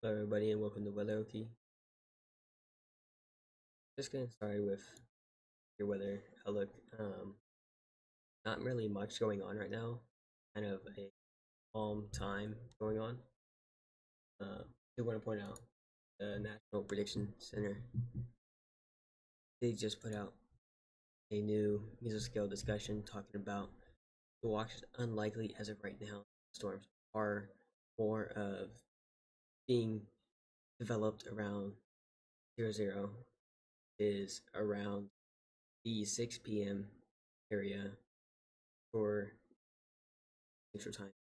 Hello everybody and welcome to Weather OK. Just getting started with your weather outlook. Not really much going on right now. Kind of a calm time going on. I do want to point out the National Prediction Center. They just put out a new mesoscale discussion talking about the watches unlikely as of right now. Storms are more of being developed around 00 is around the 6 p.m. area for Central Time.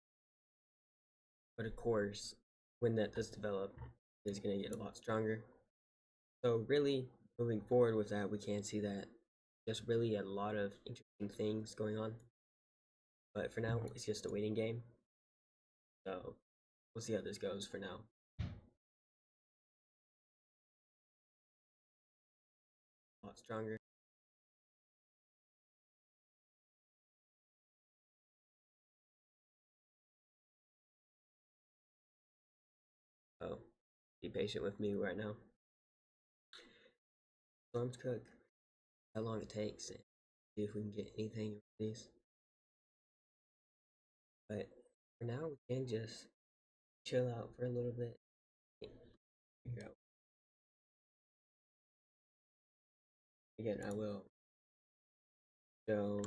But of course, when that does develop, it's going to get a lot stronger. So really, moving forward with that, we can see that there's really a lot of interesting things going on. But for now, it's just a waiting game. So we'll see how this goes for now. A lot stronger. So be patient with me right now. Storms cook, how long it takes, and see if we can get anything of these. But for now, we can just chill out for a little bit. Figure out. Again, I will show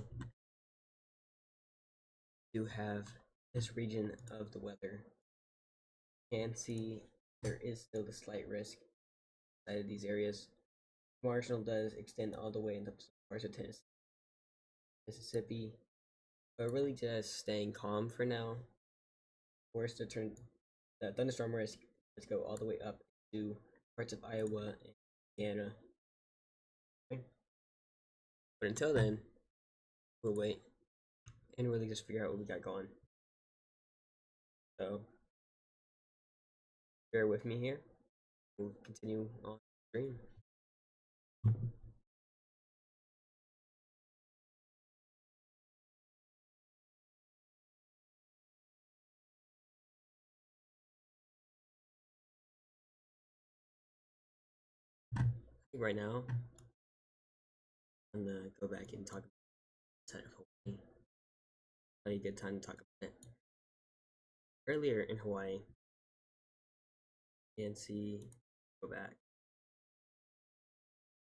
do have this region of the weather. You can see there is still a slight risk inside of these areas. Marshall does extend all the way into parts of Tennessee, Mississippi, but really just staying calm for now. Worst to turn the thunderstorm risk. Let's go all the way up to parts of Iowa and Indiana. But until then, we'll wait and really just figure out what we got going. So bear with me here. We'll continue on the stream. Right now, I'm gonna go back and talk about the side of Hawaii. Probably a good time to talk about it. Earlier in Hawaii, you can see, go back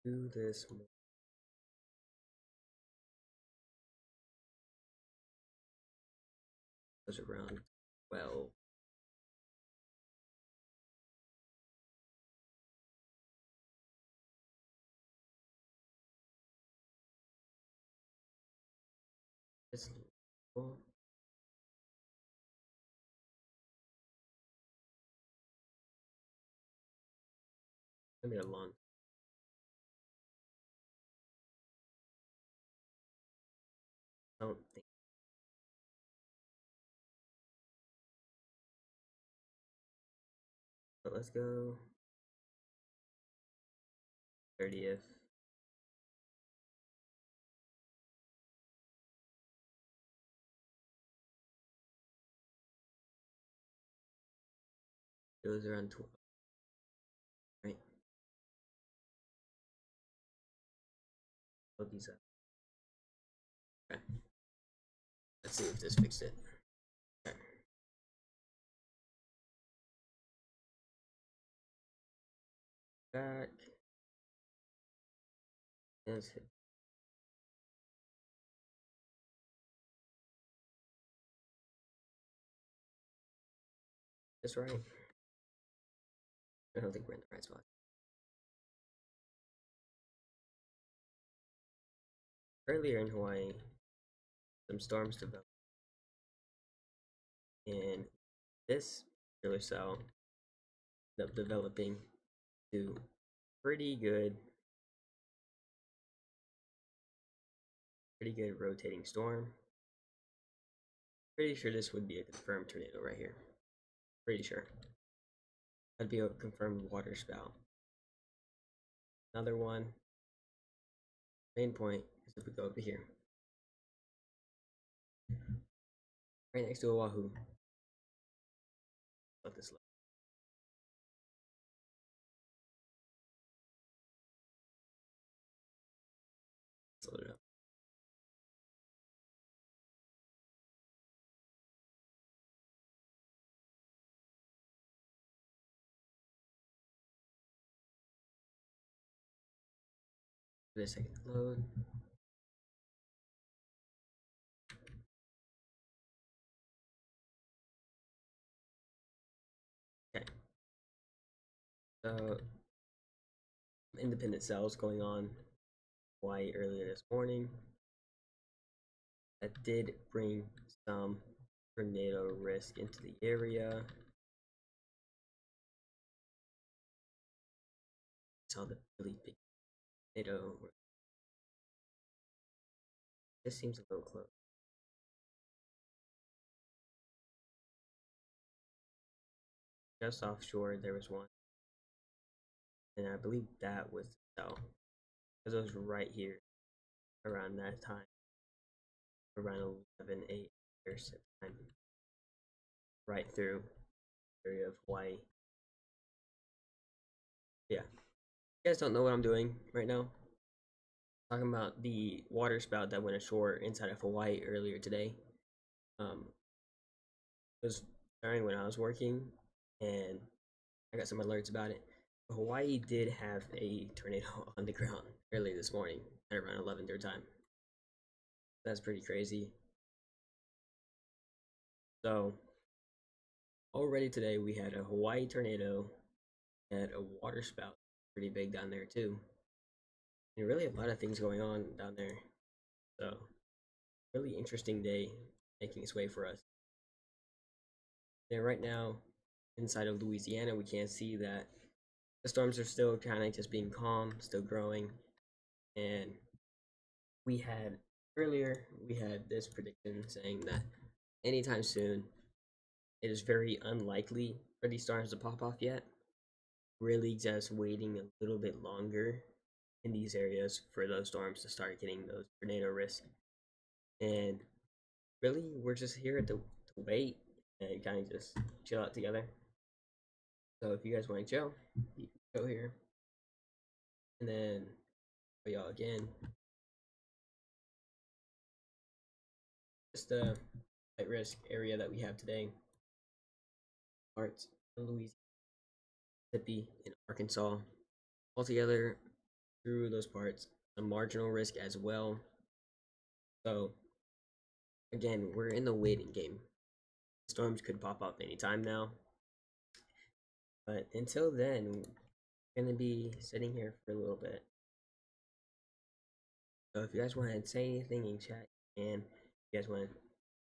to this. Was around 12. It's cool. Gonna be a long. I don't think. But let's go 30th. It was around 12. Right. Load these up. Okay. Let's see if this fixed it. Okay. Back. Let's hit. This right. I don't think we're in the right spot. Earlier in Hawaii, some storms developed. And this particular cell ended up developing to pretty good rotating storm. Pretty sure this would be a confirmed tornado right here. Pretty sure. That'd be a confirmed waterspout. Another one. Main point is if we go over here. Right next to Oahu. Let this look. Load it up. Give it a second to load. Okay. So independent cells going on Hawaii earlier this morning. That did bring some tornado risk into the area. Saw the really big tornado. This seems a little close. Just offshore, there was one, and I believe that was the cell, because it was right here around that time, around 11, 8 years at the time, right through the area of Hawaii. Yeah, you guys don't know what I'm doing right now. Talking about the water spout that went ashore inside of Hawaii earlier today. It was starting when I was working, and I got some alerts about it. Hawaii did have a tornado on the ground early this morning at around 11 their time. That's pretty crazy. So already today we had a Hawaii tornado, had a water spout, pretty big down there too. And really a lot of things going on down there. So really interesting day making its way for us. And right now, inside of Louisiana, we can't see that the storms are still kind of just being calm, still growing. And we had this prediction saying that anytime soon, it is very unlikely for these storms to pop off yet. Really just waiting a little bit longer in these areas for those storms to start getting those tornado risk. And really, we're just here to wait and kind of just chill out together. So if you guys want to chill, you can go here. And then for y'all again, just the high risk area that we have today. Parts of Louisiana, Mississippi, and Arkansas. Altogether, through those parts, a marginal risk as well. So again, we're in the waiting game. Storms could pop up anytime now. But until then, we're going to be sitting here for a little bit. So if you guys want to say anything in chat, and if you guys want to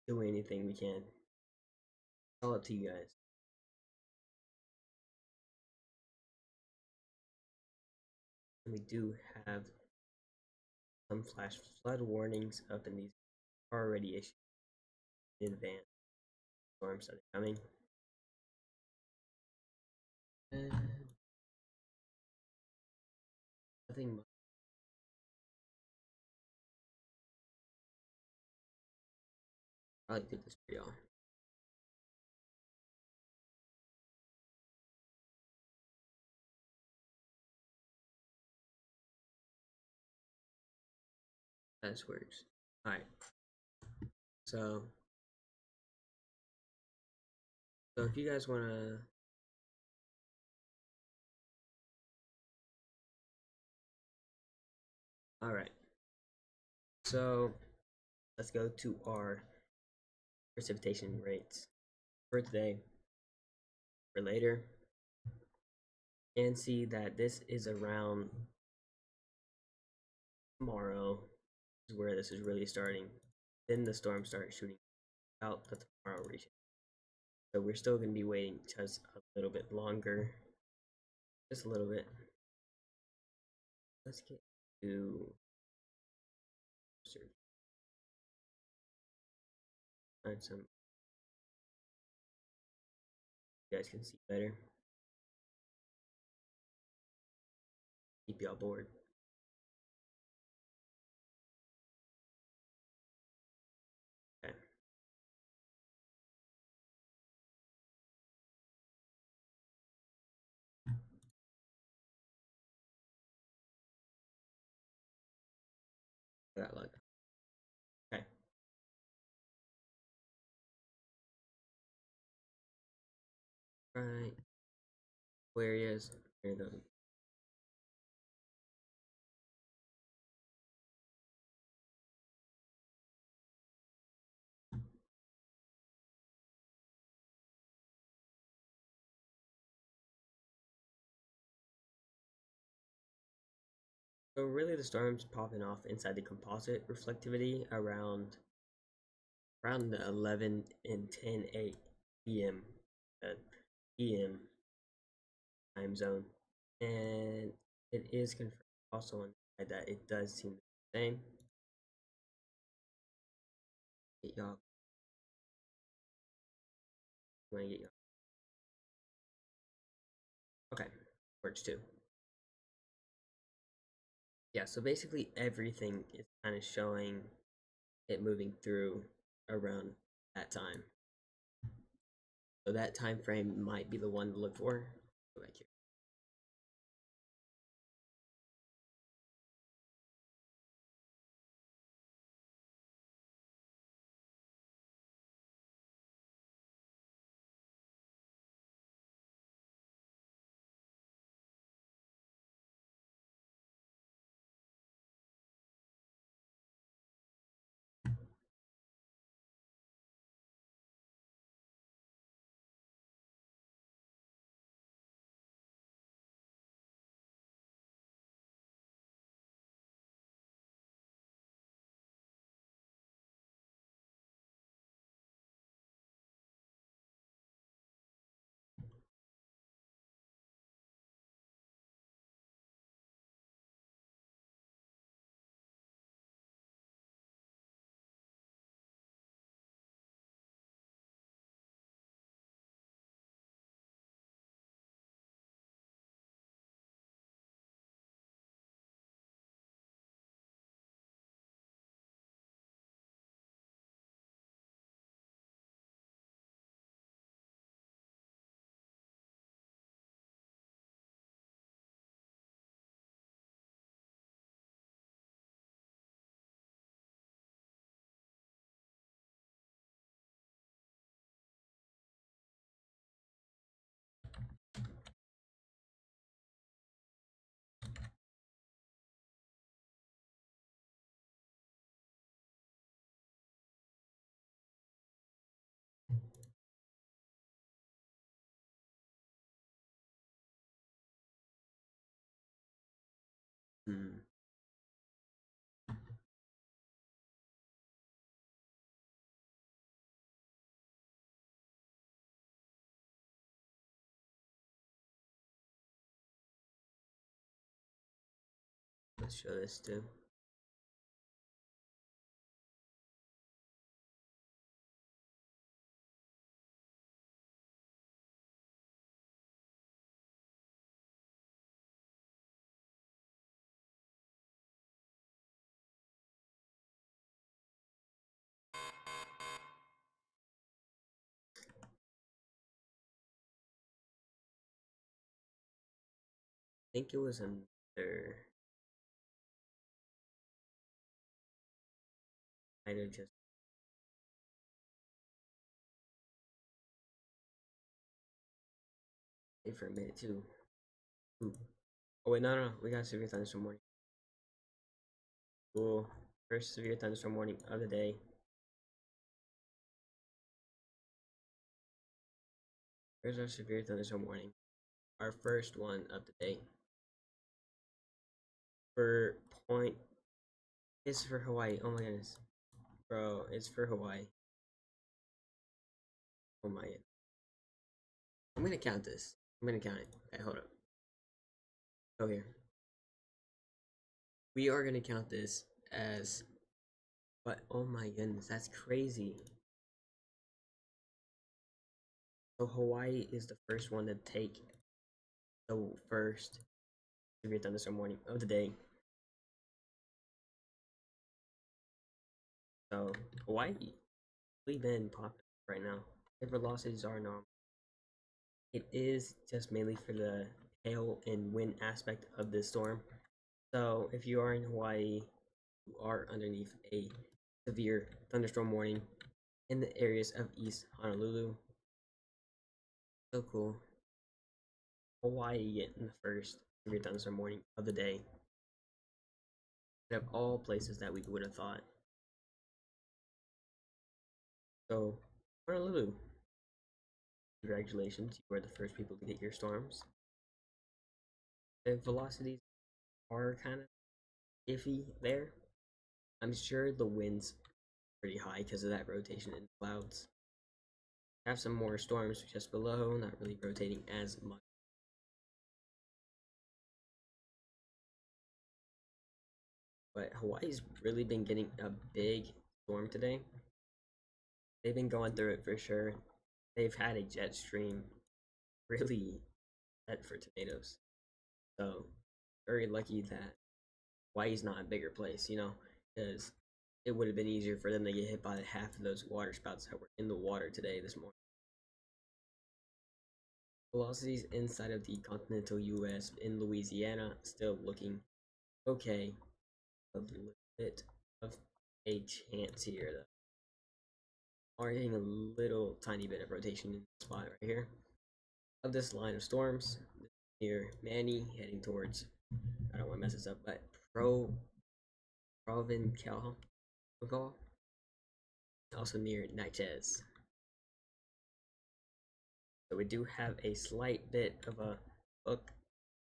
do anything, we can. It's all up to you guys. And we do have some flash flood warnings up in these already issued in advance. Storms that are coming. And nothing much. I like to do this for y'all. That works. Alright. So if you guys wanna alright. So let's go to our precipitation rates for today. For later. You can see that this is around tomorrow is where this is really starting. Then the storm starts shooting out the tomorrow region. So we're still going to be waiting just a little bit longer. Just a little bit. Let's get to find some you guys can see better. Keep y'all bored. Okay. That luck. Okay. Right. Where he is. Here the So really the storm's popping off inside the composite reflectivity around the 11 and 10 p.m. PM time zone. And it is confirmed also on that it does seem the same. Get y'all. Want to get y'all. Okay, March 2. Yeah, so basically everything is kind of showing it moving through around that time. So that time frame might be the one to look for. Go back here. Hmm. Let's show this too. I think it was another. Might have just wait for a minute too. Ooh. Oh wait, no, we got severe thunderstorm warning. Cool. First severe thunderstorm warning of the day. Here's our severe thunderstorm warning. Our first one of the day. For point, it's for Hawaii. Oh my goodness, bro, it's for Hawaii. Oh my god. I'm gonna count this. I'm gonna count it. Okay, hold up. Go here. We are gonna count this as. But oh my goodness, that's crazy. So Hawaii is the first one to take the first severe thunderstorm warning of the day. So Hawaii, we've been popping right now. The velocities are normal. It is just mainly for the hail and wind aspect of this storm. So if you are in Hawaii, who are underneath a severe thunderstorm warning in the areas of East Honolulu. So cool. Hawaii getting the first severe thunderstorm warning of the day. Out of all places that we would have thought. So, Honolulu, congratulations, you were the first people to get your storms. The velocities are kind of iffy there. I'm sure the wind's pretty high because of that rotation in clouds. Have some more storms just below, not really rotating as much. But Hawaii's really been getting a big storm today. They've been going through it for sure. They've had a jet stream really set for tornadoes. So, very lucky that Hawaii's not a bigger place, because it would have been easier for them to get hit by half of those waterspouts that were in the water today this morning. Velocities inside of the continental US in Louisiana still looking okay. A little bit of a chance here, though. Are getting a little tiny bit of rotation in the spot right here of this line of storms. Near Manny, heading towards, I don't want to mess this up, but Provincial, also near Natchez. So we do have a slight bit of a hook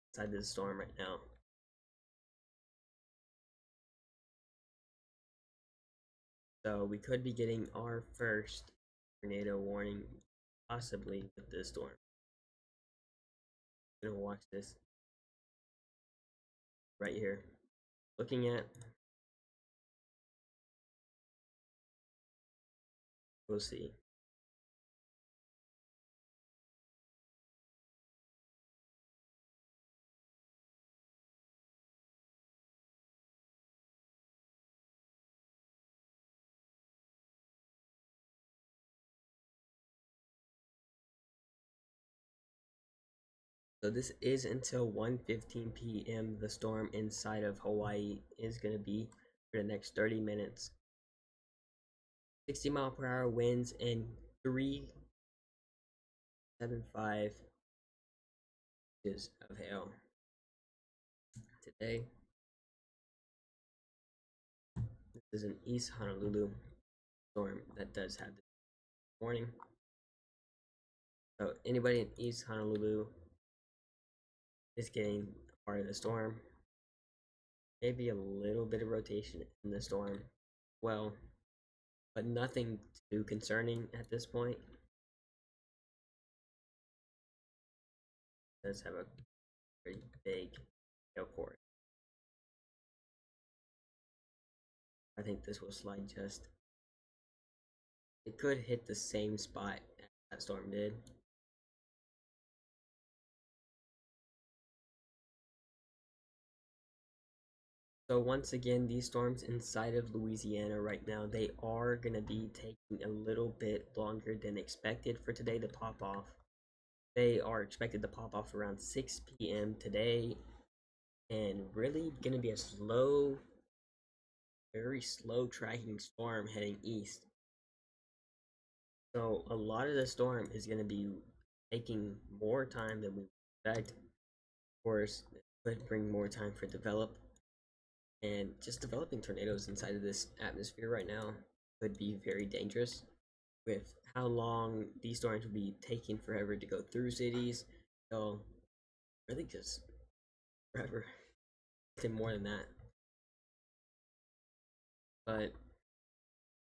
inside the storm right now. So we could be getting our first tornado warning, possibly with this storm. I'm gonna watch this right here. Looking at, we'll see. So this is until 1:15 p.m. The storm inside of Hawaii is going to be for the next 30 minutes. 60-mile-per-hour winds and 3.75 inches of hail today. This is an East Honolulu storm that does have the warning. So anybody in East Honolulu is getting part of the storm. Maybe a little bit of rotation in the storm. Well, but nothing too concerning at this point. It does have a very big airport. I think this will slide just. It could hit the same spot as that storm did. So once again, these storms inside of Louisiana right now, they are going to be taking a little bit longer than expected for today to pop off. They are expected to pop off around 6 p.m. today, and really going to be a slow, very slow tracking storm heading east. So a lot of the storm is going to be taking more time than we expect. Of course, it could bring more time for develop, and just developing tornadoes inside of this atmosphere right now could be very dangerous with how long these storms will be taking forever to go through cities. So really just forever, and more than that. But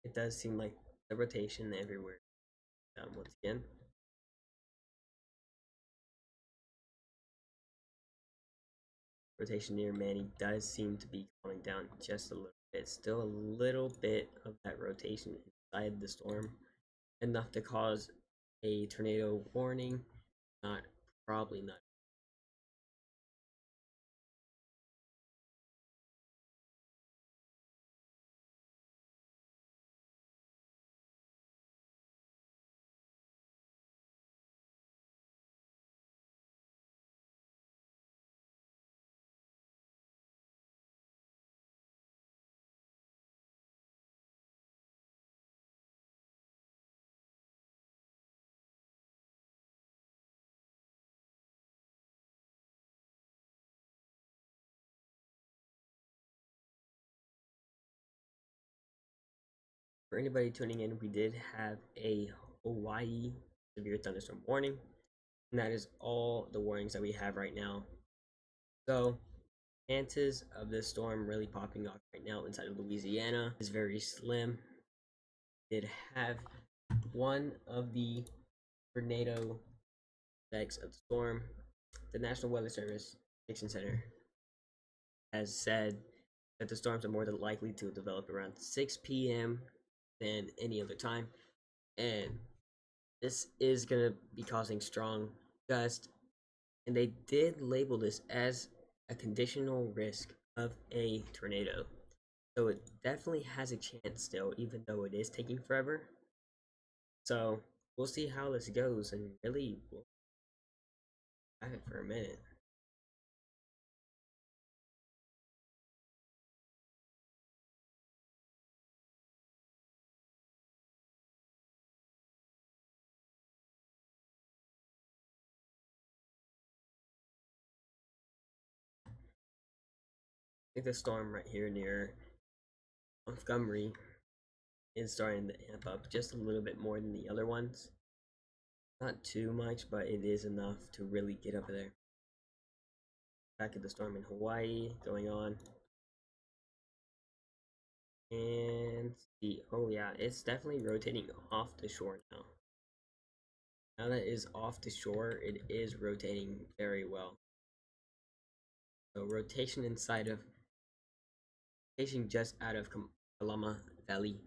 it does seem like the rotation everywhere. Once again, rotation near Manny does seem to be calming down just a little bit. Still a little bit of that rotation inside the storm, enough to cause a tornado warning. Probably not. For anybody tuning in, we did have a Hawaii severe thunderstorm warning, and that is all the warnings that we have right now. So, chances of this storm really popping off right now inside of Louisiana is very slim. Did have one of the tornado effects of the storm. The National Weather Service Prediction Center has said that the storms are more than likely to develop around 6 p.m. than any other time, and this is going to be causing strong gusts. And they did label this as a conditional risk of a tornado, so it definitely has a chance still, even though it is taking forever. So we'll see how this goes, and really we'll have it for a minute. I think the storm right here near Montgomery is starting to amp up just a little bit more than the other ones. Not too much, but it is enough to really get up there. Back at the storm in Hawaii going on. And see, oh yeah, it's definitely rotating off the shore now. Now that it is off the shore, it is rotating very well. So rotation just out of Kalama Valley,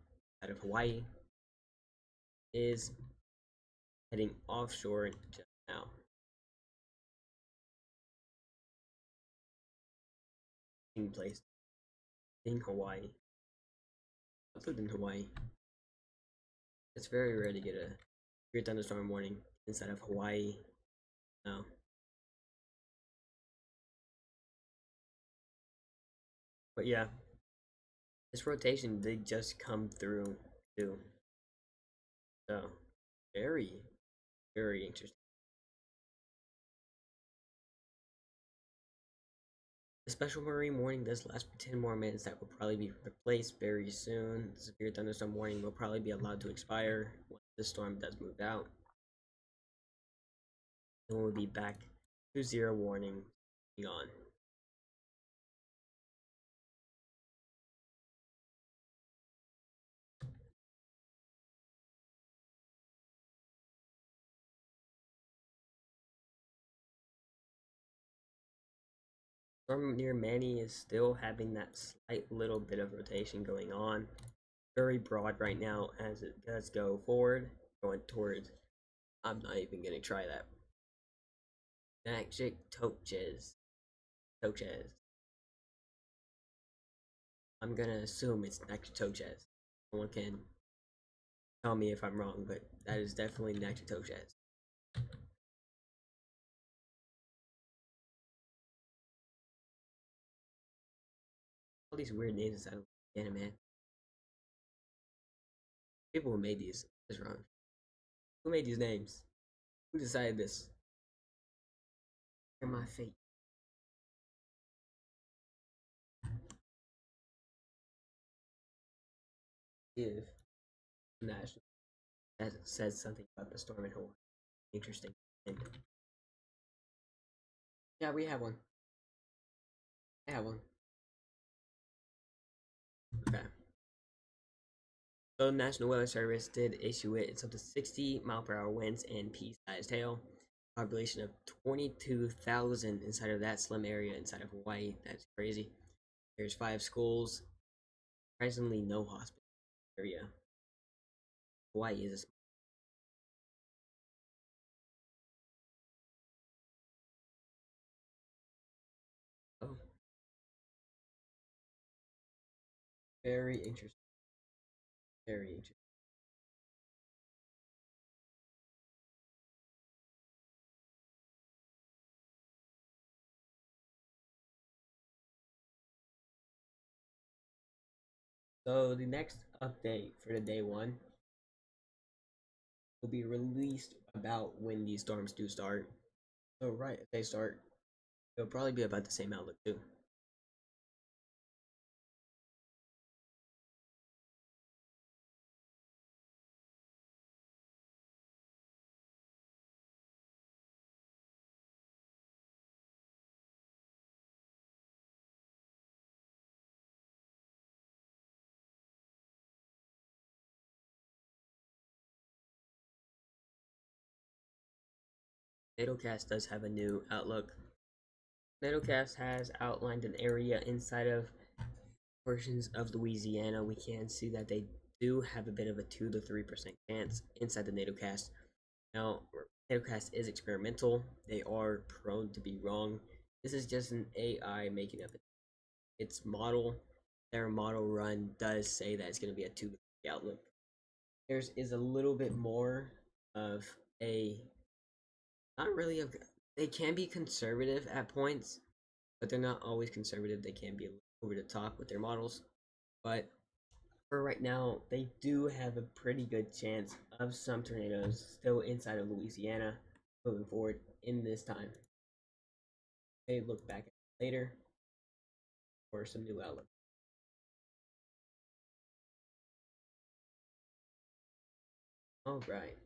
out of Hawaii, is heading offshore just now. Taking place in Hawaii. I've lived in Hawaii. It's very rare to get a severe thunderstorm warning inside of Hawaii now. But yeah, this rotation did just come through too. So very, very interesting. The special marine warning does last for 10 more minutes. That will probably be replaced very soon. The severe thunderstorm warning will probably be allowed to expire once the storm does move out. And we'll be back to zero warning on. Storm near Manny is still having that slight little bit of rotation going on. Very broad right now as it does go forward, going towards. I'm not even gonna try that. Toches. I'm gonna assume it's Toches. Someone can tell me if I'm wrong, but that is definitely Toches. All these weird names out of Louisiana, man. People who made these is wrong. Who made these names? Who decided this? My fate. If national that says something about the storm in Hawaii. Interesting. And yeah, we have one. I have one. Okay. So the National Weather Service did issue it. It's up to 60-mile-per-hour winds and pea-sized hail. Population of 22,000 inside of that slim area inside of Hawaii. That's crazy. There's 5 schools. Surprisingly, no hospital area. Hawaii is a oh, very interesting. Very interesting. So the next update for the day one will be released about when these storms do start. So right, if they start, it'll probably be about the same outlook too. NATOcast does have a new outlook. NATOcast has outlined an area inside of portions of Louisiana. We can see that they do have a bit of a 2 to 3% chance inside the NATOcast. Now, NATOcast is experimental. They are prone to be wrong. This is just an AI making up its model. Their model run does say that it's going to be a 2 to 3 outlook. Theirs is a little bit more of a, not really a, they can be conservative at points, but they're not always conservative. They can be a little over the top with their models. But for right now, they do have a pretty good chance of some tornadoes still inside of Louisiana moving forward in this time. They look back at it later for some new outlook. All right.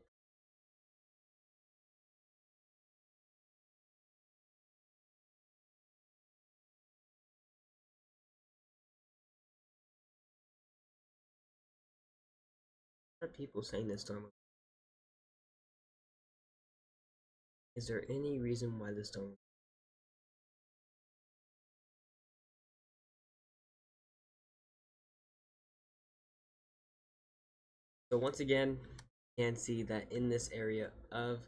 A lot of people saying this storm. Is there any reason why this storm? So once again, you can see that in this area of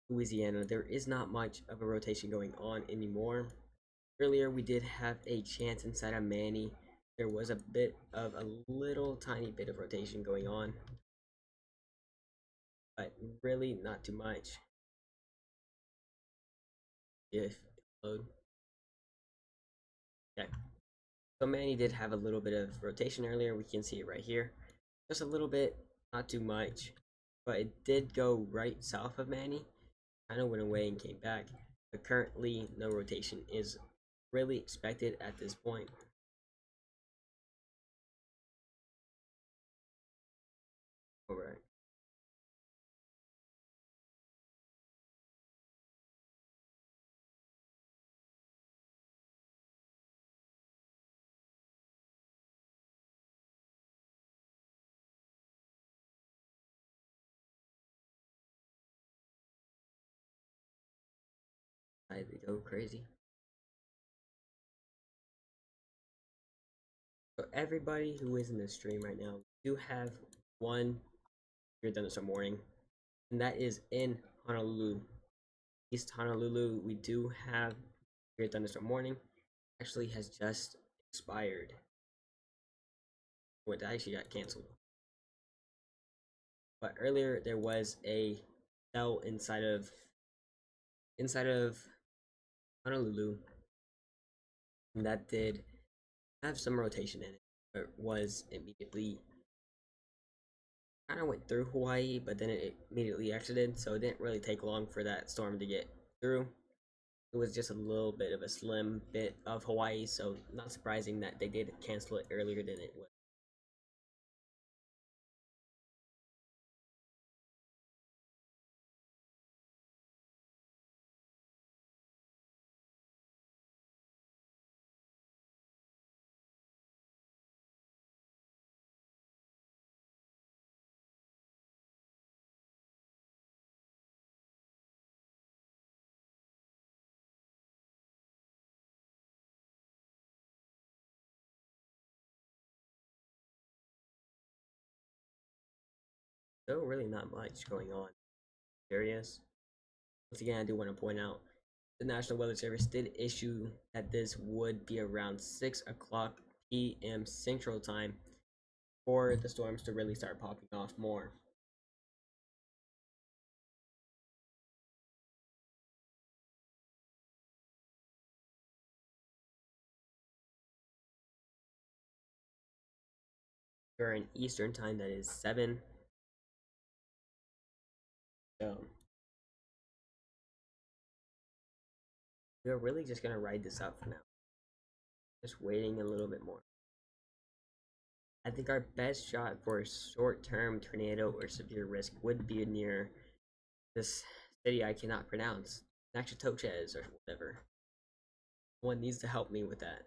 Louisiana, there is not much of a rotation going on anymore. Earlier, we did have a chance inside of Manny. There was a bit of a little tiny bit of rotation going on, but really not too much. If load. Okay. So Manny did have a little bit of rotation earlier. We can see it right here. Just a little bit, not too much. But it did go right south of Manny. Kind of went away and came back. But currently, no rotation is really expected at this point. Alright. I go crazy. So everybody who is in the stream right now, do have one severe thunderstorm warning, and that is in Honolulu. East Honolulu, we do have severe thunderstorm warning. Actually, has just expired. What actually got canceled. But earlier there was a cell inside of Honolulu, and that did have some rotation in it. But was immediately kind of went through Hawaii, but then it immediately exited, so it didn't really take long for that storm to get through. It was just a little bit of a slim bit of Hawaii, so not surprising that they did cancel it earlier than it was. So really not much going on. Curious. Once again, I do want to point out the National Weather Service did issue that this would be around 6 o'clock p.m. Central Time for the storms to really start popping off more. During Eastern Time, that is 7. So we're really just going to ride this out for now. Just waiting a little bit more. I think our best shot for a short-term tornado or severe risk would be near this city I cannot pronounce, Natchitoches or whatever. One needs to help me with that.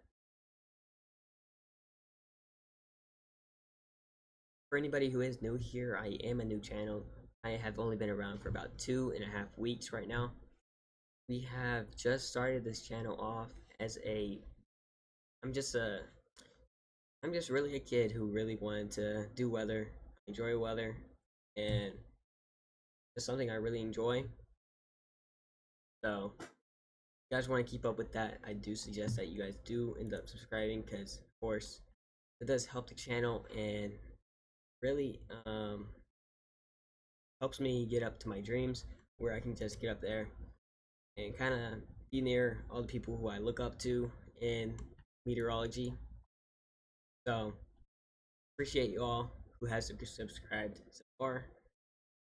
For anybody who is new here, I am a new channel. I have only been around for about 2.5 weeks right now. We have just started this channel off as a. I'm just a. I'm just really a kid who really wanted to do weather, enjoy weather, and it's something I really enjoy. So, if you guys want to keep up with that, I do suggest that you guys do end up subscribing because, of course, it does help the channel and really helps me get up to my dreams where I can just get up there and kind of be near all the people who I look up to in meteorology. So appreciate you all who has subscribed so far.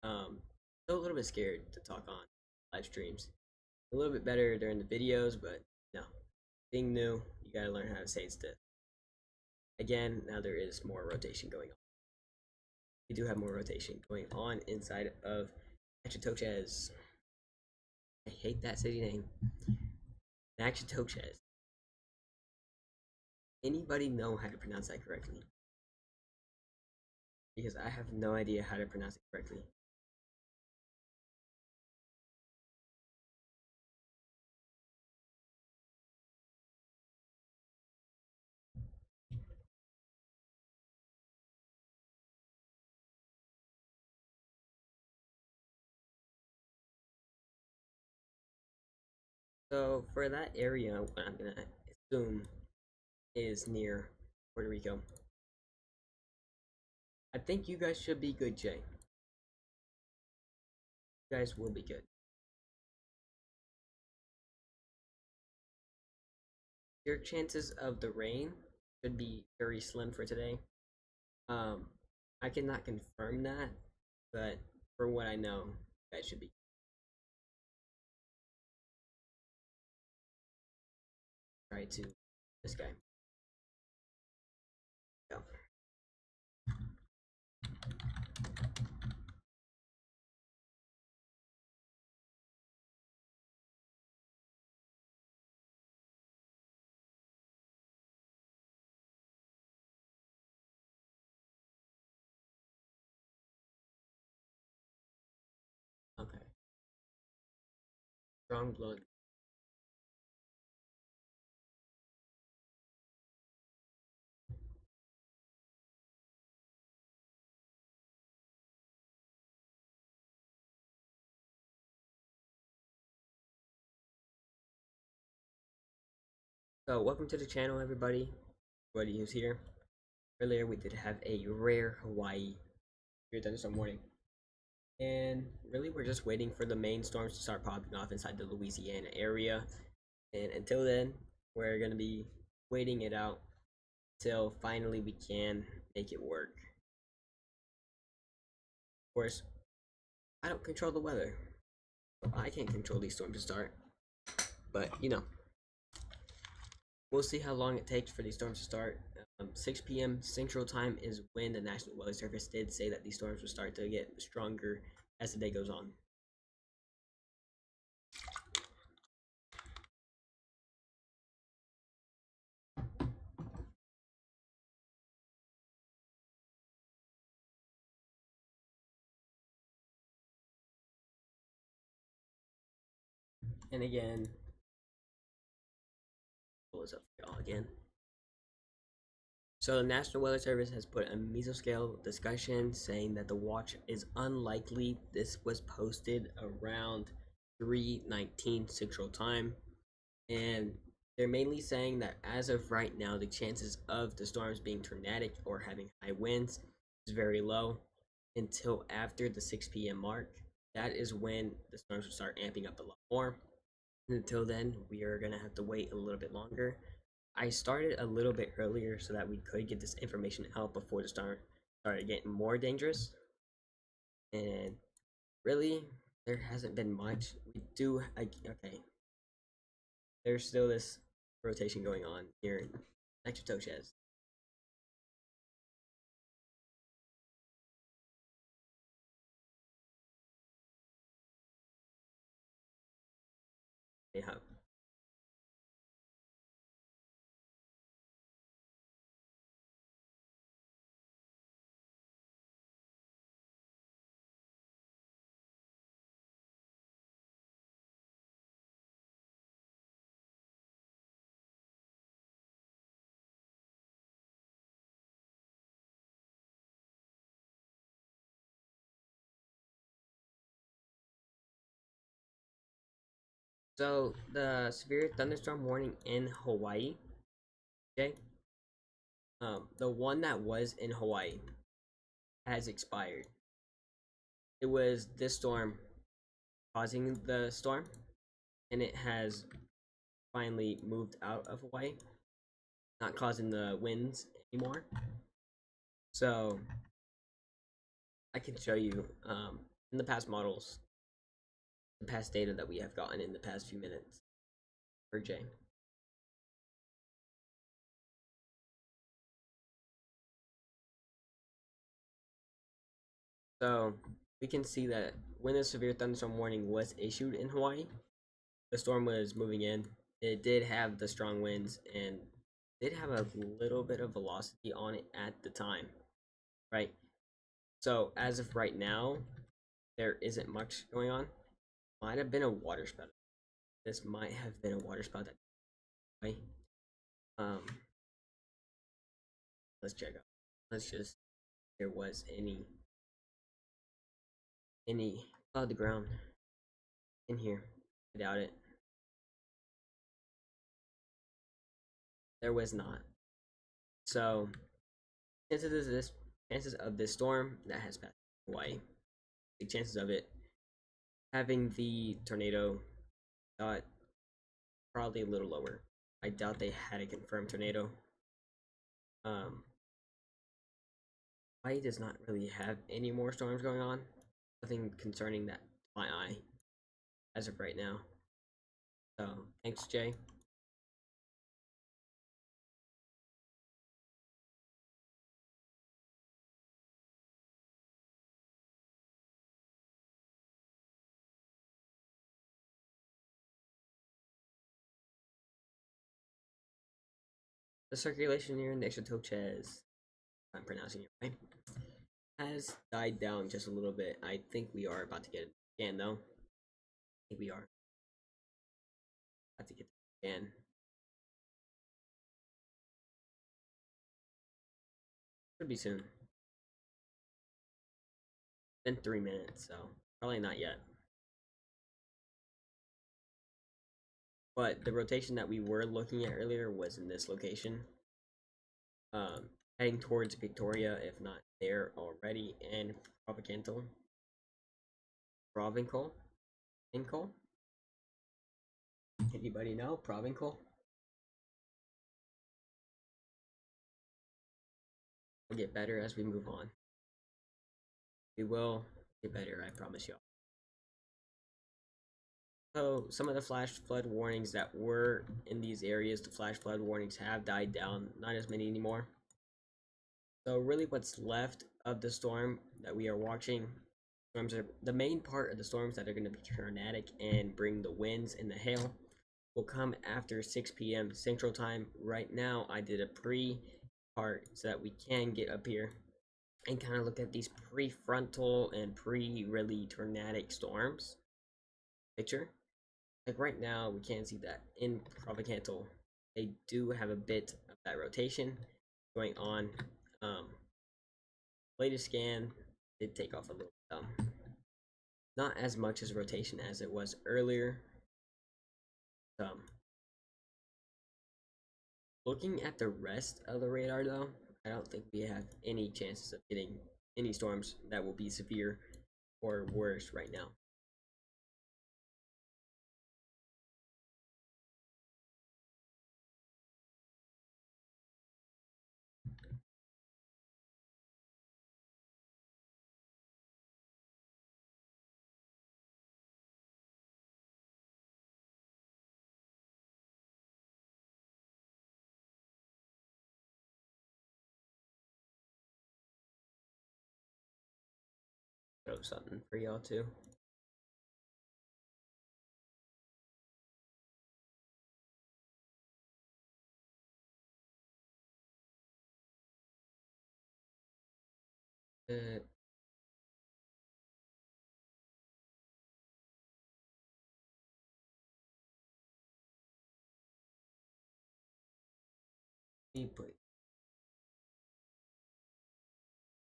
Still a little bit scared to talk on live streams. A little bit better during the videos, but no, being new, you gotta learn how to say it still. Again, now there is more rotation going on. We do have more rotation going on inside of Natchitoches. I hate that city name. Natchitoches. Anybody know how to pronounce that correctly? Because I have no idea how to pronounce it correctly. So for that area, what I'm gonna assume is near Puerto Rico. I think you guys should be good, Jay. You guys will be good. Your chances of the rain should be very slim for today. I cannot confirm that, but for what I know, that should be. Try to this guy. Go. Okay. Strong blood. So welcome to the channel, everybody. Everybody who's here. Earlier we did have a rare Hawaii thunderstorm warning. And really we're just waiting for the main storms to start popping off inside the Louisiana area. And until then, we're gonna be waiting it out till finally we can make it work. Of course, I don't control the weather. So I can't control these storms to start. But you know, we'll see how long it takes for these storms to start. 6 p.m. Central Time is when the National Weather Service did say that these storms will start to get stronger as the day goes on. And again, pull this up for y'all again. So the National Weather Service has put a mesoscale discussion saying that the watch is unlikely. This was posted around 3:19 Central Time, and they're mainly saying that as of right now, the chances of the storms being tornadic or having high winds is very low until after the 6 p.m. mark. That is when the storms will start amping up a lot more. And until then, we are gonna have to wait a little bit longer. I started a little bit earlier so that we could get this information out before the storm started getting more dangerous. And really, there hasn't been much. We do, okay. There's still this rotation going on here in Natchitoches. Yeah. So the severe thunderstorm warning in Hawaii, okay? The one that was in Hawaii has expired. It was this storm causing the storm, and it has finally moved out of Hawaii, not causing the winds anymore. So I can show you in the past models, the past data that we have gotten in the past few minutes for J. So we can see that when a severe thunderstorm warning was issued in Hawaii, the storm was moving in. It did have the strong winds and did have a little bit of velocity on it at the time, right? So as of right now, there isn't much going on. Might have been a water spout. This might have been a water spout that way. Um, let's check out. Let's just there was any cloud the ground in here. I doubt it. There was not. So chances of this storm that has passed Hawaii, the chances of it having the tornado dot probably a little lower. I doubt they had a confirmed tornado. Hawaii does not really have any more storms going on. Nothing concerning that my eye as of right now. So thanks, Jay. The circulation near Nexatoches, I'm pronouncing it right, has died down just a little bit. I think we are about to get it again, though. I think we are about to get it again. Could be soon. Been 3 minutes, so probably not yet. But the rotation that we were looking at earlier was in this location. Heading towards Victoria, if not there already, and Provincial. Provincial? Provincial? Anybody know? Provincial? We'll get better as we move on. We will get better, I promise you. So, some of the flash flood warnings that were in these areas, the flash flood warnings have died down. Not as many anymore. So, really, what's left of the storm that we are watching, storms are the main part of the storms that are going to be tornadic and bring the winds and the hail will come after 6 p.m. Central Time. Right now, I did a pre-part so that we can get up here and kind of look at these prefrontal and pre-really tornadic storms. Picture. Like right now, we can't see that in Provincial. They do have a bit of that rotation going on. Latest scan did take off a little. Not as much as rotation as it was earlier. Looking at the rest of the radar, though, I don't think we have any chances of getting any storms that will be severe or worse right now. Show something for y'all too. Uh, put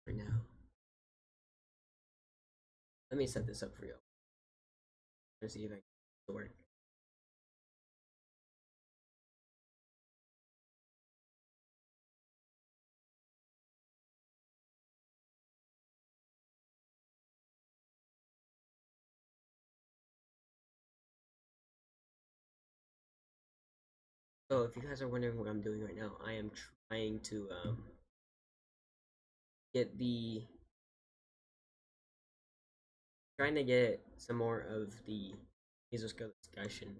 for now. Let me set this up for y'all. Let's see if I can work. So if you guys are wondering what I'm doing right now, I am trying to get the trying to get some more of the Mesoscale discussion.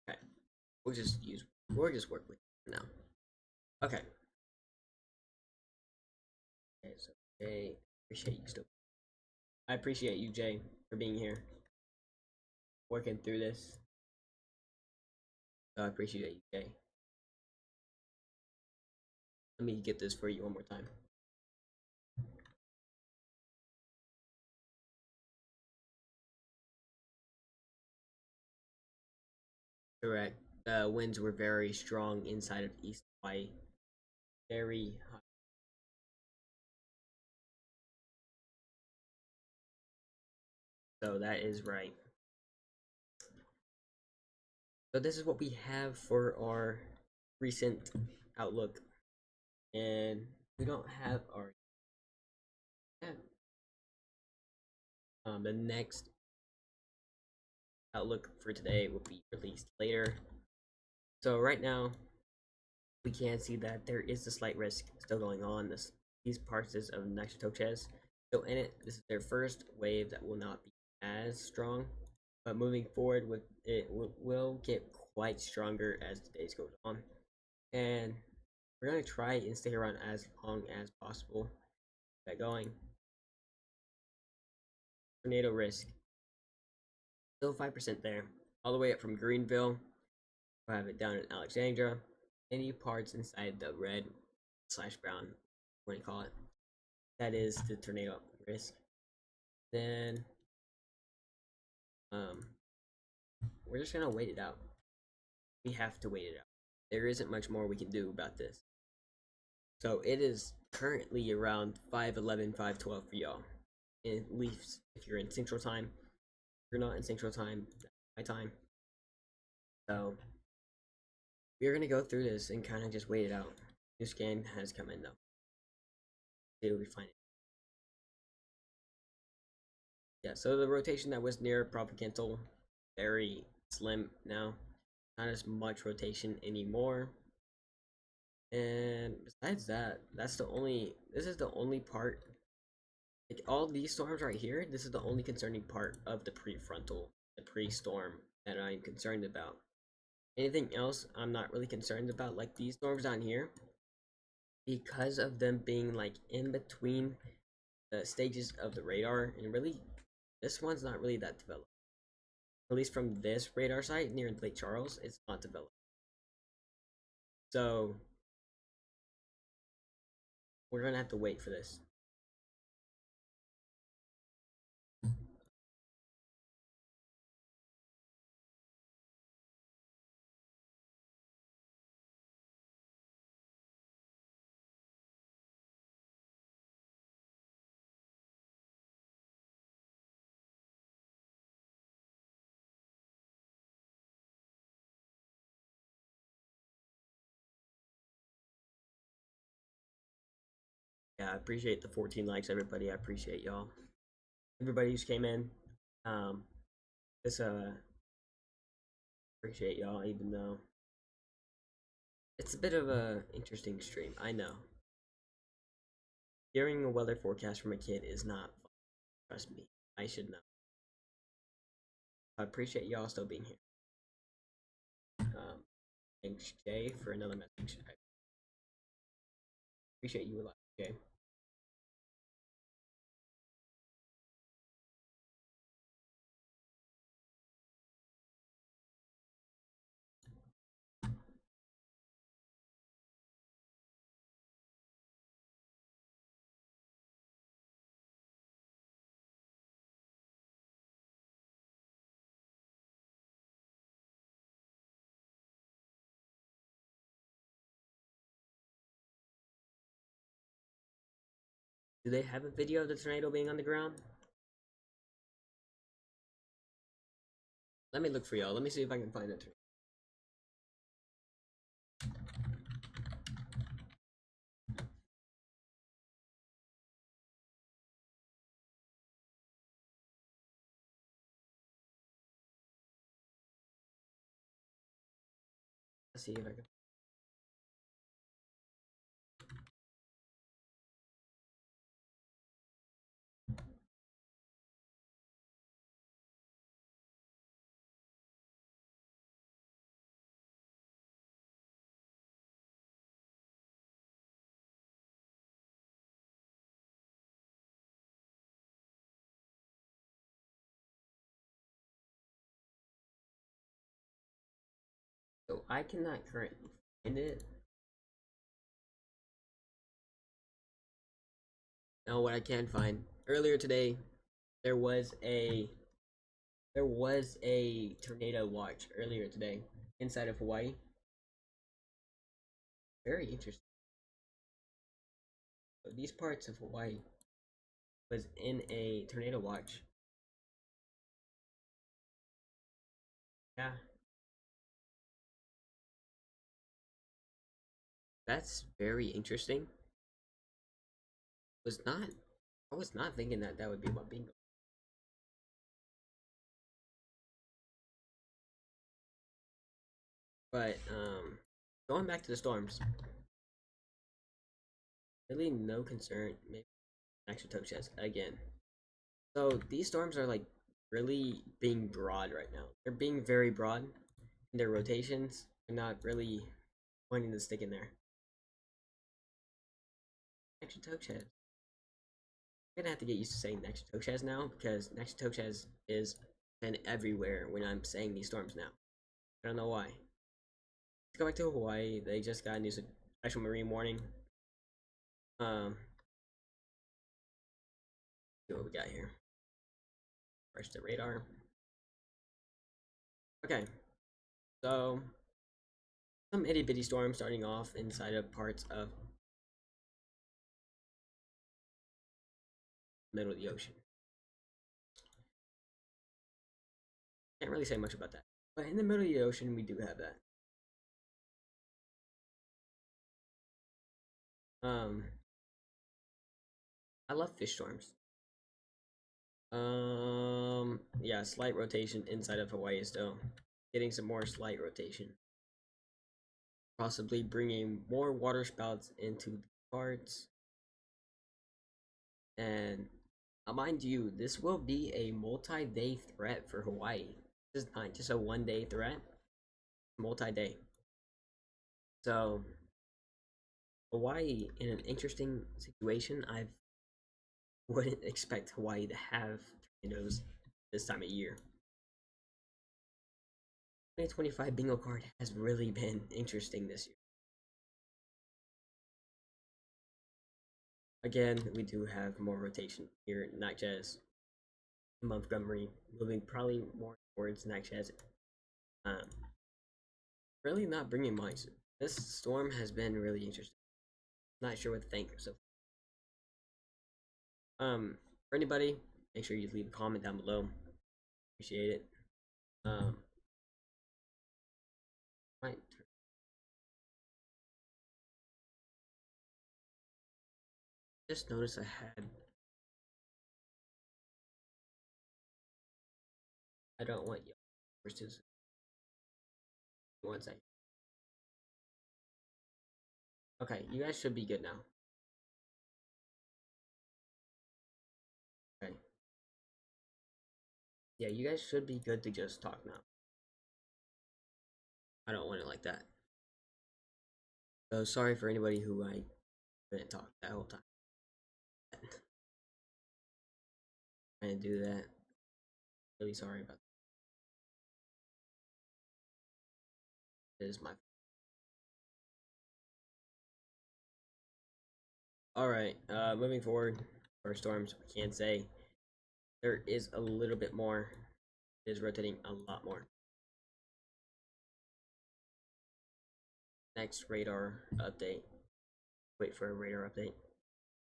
Okay, we'll just work with it for now. Okay. Okay, so Jay, appreciate you still. I appreciate you, Jay, for being here, working through this. So I appreciate you, Jay. Let me get this for you one more time. Correct. The winds were very strong inside of East Hawaii. Very high. So that is right. So this is what we have for our recent outlook. And we don't have our the next outlook for today will be released later. So right now we can see that there is a slight risk still going on. These parts of Nextoches. So in it, this is their first wave that will not be as strong, but moving forward with it will get quite stronger as the days goes on. And we're gonna try and stay around as long as possible. Get going. Tornado risk still 5% there, all the way up from Greenville. We'll have it down in Alexandria. Any parts inside the red/brown, what do you call it? That is the tornado risk. Then we're just gonna wait it out. We have to wait it out. There isn't much more we can do about this. So it is currently around 5:11, 5:12 for y'all. At least if you're in Central Time. If you're not in Central Time, that's my time. So we're gonna go through this and kind of just wait it out. New scan has come in though. See what we find. Yeah, so the rotation that was near Propagantal, very slim now. Not as much rotation anymore. And besides that, this is the only part, like all these storms right here, this is the only concerning part of the prefrontal, the pre-storm that I'm concerned about. Anything else I'm not really concerned about, like these storms down here, because of them being like in between the stages of the radar, and really, this one's not really that developed. At least from this radar site near Lake Charles, it's not developed. So we're gonna have to wait for this. Yeah, I appreciate the 14 likes, everybody. I appreciate y'all. Everybody who's came in. Um, this appreciate y'all, even though it's a bit of a interesting stream. I know. Hearing a weather forecast from a kid is not fun. Trust me, I should know. I appreciate y'all still being here. Thanks, Jay, for another message. I appreciate you a lot, Jay. Do they have a video of the tornado being on the ground? Let me look for y'all. Let me see if I can find it. Let's see if I can. So I cannot currently find it. Now what I can find earlier today, there was a tornado watch earlier today inside of Hawaii. Very interesting. So these parts of Hawaii was in a tornado watch. Yeah, that's very interesting. Was not I was not thinking that that would be my bingo. But going back to the storms, really no concern. Maybe extra toe chest again. So these storms are like really being broad right now. They're being very broad in their rotations. They're not really wanting to stick in there. Extra toe chest. I'm gonna have to get used to saying next to toe chest now because next to toe chest is been everywhere when I'm saying these storms now. I don't know why. Let's go back to Hawaii. They just got a new special marine warning. See what we got here. First the radar. Okay, so some itty bitty storm starting off inside of parts of the middle of the ocean. Can't really say much about that, but in the middle of the ocean we do have that. I love fish storms. Yeah, slight rotation inside of Hawaii still. Getting some more slight rotation. Possibly bringing more water spouts into the parts. And mind you, this will be a multi-day threat for Hawaii. This is not just a one-day threat. Multi-day. So Hawaii in an interesting situation. I wouldn't expect Hawaii to have tornadoes this time of year. 2025 bingo card has really been interesting this year. Again, we do have more rotation here, not just Montgomery, moving probably more towards Natchez. Really not bringing much. This storm has been really interesting. Not sure what to think. So, for anybody, make sure you leave a comment down below. Appreciate it. Right. Just noticed I had. I don't want you. Versus. One second. Okay, you guys should be good now. Okay. Yeah, you guys should be good to just talk now. I don't want it like that. So sorry for anybody who I didn't talk that whole time. Trying to do that. Really sorry about that. It is my. Alright, moving forward for storms, we can say there is a little bit more. It is rotating a lot more. Next radar update. Wait for a radar update.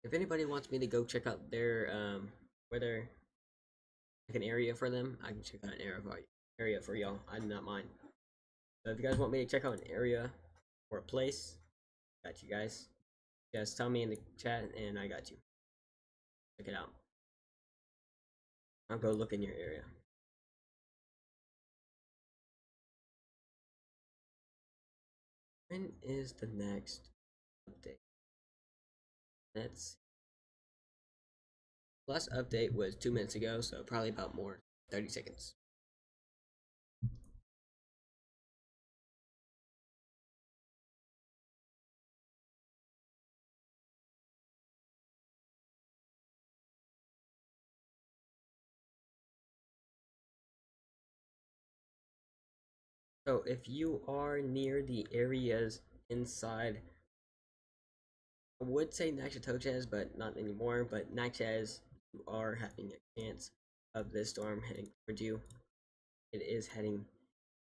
if anybody wants me to go check out their whether like an area for them, I can check out an area for y'all. I do not mind. So if you guys want me to check out an area or a place, got you guys. Just tell me in the chat and I got you. Check it out. I'll go look in your area. When is the next update? Let's last update was 2 minutes ago, so probably about more 30 seconds. So if you are near the areas inside, I would say Natchitoches, but not anymore. But Natchez, you are having a chance of this storm heading towards you. It is heading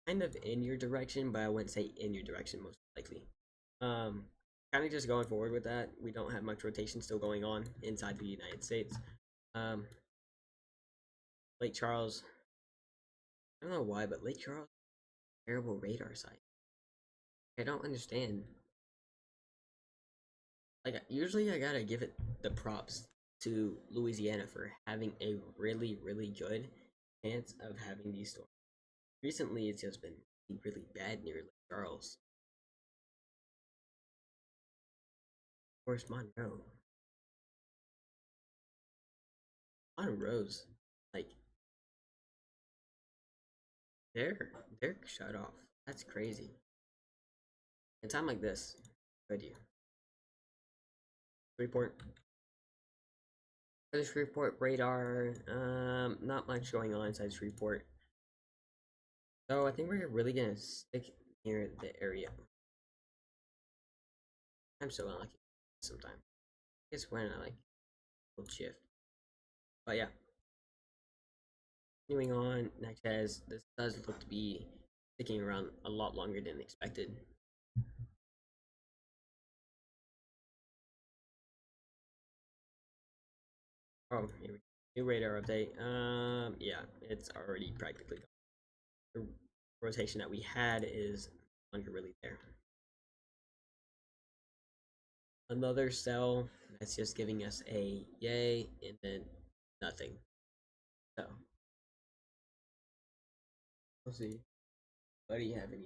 kind of in your direction, but I wouldn't say in your direction most likely. Kind of just going forward with that. We don't have much rotation still going on inside the United States. Lake Charles, I don't know why, but Lake Charles, terrible radar site. I don't understand. Like usually, I gotta give it the props to Louisiana for having a really, really good chance of having these storms. Recently, it's just been really bad near Lake Charles. Of course, Monroe's like they're shut off. That's crazy. In time like this, good you. Report. This report radar. Not much going on inside this report. So I think we're really gonna stick near the area. I'm so unlucky sometimes. I guess when I like hold shift. But yeah. Continuing on, next as this does look to be sticking around a lot longer than expected. Oh, here we go. New radar update. Yeah, it's already practically gone. The rotation that we had is no longer really there. Another cell that's just giving us a yay and then nothing. So we'll see. What do you have any?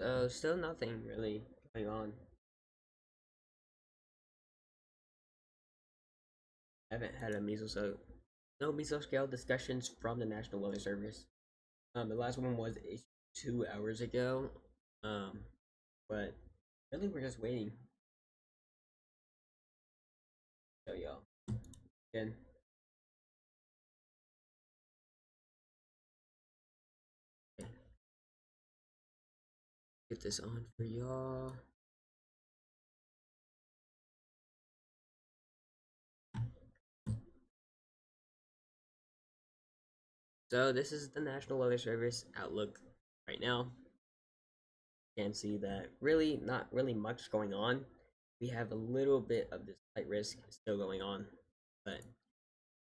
So still nothing really going on. I haven't had a no mesoscale discussions from the National Weather Service. The last one was 2 hours ago. But really we're just waiting. So y'all. Again. Get this on for y'all. So this is the National Weather Service outlook right now. You can see that really not really much going on. We have a little bit of this slight risk still going on, but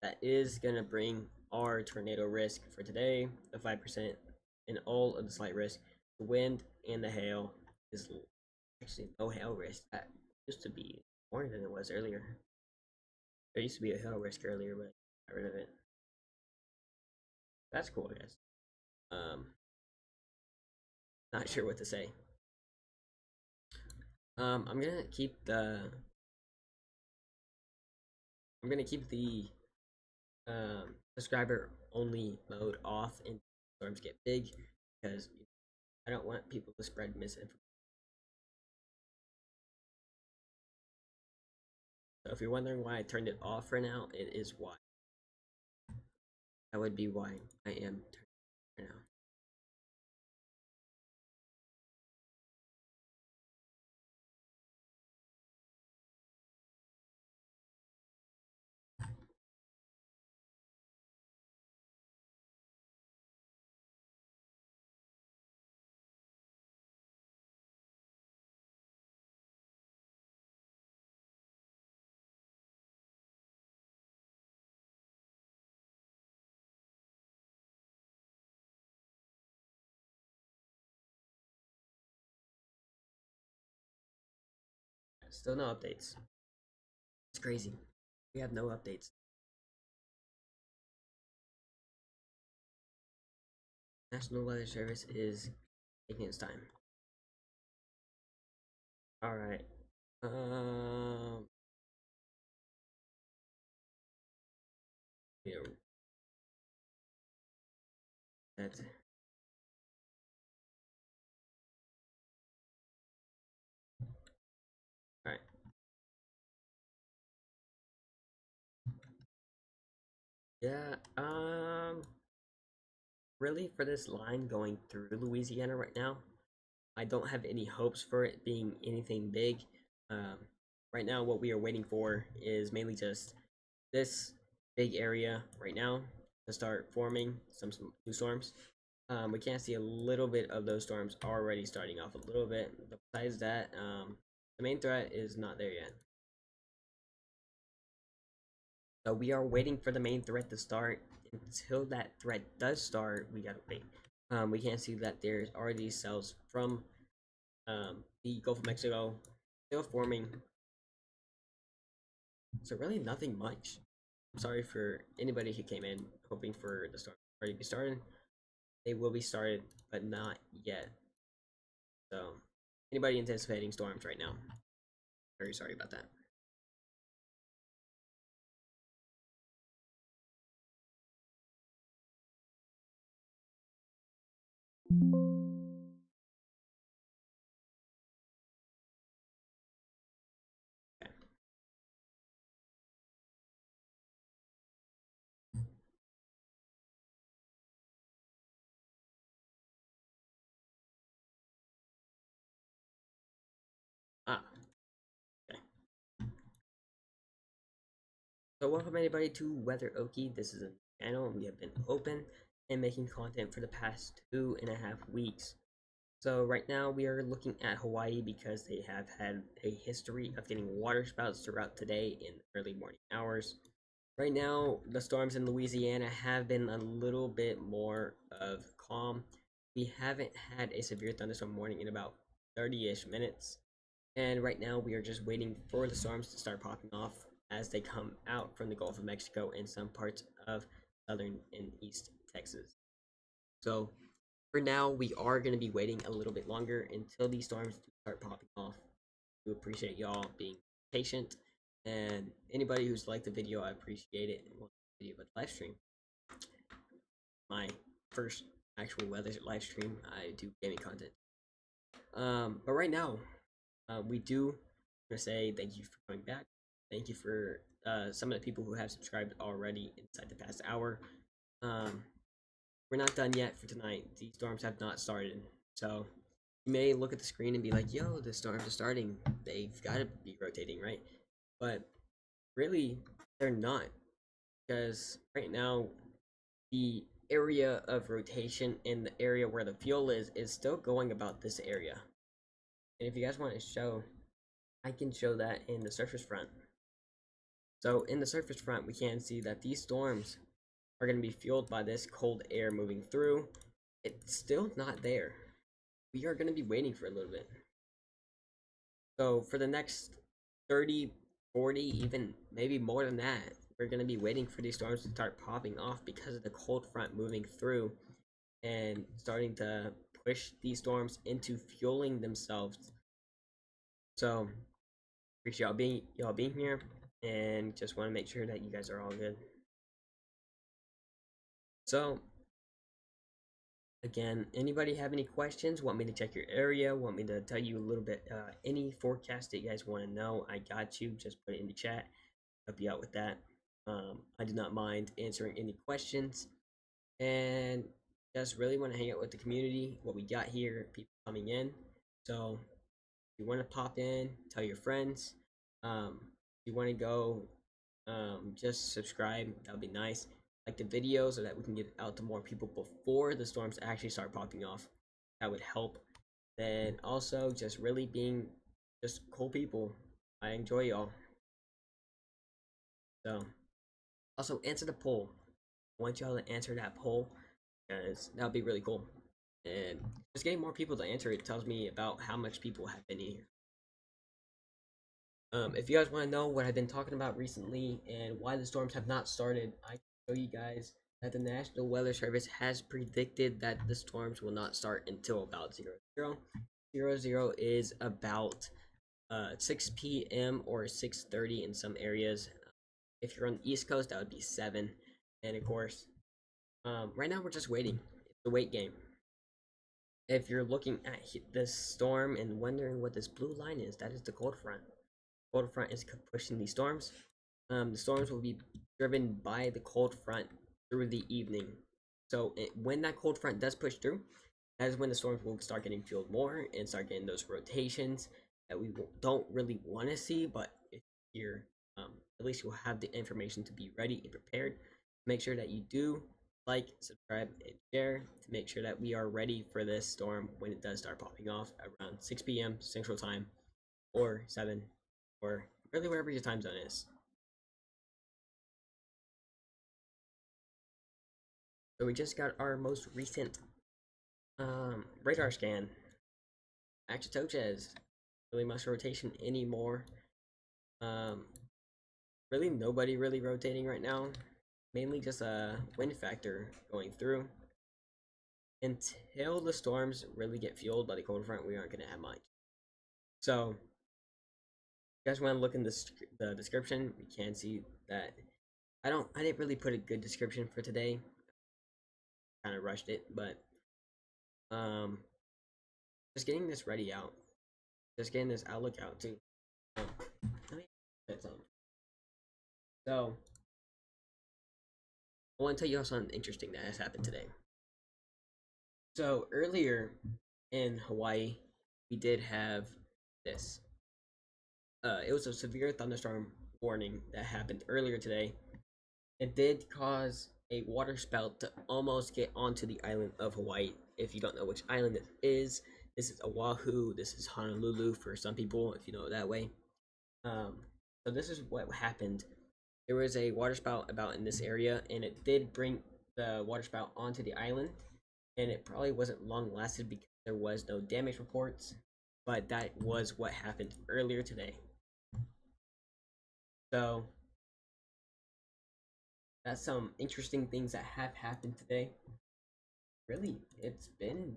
that is gonna bring our tornado risk for today, the 5%, and all of the slight risk. The wind and the hail is actually no hail risk. That used to be more than it was earlier. There used to be a hail risk earlier, but I got rid of it. That's cool, I guess. Not sure what to say. I'm gonna keep the subscriber only mode off and storms get big because I don't want people to spread misinformation. So if you're wondering why I turned it off for now, it is why. That would be why I am turning it for now. Still no updates. It's crazy. We have no updates. National Weather Service is taking its time. All right. Yeah. That's all right. Yeah. Really, for this line going through Louisiana right now, I don't have any hopes for it being anything big. Um, right now, what we are waiting for is mainly just this big area right now to start forming some new storms. We can see a little bit of those storms already starting off a little bit. But besides that, the main threat is not there yet. So we are waiting for the main threat to start. Until that threat does start, we gotta wait. We can see that there's already cells from the Gulf of Mexico still forming. So really nothing much. I'm sorry for anybody who came in hoping for the storm already be started. They will be started, but not yet. So anybody anticipating storms right now, very sorry about that. Okay. Ah, okay. So welcome anybody to Weather Oki. This is a channel and we have been open and making content for the past 2.5 weeks. So right now we are looking at Hawaii because they have had a history of getting water spouts throughout today in the early morning hours. Right now, the storms in Louisiana have been a little bit more of calm. We haven't had a severe thunderstorm warning in about 30-ish minutes. And right now, we are just waiting for the storms to start popping off as they come out from the Gulf of Mexico and some parts of southern and east Texas. So for now, we are going to be waiting a little bit longer until these storms start popping off. We appreciate y'all being patient, and anybody who's liked the video, I appreciate it. Well, video, but live stream, my first actual weather live stream. I do gaming content. But right now, we do want to say thank you for coming back. Thank you for some of the people who have subscribed already inside the past hour. We're not done yet for tonight. The storms have not started, so you may look at the screen and be like, "Yo, the storms are starting. They've got to be rotating, right?" But really, they're not, because right now the area of rotation and the area where the fuel is still going about this area. And if you guys want to show, I can show that in the surface front. So in the surface front, we can see that these storms are going to be fueled by this cold air moving through. It's still not there. We are going to be waiting for a little bit. So for the next 30, 40, even maybe more than that, we're going to be waiting for these storms to start popping off because of the cold front moving through and starting to push these storms into fueling themselves. So appreciate y'all being here, and just want to make sure that you guys are all good. So again, anybody have any questions? Want me to check your area? Want me to tell you a little bit any forecast that you guys want to know? I got you. Just put it in the chat. Help you out with that. I do not mind answering any questions, and just really want to hang out with the community. What we got here, people coming in. So if you want to pop in, tell your friends. If you want to go, just subscribe. That would be nice. Like the video so that we can get out to more people before the storms actually start popping off. That would help. Then also just really being just cool people. I enjoy y'all. So also answer the poll. I want y'all to answer that poll because that would be really cool. And just getting more people to answer it tells me about how much people have been in here. If you guys want to know what I've been talking about recently and why the storms have not started, I can show you guys that the National Weather Service has predicted that the storms will not start until about 00:00. 00:00 is about 6 p.m. or 6:30 in some areas. If you're on the East Coast, that would be 7. And of course, right now we're just waiting. It's a wait game. If you're looking at this storm and wondering what this blue line is, that is the cold front. Cold front is pushing these storms. The storms will be driven by the cold front through the evening. So when that cold front does push through, that is when the storms will start getting fueled more and start getting those rotations that we don't really want to see. But if you're, at least you'll have the information to be ready and prepared. Make sure that you do like, subscribe, and share to make sure that we are ready for this storm when it does start popping off around 6 p.m. Central Time or 7 or really wherever your time zone is. So we just got our most recent radar scan. Achitoches, really much rotation anymore. Really nobody really rotating right now. Mainly just a wind factor going through. Until the storms really get fueled by the cold front, we aren't going to have much. So, if you guys want to look in the description, you can see that I didn't really put a good description for today. Kind of rushed it, but just getting this ready out, just getting this outlook out too. Let me get some. So, I want to tell you something interesting that has happened today. So earlier in Hawaii, we did have this. It was a severe thunderstorm warning that happened earlier today. It did cause a water spout to almost get onto the island of Hawaii. If you don't know which island this is Oahu. This is Honolulu for some people, if you know it that way. So this is what happened. There was a water spout about in this area, and it did bring the water spout onto the island. And it probably wasn't long lasted because there was no damage reports. But that was what happened earlier today. So that's some interesting things that have happened today. Really, it's been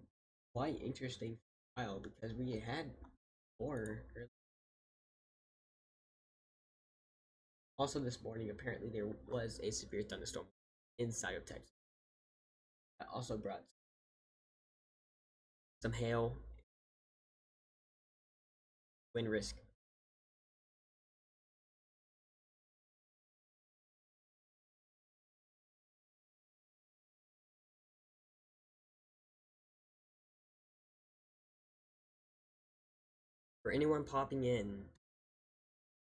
quite interesting for a while because we had more. Also, this morning, apparently, there was a severe thunderstorm inside of Texas. That also brought some hail, wind risk. For anyone popping in,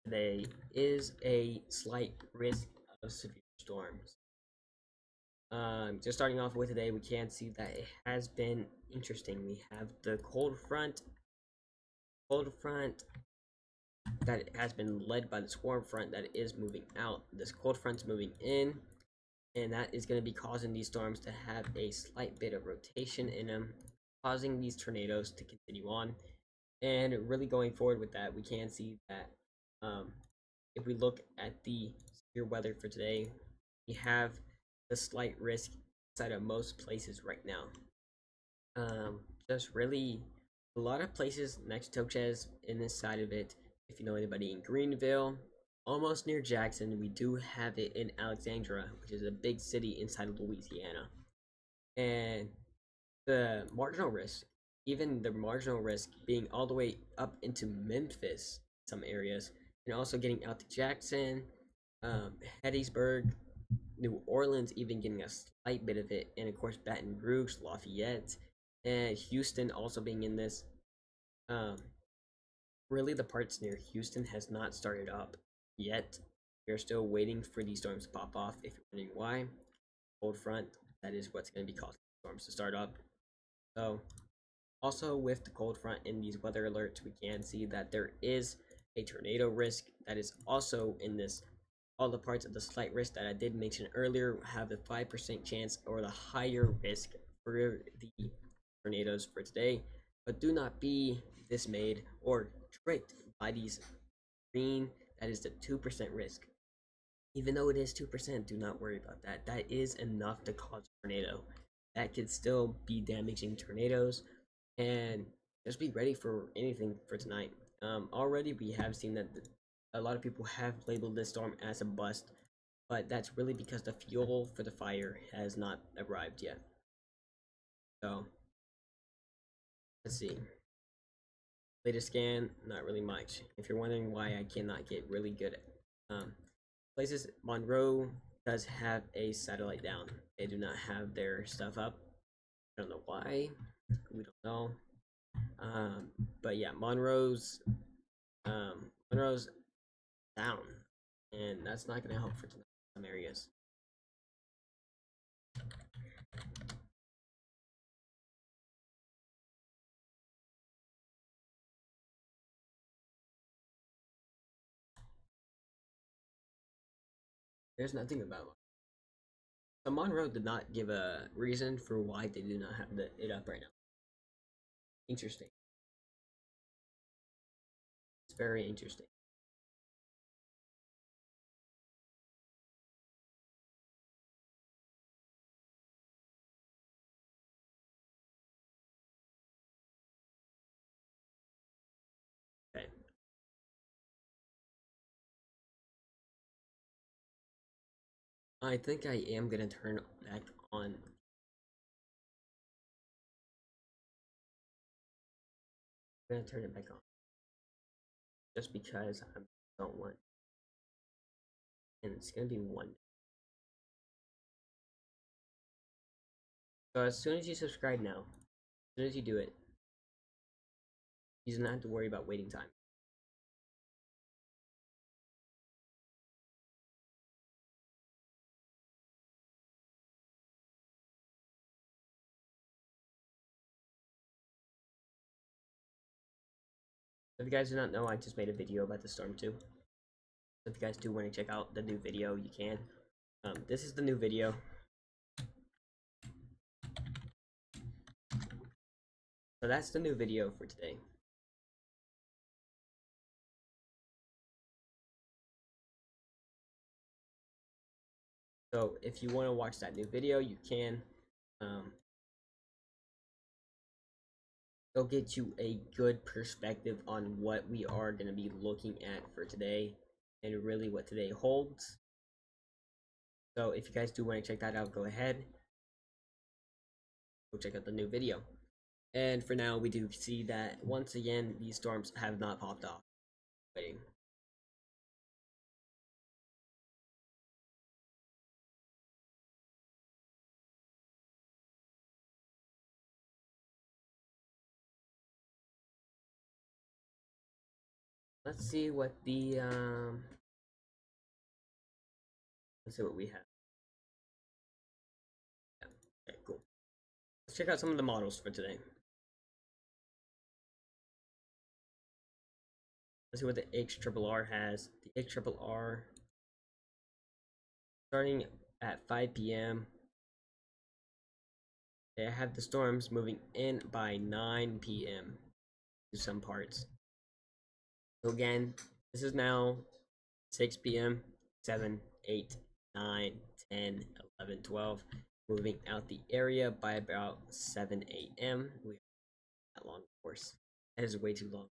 today is a slight risk of severe storms. Just starting off with today, we can see that it has been interesting. We have the cold front that has been led by this warm front that is moving out. This cold front's moving in, and that is going to be causing these storms to have a slight bit of rotation in them, causing these tornadoes to continue on. And really going forward with that, we can see that if we look at the severe weather for today, we have the slight risk inside of most places right now. Just really a lot of places next to Tochez in this side of it. If you know anybody in Greenville, almost near Jackson, we do have it in Alexandria, which is a big city inside of Louisiana. And the marginal risk, even the marginal risk being all the way up into Memphis, some areas, and also getting out to Jackson, Hattiesburg, New Orleans, even getting a slight bit of it, and of course Baton Rouge, Lafayette, and Houston also being in this. Really, the parts near Houston has not started up yet. We are still waiting for these storms to pop off. If you're wondering why, cold front, that is what's going to be causing storms to start up. So, also with the cold front in these weather alerts, we can see that there is a tornado risk that is also in this. All the parts of the slight risk that I did mention earlier have the 5% chance or the higher risk for the tornadoes for today. But do not be dismayed or tricked by these green, that is the 2% risk. Even though it is 2%, do not worry about that. That is enough to cause a tornado. That could still be damaging tornadoes, and just be ready for anything for tonight. Already we have seen that a lot of people have labeled this storm as a bust, but that's really because the fuel for the fire has not arrived yet. So let's see. Latest scan, not really much. If you're wondering why I cannot get really good places, Monroe does have a satellite down. They do not have their stuff up. I don't know why. We don't know. But yeah, Monroe's down, and that's not going to help for tonight in some areas. There's nothing about so Monroe did not give a reason for why they do not have it up right now. Interesting. It's very interesting. Okay. I think I am gonna turn back on. I'm gonna turn it back on just because I don't want, and it's gonna be one. So as soon as you subscribe now, as soon as you do it, you do not have to worry about waiting time. If you guys do not know, I just made a video about the storm too. If you guys do want to check out the new video, you can. This is the new video. So that's the new video for today. So if you want to watch that new video, you can. It'll get you a good perspective on what we are going to be looking at for today and really what today holds. So if you guys do want to check that out, go ahead. Go check out the new video. And for now, we do see that once again, these storms have not popped off. Waiting. Let's see what the let's see what we have. Yeah. Okay, cool. Let's check out some of the models for today. Let's see what the XRR has. The XRR starting at 5 p.m. They have the storms moving in by 9 p.m. to some parts. So again, this is now 6 p.m., 7, 8, 9, 10, 11, 12. Moving out the area by about 7 a.m. We have that long, of course. That is way too long.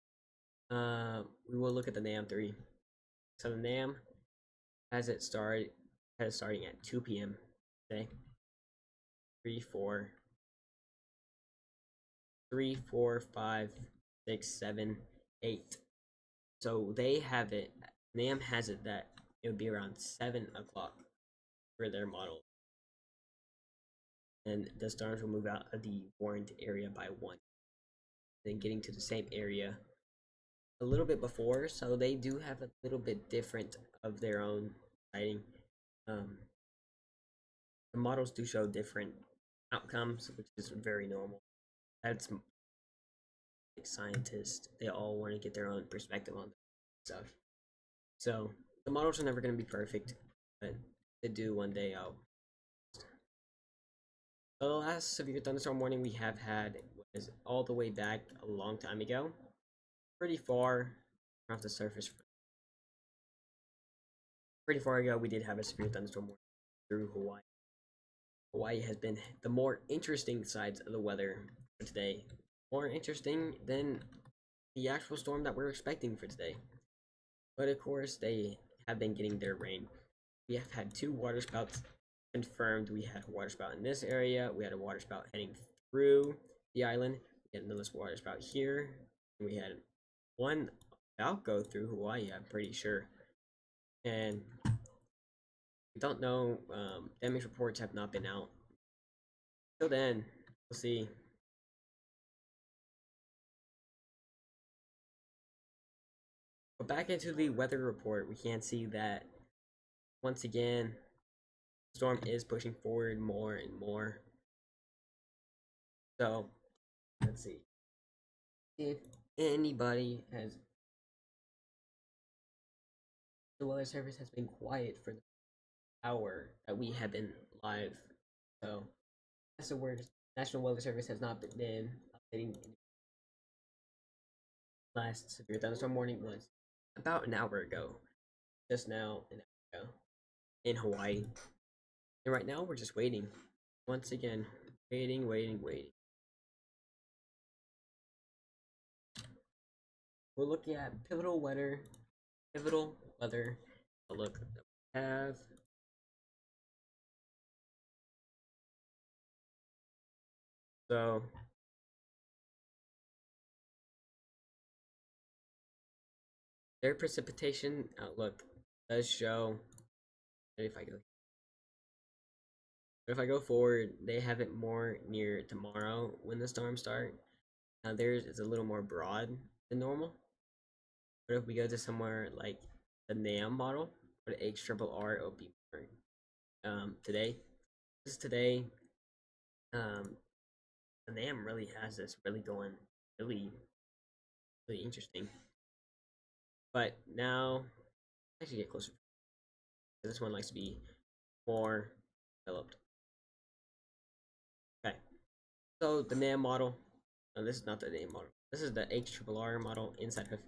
We will look at the NAM 3. So the NAM has it starting at 2 p.m. today. 3, 4, 3, 4, 5, 6, 7, 8. So they have it. NAM has it that it would be around 7 o'clock for their model. And the storms will move out of the warned area by 1. Then getting to the same area a little bit before, so they do have a little bit different of their own sighting. The models do show different outcomes, which is very normal. That's like scientists, they all want to get their own perspective on stuff. So the models are never going to be perfect, but they do one day. So the last severe thunderstorm warning we have had was all the way back a long time ago, pretty far off the surface. pretty far ago, we did have a severe thunderstorm through Hawaii. Hawaii has been the more interesting sides of the weather for today. More interesting than the actual storm that we're expecting for today. But of course, they have been getting their rain. We have had 2 waterspouts confirmed. We had a waterspout in this area. We had a waterspout heading through the island. We had another waterspout here. And we had one about go through Hawaii, I'm pretty sure. And we don't know. Damage reports have not been out. Till then, we'll see. But back into the weather report, we can see that once again, the storm is pushing forward more and more. So, let's see if anybody has. The weather service has been quiet for the hour that we have been live. So, that's the word. National Weather Service has not been updating. Last severe thunderstorm warning was about an hour ago. Just now, an hour ago. In Hawaii. And right now, we're just waiting. Once again, waiting. We're looking at pivotal weather. Look that we have. So their precipitation outlook does show that if I go forward, they have it more near tomorrow when the storms start. Now theirs is a little more broad than normal. But if we go to somewhere like the NAM model or the HRRR, it'll be more today. This today, the NAM really has this really going really interesting. But now, I should get closer. This one likes to be more developed. Okay, so the NAM model. No, this is not the NAM model. This is the HRRR model inside of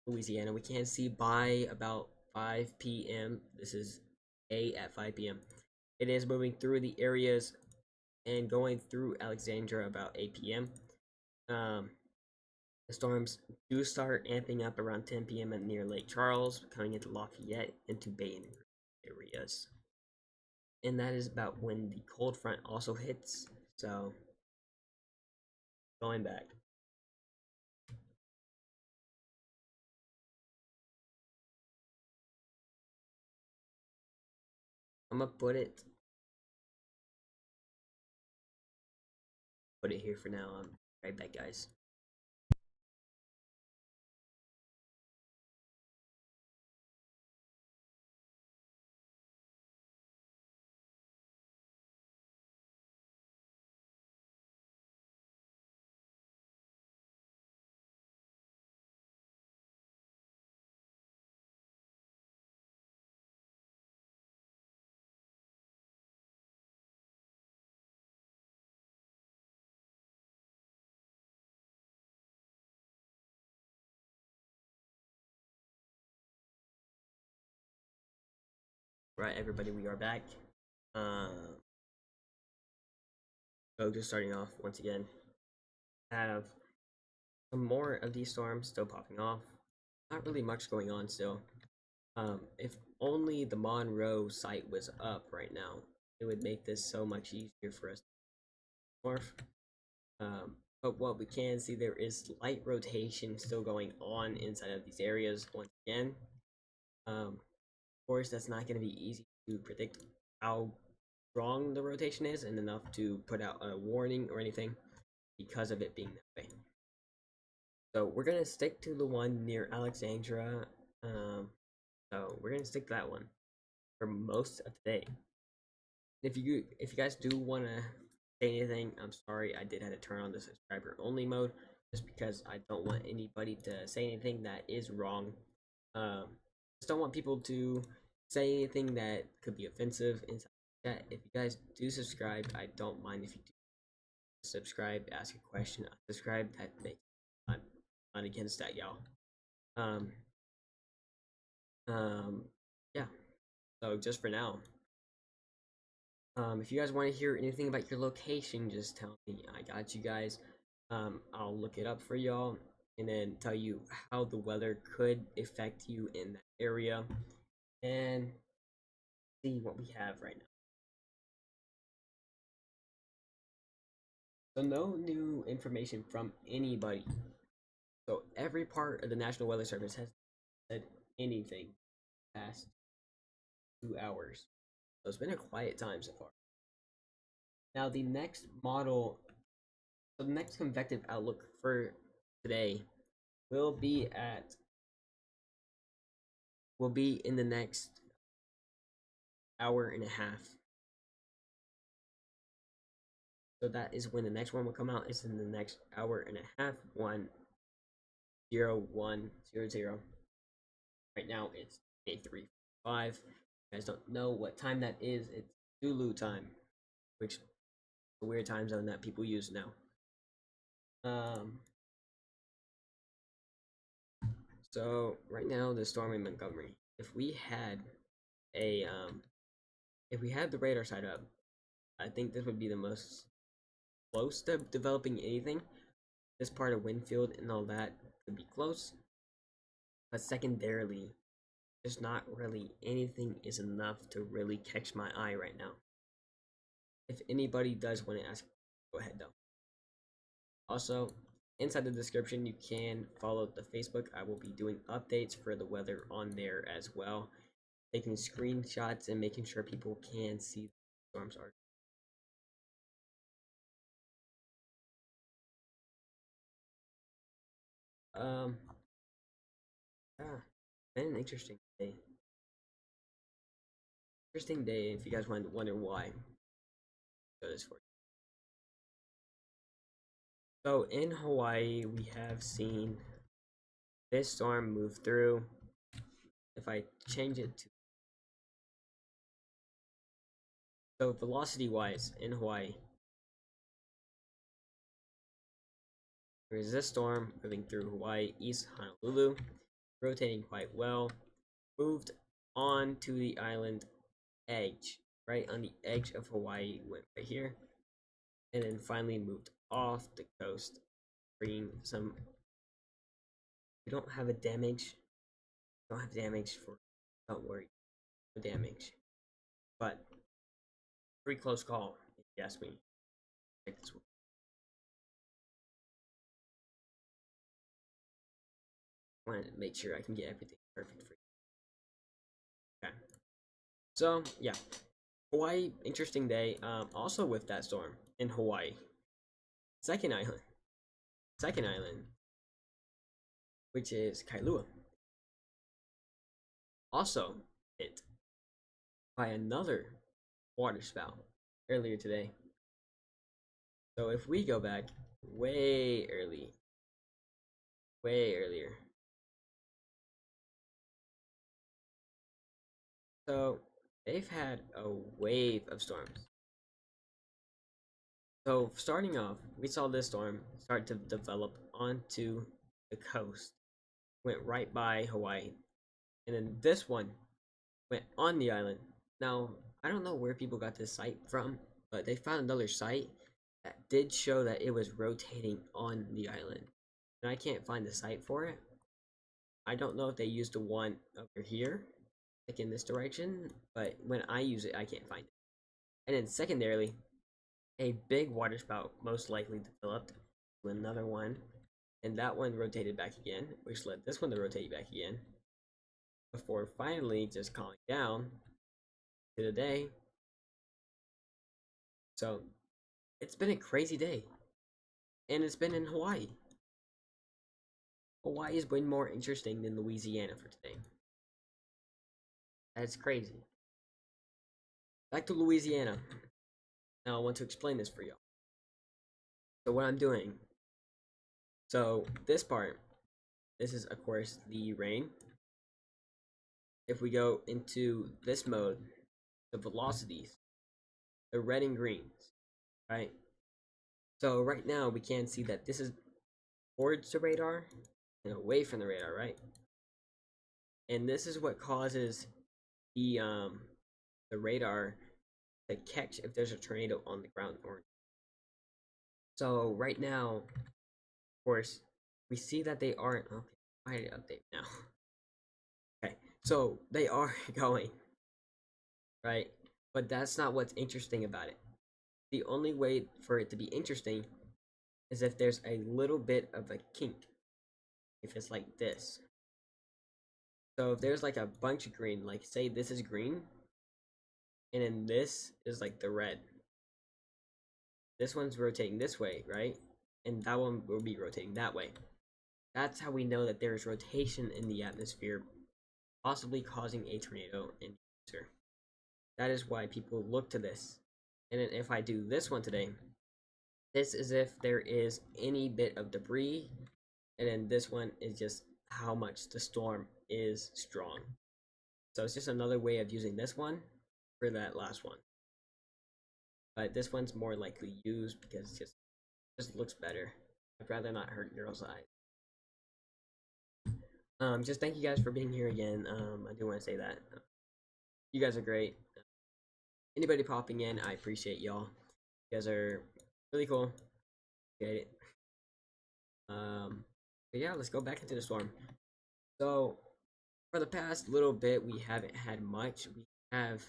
Louisiana. We can see by about 5 p.m. This is at 5 p.m. It is moving through the areas and going through Alexandria about 8 p.m. The storms do start amping up around 10 p.m. at near Lake Charles, coming into Lafayette, into Bay areas. And that is about when the cold front also hits. So, going back. I'm gonna put it here for now. I'm right back, guys. Right, everybody, we are back. So just starting off once again, have some more of these storms still popping off. Not really much going on still. If only the Monroe site was up right now, it would make this so much easier for us to morph. But what we can see, there is light rotation still going on inside of these areas once again. Of course, that's not going to be easy to predict how strong the rotation is and enough to put out a warning or anything because of it being that way. So we're going to stick to the one near Alexandria. So we're going to stick to that one for most of the day. If you guys do want to say anything, I'm sorry, I did have to turn on the subscriber only mode just because I don't want anybody to say anything that is wrong. Just don't want people to say anything that could be offensive inside that. If you guys do subscribe, I don't mind if you do subscribe, ask a question, subscribe. That makes I'm not against that, y'all. Yeah. So just for now, if you guys want to hear anything about your location, just tell me. I got you guys. I'll look it up for y'all and then tell you how the weather could affect you in that area and see what we have right now. So no new information from anybody. So every part of the National Weather Service has said anything past 2 hours. So it's been a quiet time so far. Now the next model, so the next convective outlook for today will be in the next hour and a half. So that is when the next one will come out. It's in the next hour and a half. 1:01:00. Right now it's 8:35. You guys don't know what time that is. It's Zulu time, which is a weird time zone that people use now. So right now the storm in Montgomery. If we had the radar side up, I think this would be the most close to developing anything. This part of Winfield and all that could be close, but secondarily, there's not really anything is enough to really catch my eye right now. If anybody does want to ask, go ahead though. Also, inside the description, you can follow the Facebook. I will be doing updates for the weather on there as well, taking screenshots and making sure people can see the storms are. Yeah, been an interesting day. Interesting day. If you guys want to wonder why, show this for you. So in Hawaii, we have seen this storm move through. If I change it to velocity wise in Hawaii, there is this storm moving through Hawaii, East Honolulu, rotating quite well, moved on to the island edge, right on the edge of Hawaii, went right here, and then finally moved off the coast, bringing some. We don't have a damage. Don't have damage for. Don't worry, no damage. But pretty close call, if you ask me. Check this one. I want to make sure I can get everything perfect for you. Okay. So yeah, Hawaii, interesting day. Also with that storm in Hawaii, second island, which is Kailua, also hit by another waterspout earlier today. So if we go back way earlier. So they've had a wave of storms. So starting off, we saw this storm start to develop onto the coast, went right by Hawaii, and then this one went on the island. Now, I don't know where people got this site from, but they found another site that did show that it was rotating on the island. And I can't find the site for it. I don't know if they used the one over here, like in this direction, but when I use it, I can't find it. And then secondarily, a big waterspout most likely developed to another one, and that one rotated back again, which led this one to rotate back again, before finally just calming down to the day. So it's been a crazy day, and it's been in Hawaii. Hawaii has been more interesting than Louisiana for today. That's crazy. Back to Louisiana. Now I want to explain this for y'all. So what I'm doing. So this part, this is of course the rain. If we go into this mode, the velocities, the red and greens, right? So right now we can see that this is towards the radar and away from the radar, right? And this is what causes the um the radar to catch if there's a tornado on the ground. Or so right now, of course, we see that they aren't. Okay, I update now. Okay, so they are going right, but that's not what's interesting about it. The only way for it to be interesting is if there's a little bit of a kink. If it's like this. So if there's like a bunch of green, like say this is green, and then this is like the red. This one's rotating this way, right? And that one will be rotating that way. That's how we know that there is rotation in the atmosphere, possibly causing a tornado in the future. That is why people look to this. And then if I do this one today, this is if there is any bit of debris, and then this one is just how much the storm is strong. So it's just another way of using this one for that last one. But this one's more likely used because it just looks better. I'd rather not hurt girls' eyes. Just thank you guys for being here again. I do want to say that you guys are great. Anybody popping in, I appreciate y'all. You guys are really cool. Get it. But yeah, let's go back into the storm. So for the past little bit, we haven't had much. We have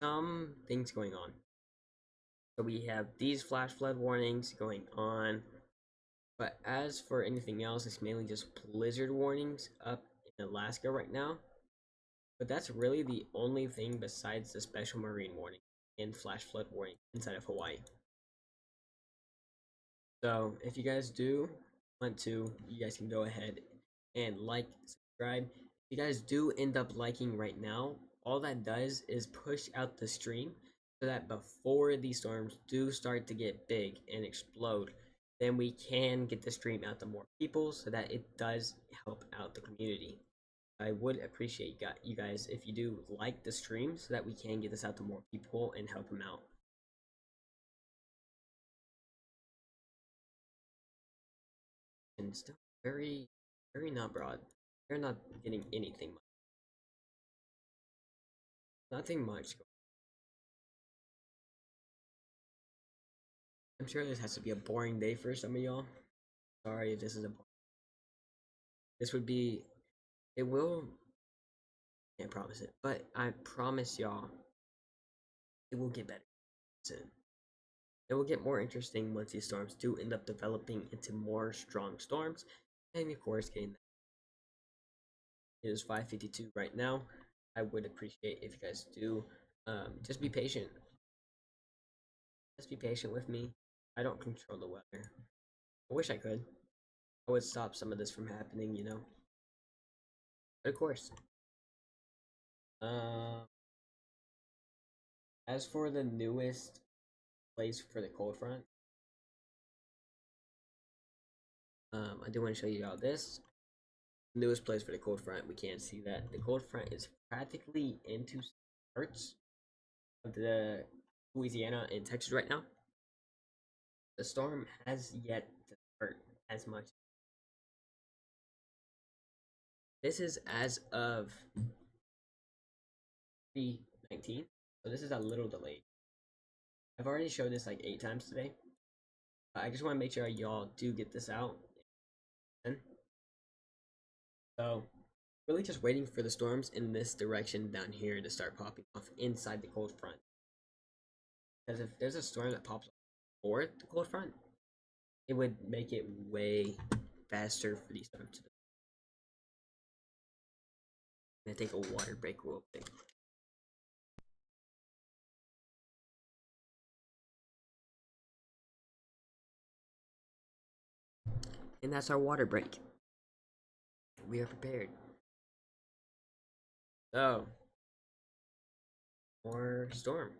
some things going on. So we have these flash flood warnings going on. But as for anything else, it's mainly just blizzard warnings up in Alaska right now. But that's really the only thing besides the special marine warning and flash flood warning inside of Hawaii. So if you guys do want to, you guys can go ahead and like, subscribe. If you guys do end up liking right now, all that does is push out the stream so that before these storms do start to get big and explode, then we can get the stream out to more people so that it does help out the community. I would appreciate you guys if you do like the stream so that we can get this out to more people and help them out. And still very, very not broad. They're not getting anything much. Nothing much. I'm sure this has to be a boring day for some of y'all. Sorry if this is a. This would be. It will. Can't promise it, but I promise y'all, it will get better soon. It will get more interesting once these storms do end up developing into more strong storms, and of course, getting. It is 5:52 right now. I would appreciate if you guys do. Just be patient. Just be patient with me. I don't control the weather. I wish I could. I would stop some of this from happening, you know. But of course. As for the newest place for the cold front, I do want to show you all this. Newest place for the cold front. We can't see that. The cold front is practically into parts of the Louisiana and Texas right now. The storm has yet to hurt as much. This is as of 3/19, so this is a little delayed. I've already showed this like 8 times today. I just want to make sure y'all do get this out. So, really just waiting for the storms in this direction down here to start popping off inside the cold front. Because if there's a storm that pops for the cold front, it would make it way faster for these storms to. I'm gonna take a water break real quick. And that's our water break. We are prepared. So, more storm.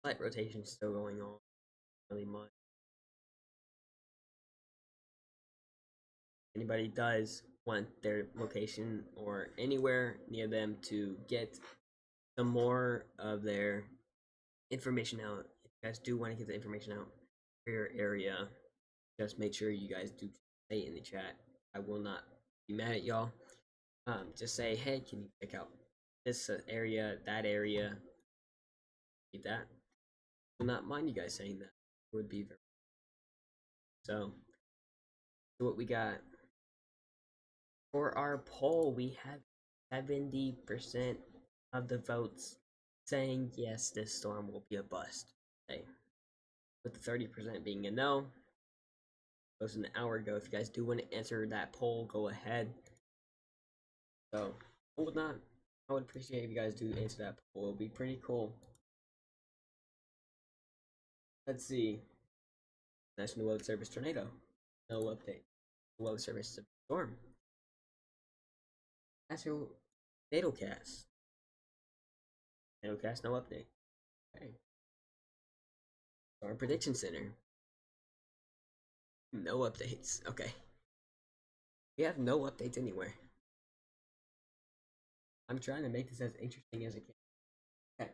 Light rotation still going on. Really much. Anybody does want their location or anywhere near them to get some more of their information out, if you guys do want to get the information out for your area, just make sure you guys do say in the chat. I will not be mad at y'all. Just say, hey, can you check out this area, that area, need that. Will not mind you guys saying that. It would be very so. What we got for our poll, we have 70% of the votes saying yes, this storm will be a bust. Okay. With the 30% being a no. It was an hour ago. If you guys do want to answer that poll, go ahead. So, I would appreciate if you guys do answer that poll. It'll be pretty cool. Let's see. National Weather Service tornado. No update. Weather Service storm. National Natal Cast. Natal Cast, no update. Okay. Storm Prediction Center. No updates. Okay. We have no updates anywhere. I'm trying to make this as interesting as I can. Okay.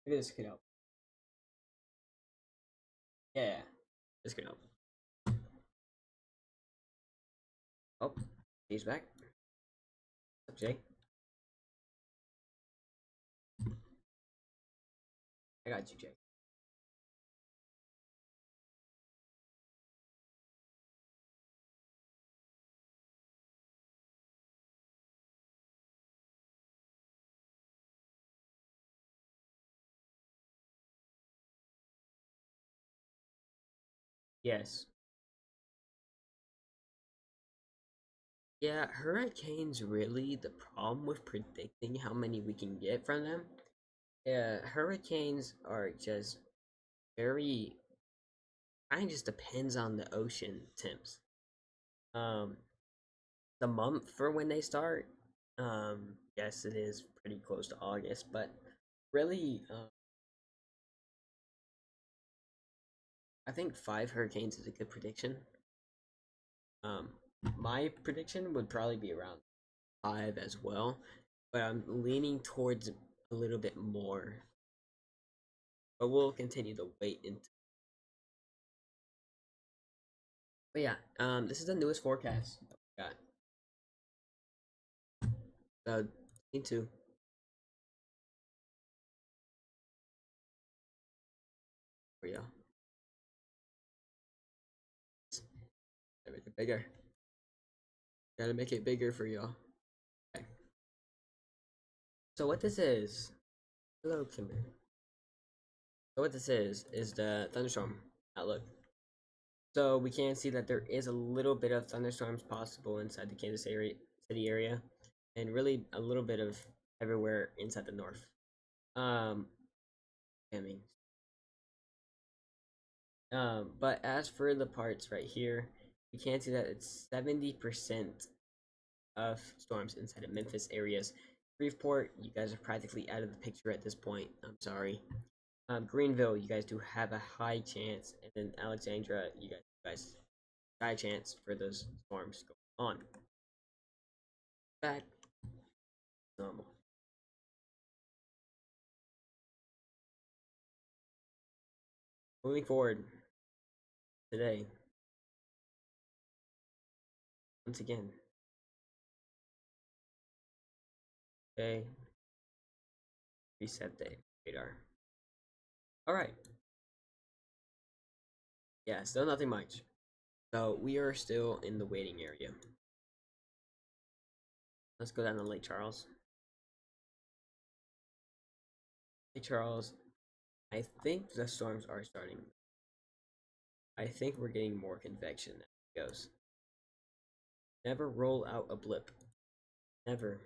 Look at this kid out. Yeah. This kid out. Oh, he's back. What's up, Jay? I got you, Jay. Yes. Yeah, hurricanes really the problem with predicting how many we can get from them. Yeah, hurricanes are just very kind of just depends on the ocean temps. Um, the month for when they start. Yes, it is pretty close to August, but really, I think 5 hurricanes is a good prediction. Um, my prediction would probably be around 5 as well, but I'm leaning towards a little bit more. But we'll continue to wait until. But yeah, this is the newest forecast. Got scene 2 for y'all. Gotta make it bigger. Gotta make it bigger for y'all. Okay. So what this is? Hello, Kimber. So what this is the thunderstorm outlook. So we can see that there is a little bit of thunderstorms possible inside the Kansas City area, and really a little bit of everywhere inside the north. I mean, but as for the parts right here, we can see that it's 70% of storms inside of Memphis areas. Shreveport, you guys are practically out of the picture at this point. I'm sorry. Greenville, you guys do have a high chance, and then Alexandria, you guys high chance for those storms going on. Back normal. Moving forward today, once again, okay, reset the radar. All right. Yeah, still nothing much. So we are still in the waiting area. Let's go down to Lake Charles. Lake Charles, I think the storms are starting. I think we're getting more convection as it goes. Never roll out a blip. Never.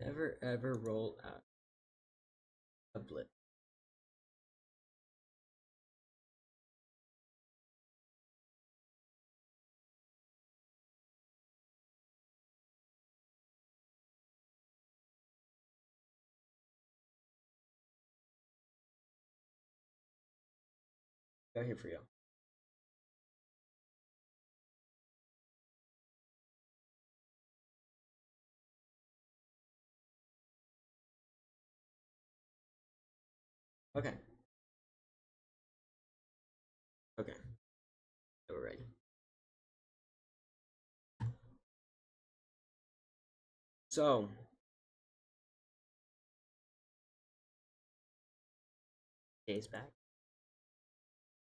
Never ever roll out a blip. Got here for you. Okay. Okay. So we're ready. So, Jay's back.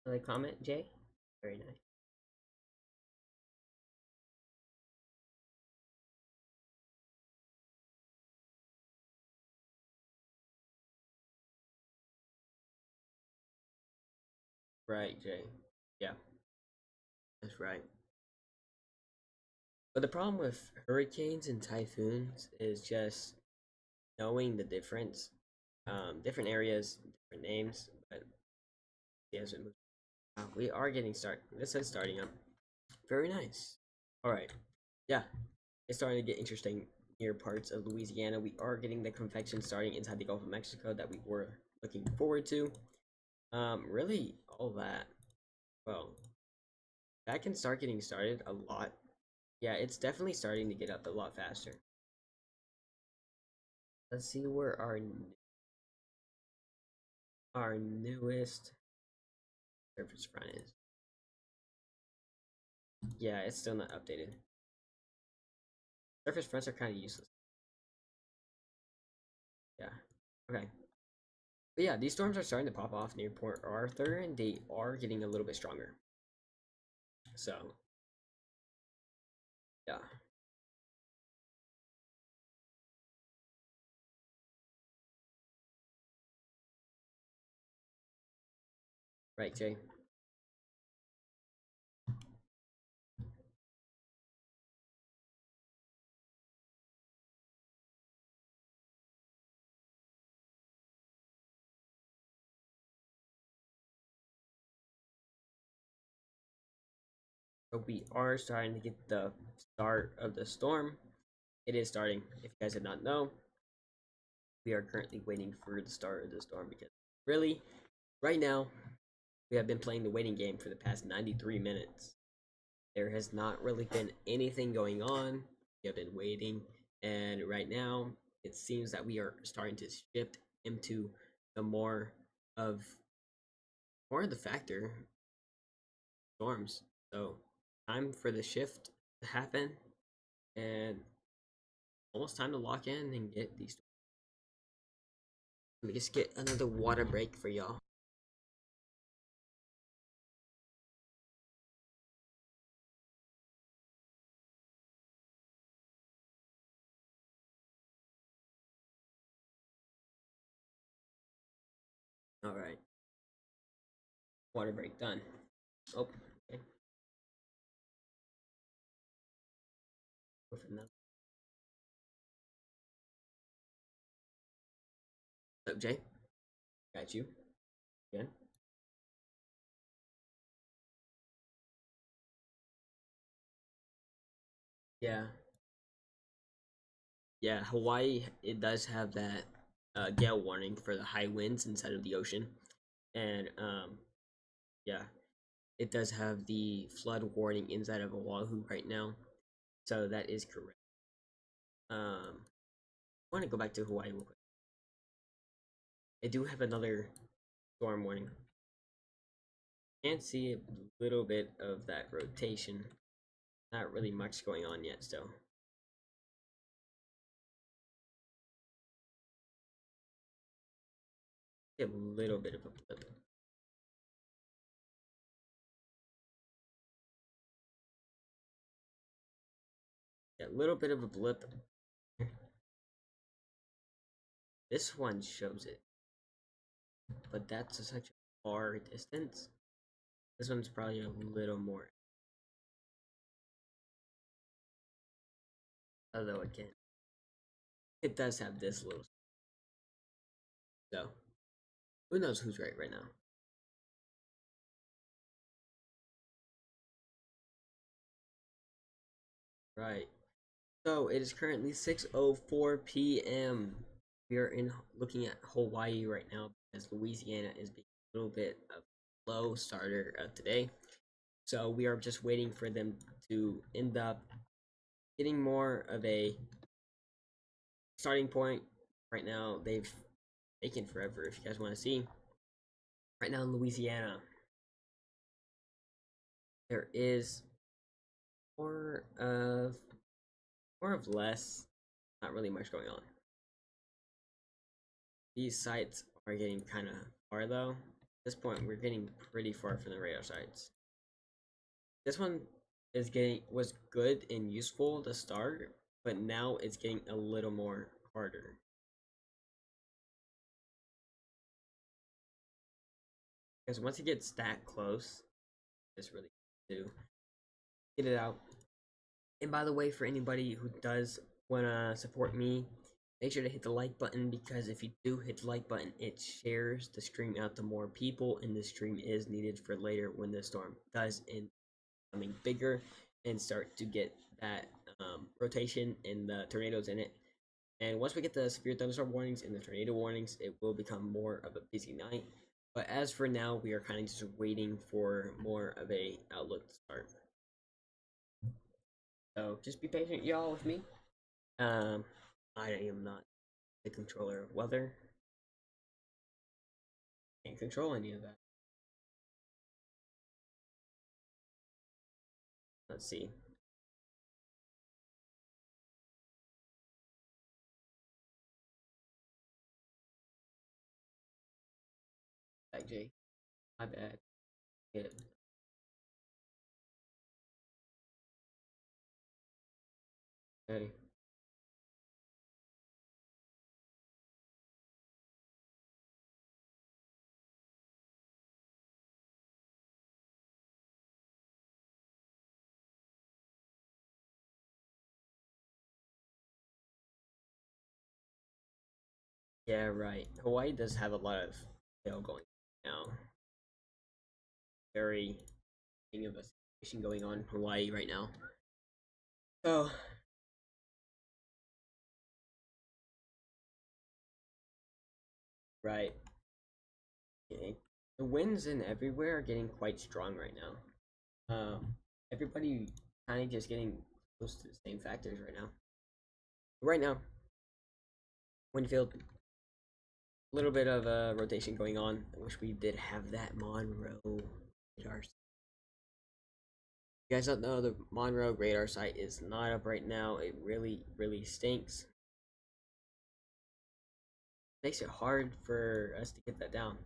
Another comment, Jay? Very nice. Right, Jay. Yeah, that's right. But the problem with hurricanes and typhoons is just knowing the difference. Different areas, different names, but yes, we are getting started. This is starting up. Very nice. All right. Yeah, it's starting to get interesting near parts of Louisiana. We are getting the convection starting inside the Gulf of Mexico that we were looking forward to. Really, all that. Well, that can start getting started a lot. Yeah, it's definitely starting to get up a lot faster. Let's see where our newest surface front is. Yeah, it's still not updated. Surface fronts are kind of useless. Yeah. Okay. But yeah, these storms are starting to pop off near Port Arthur, and they are getting a little bit stronger. So, yeah. Right, Jay. So we are starting to get the start of the storm. It is starting. If you guys did not know, we are currently waiting for the start of the storm because really, right now, we have been playing the waiting game for the past 93 minutes. There has not really been anything going on. We have been waiting, and right now, it seems that we are starting to shift into the of more of the factor storms. So, time for the shift to happen, and almost time to lock in and get these. Let me just get another water break for y'all. All right, water break done. Oh, okay. With another. What's up, Jay? Got you. Again. Yeah, yeah. Hawaii, it does have that gale warning for the high winds inside of the ocean, and yeah, it does have the flood warning inside of Oahu right now. So that is correct. I want to go back to Hawaii real quick. I do have another storm warning. Can't see a little bit of that rotation. Not really much going on yet still. A little bit of a blip. Yeah, a little bit of a blip. This one shows it, but that's such a far distance. This one's probably a little more. Although again, it does have this little. So, who knows who's right now? Right. So it is currently 6:04 p.m. We are in looking at Hawaii right now because Louisiana is being a little bit of a slow starter today. So we are just waiting for them to end up getting more of a starting point. Right now, they've taken forever. If you guys want to see, right now in Louisiana, there is more of more of less. Not really much going on. These sites are getting kind of far though. At this point, we're getting pretty far from the radar sites. This one was good and useful to start, but now it's getting a little more harder. Because once it gets that close, it's really to get it out. And by the way, for anybody who does want to support me, make sure to hit the like button, because if you do hit the like button, it shares the stream out to more people, and the stream is needed for later when the storm does end becoming bigger and start to get that rotation and the tornadoes in it. And once we get the severe thunderstorm warnings and the tornado warnings, it will become more of a busy night. But as for now, we are kind of just waiting for more of a outlook to start. So just be patient, y'all, with me. I am not the controller of weather. Can't control any of that. Let's see. Back, Jay. My bad. Get okay. Yeah, right. Hawaii does have a lot of hail going now. Very thing of a situation going on in Hawaii right now. So right. Okay. The winds in everywhere are getting quite strong right now. Everybody kind of just getting close to the same factors right now. Right now, wind field, a little bit of a rotation going on. I wish we did have that Monroe radar. You guys don't know, the Monroe radar site is not up right now. It really, really stinks. Makes it hard for us to get that down.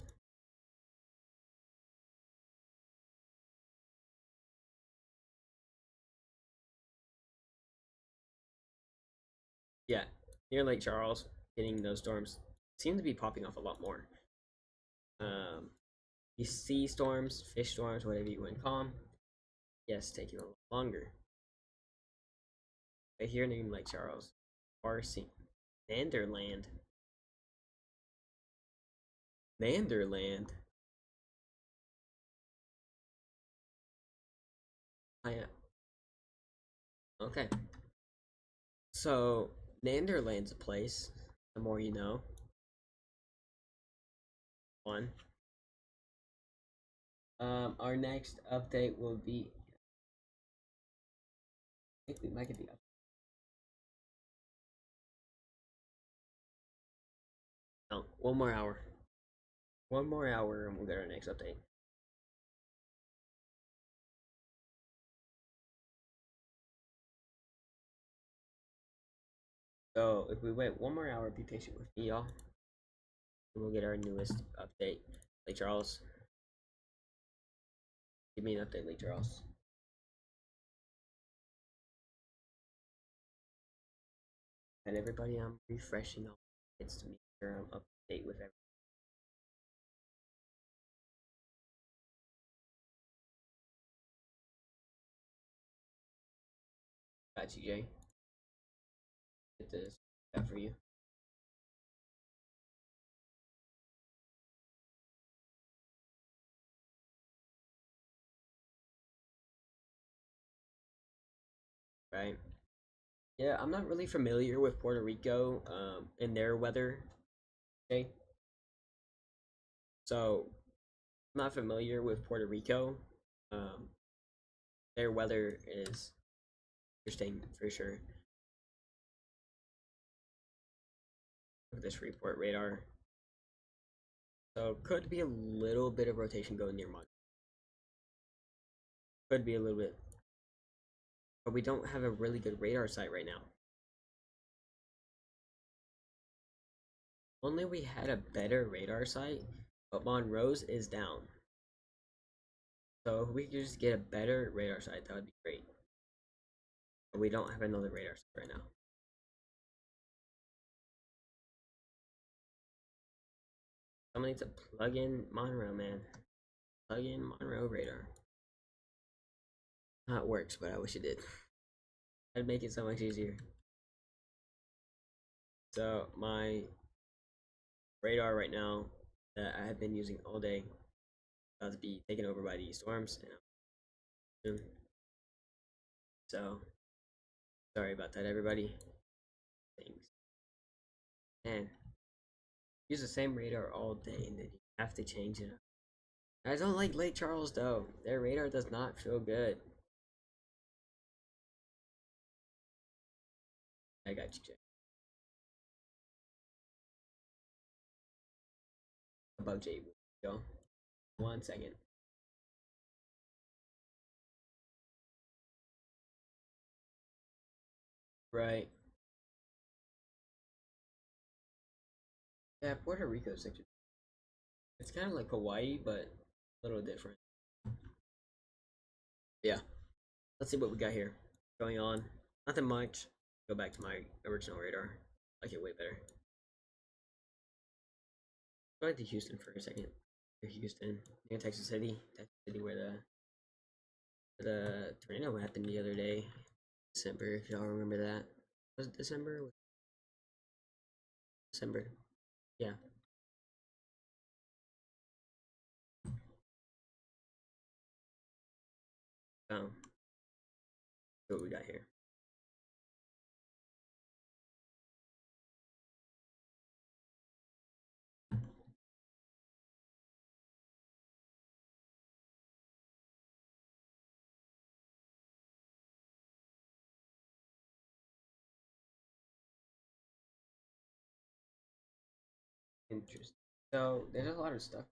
Yeah, near Lake Charles, getting those storms seem to be popping off a lot more. These sea storms, fish storms, whatever you want to call them, yes, taking a lot longer. Right here near Lake Charles, RC, Vanderland, Vanderland. I am okay. So Nanderland's a place. The more you know. One. Our next update will be. I think we might get the. No, one more hour. One more hour, and we'll get our next update. So if we wait one more hour, be patient with me, y'all. And we'll get our newest update. Lake Charles. Give me an update, Lake Charles. And everybody, I'm refreshing all it's to make sure I'm up to date with everything. Got you, Jay. Get this out for you. Right. Yeah, I'm not really familiar with Puerto Rico and their weather. Okay. So I'm not familiar with Puerto Rico. Um, their weather is interesting for sure. Look at this report radar. So could be a little bit of rotation going near Mon. Could be a little bit. But we don't have a really good radar site right now. only we had a better radar site, but Monroe's is down. So if we could just get a better radar site, that would be great. But we don't have another radar site right now. Someone needs to plug in Monroe, man. Plug in Monroe radar. It works, but I wish it did. That'd make it so much easier. So my radar right now that I have been using all day about to be taken over by these storms. So sorry about that, everybody. Thanks. Man, use the same radar all day and then you have to change it. I don't like Lake Charles though. Their radar does not feel good. I got you, Jay. About Jay. Go. 1 second. Right. Yeah, Puerto Rico section. It's kind of like Hawaii, but a little different. Yeah. Let's see what we got here going on. Nothing much. Go back to my original radar. I like it way better. Go back to Houston for a second. Houston, near Texas City. Texas City, where the tornado happened the other day. December, if y'all remember that. Was it December? December. Yeah. See what we got here. Interesting. So there's a lot of stuff.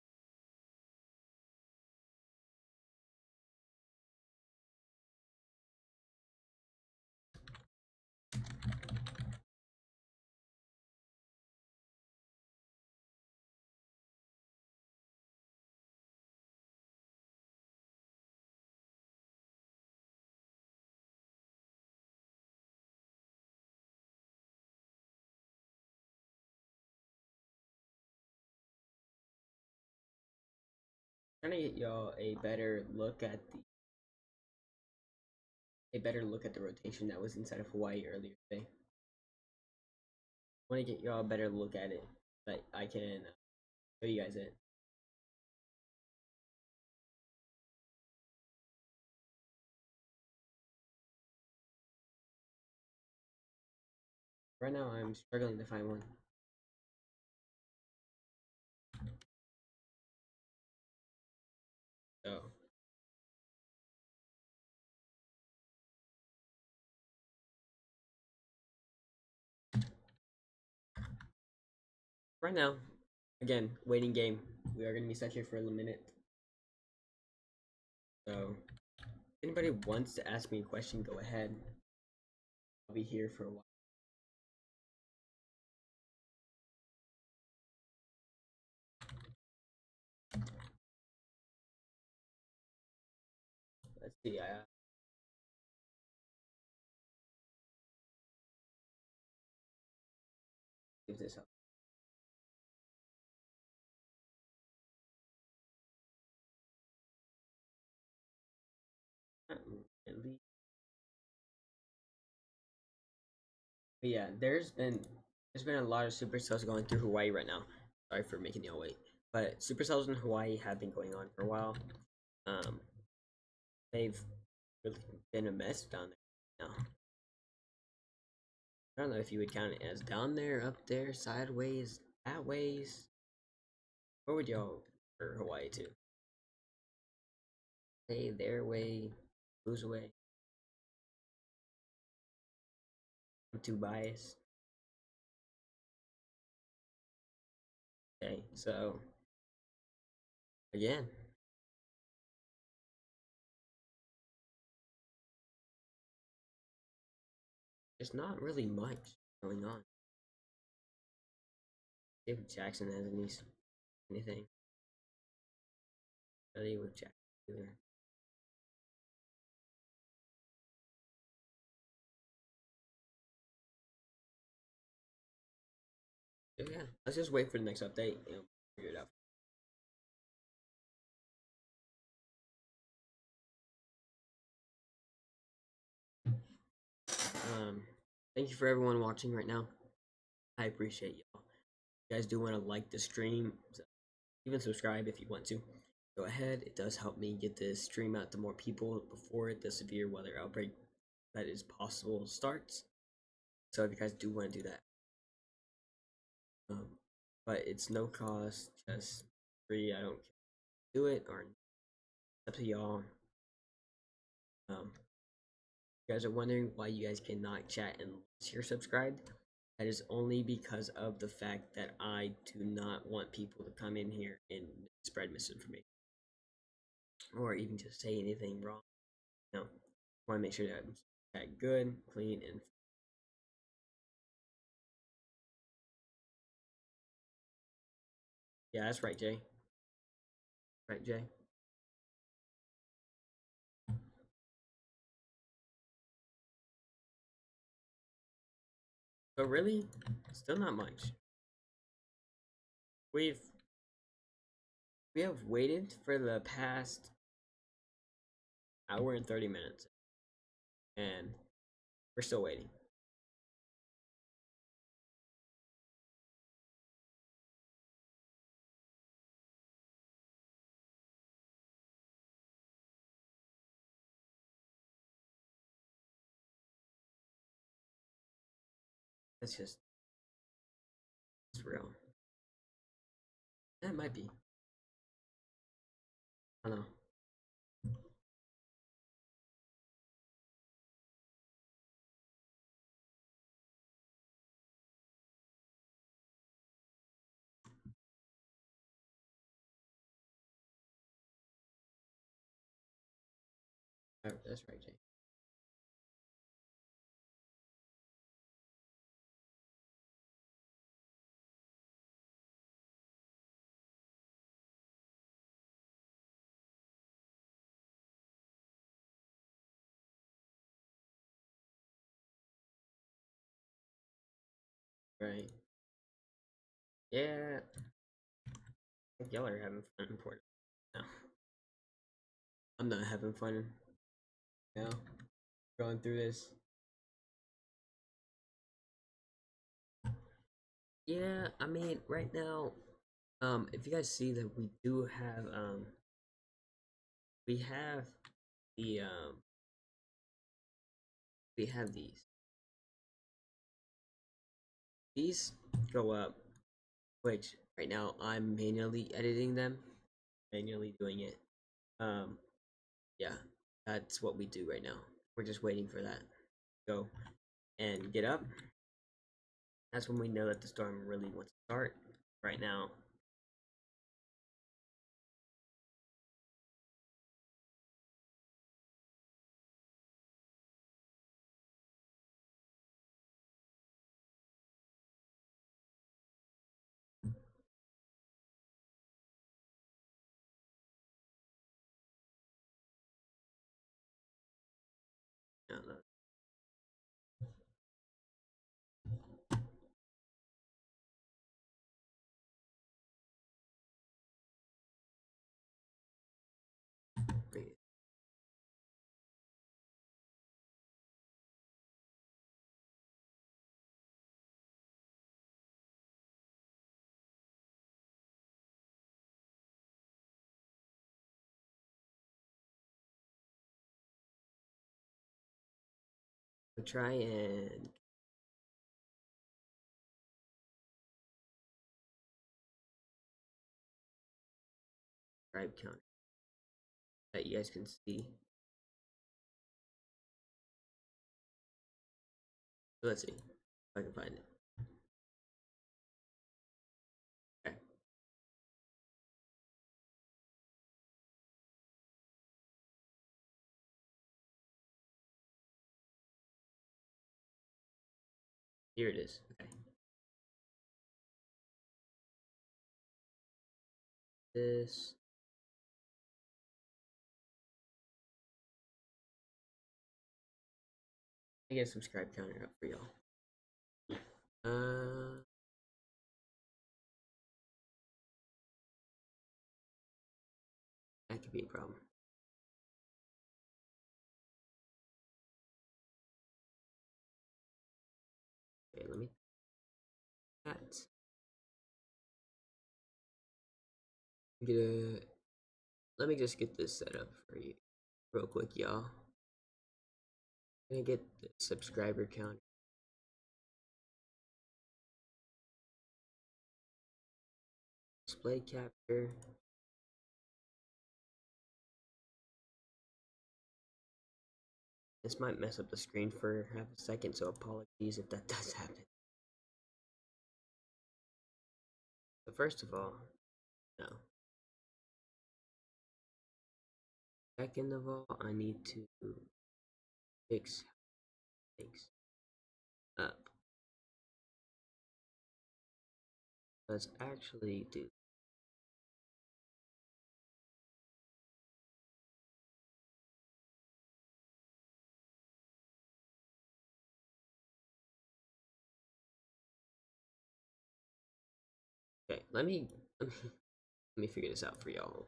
Trying to get y'all a better look at the rotation that was inside of Hawaii earlier today. I want to get y'all a better look at it, but I can show you guys it. Right now, I'm struggling to find one. So right now, again, waiting game. We are gonna be stuck here for a minute. So if anybody wants to ask me a question, go ahead. I'll be here for a while. Let's see. Give this up. At least. But yeah, there's been a lot of supercells going through Hawaii right now. Sorry for making y'all wait, but supercells in Hawaii have been going on for a while. Um, they've really been a mess down there now. I don't know if you would count it as down there, up there, sideways, that ways. Where would y'all for Hawaii to? Say their way, whose way? I'm too biased. Okay, so again, there's not really much going on. See if Jackson has anything. Really with Jackson either. So yeah, let's just wait for the next update and figure it out. Um, thank you for everyone watching right now. I appreciate y'all. If you guys do want to like the stream, even subscribe if you want to. Go ahead. It does help me get this stream out to more people before the severe weather outbreak that is possible starts. So if you guys do want to do that, but it's no cost, just free. I don't do it or up to y'all. You guys are wondering why you guys cannot chat unless you're subscribed. That is only because of the fact that I do not want people to come in here and spread misinformation or even just say anything wrong. No, I want to make sure that chat good, clean, and yeah, that's right, Jay. Right, Jay. So really, still not much. We've we have waited for the past hour and 30 minutes, and we're still waiting. That's just it's real. That might be. I don't know. That's right, Jay. Right. Yeah. I think y'all are having fun in Portland. No, I'm not having fun now. Going through this. Yeah, I mean, right now, if you guys see that we do have, we have the, we have these. These go up, which right now I'm manually editing them, manually doing it. Yeah, that's what we do right now. We're just waiting for that to go and get up. That's when we know that the storm really wants to start. Right now, no, no. Wait, we'll try and subscribe count that you guys can see. So let's see if I can find it. Okay. Here it is. Okay. this. I get a subscribe counter up for y'all. That could be a problem. Okay, let me that. Get a. Let me just get this set up for you, real quick, y'all. I'm gonna get the subscriber count. Display capture. This might mess up the screen for half a second, so apologies if that does happen. But first of all, no. Second of all, I need to fix things up. Let's actually do. Okay, let me figure this out for y'all.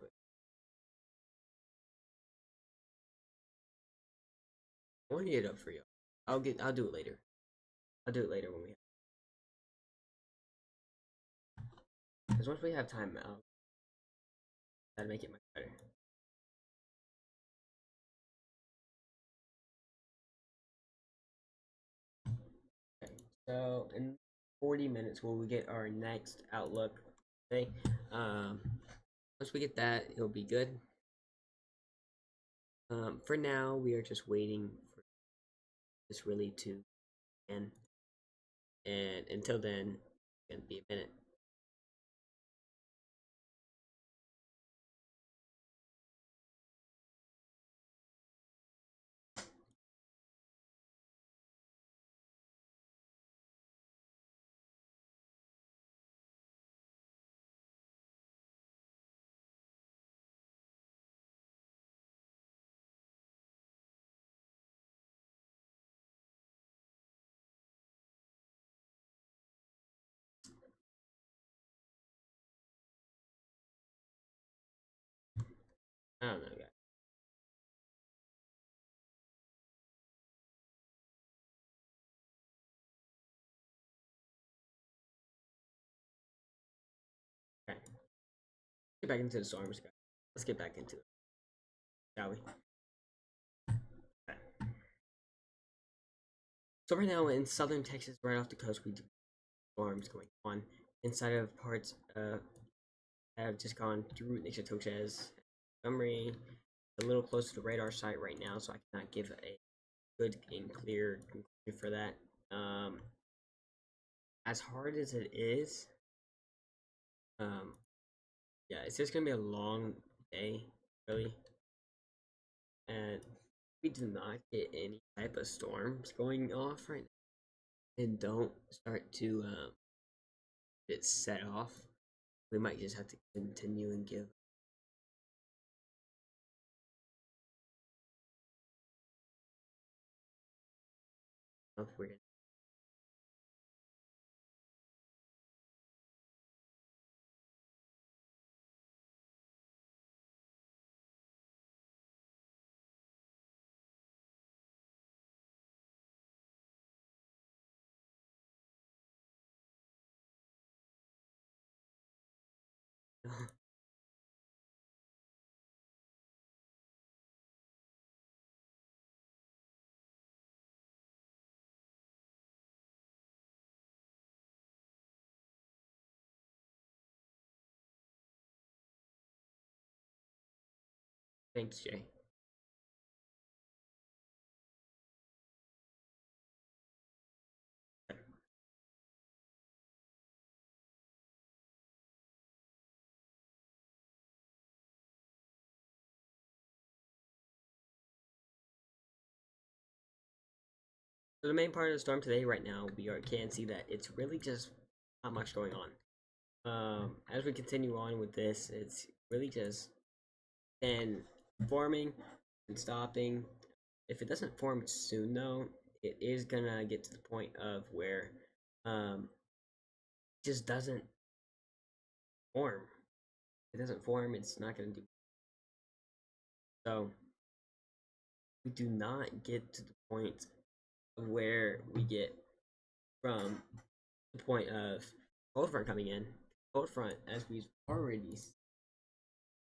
I want to get it up for y'all. I'll do it later. I'll do it later when we have. Because once we have time, I'll try to make it much better. Okay, so in 40 minutes, we'll get our next outlook. Okay, once we get that, it'll be good. For now, we are just waiting for this really to end, and until then, it's gonna be a minute. I don't know, guys. Okay, get back into the storms, guys. Let's get back into it, shall we? Okay. So right now in southern Texas, right off the coast, we do storms going on. Inside of parts have just gone through Nacogdoches, Montgomery, a little close to the radar site right now, so I cannot give a good and clear conclusion for that. As hard as it is, um, yeah, it's just gonna be a long day, really, and we do not get any type of storms going off right now, and don't start to get set off. We might just have to continue and give. If we're gonna. Thanks, Jay. So the main part of the storm today, right now, can see that it's really just not much going on. As we continue on with this, it's really just then forming and stopping. If it doesn't form soon, though, it is gonna get to the point of where it just doesn't form. If it doesn't form, it's not gonna do. So we do not get to the point of where we get from the point of cold front coming in. Cold front, as we've already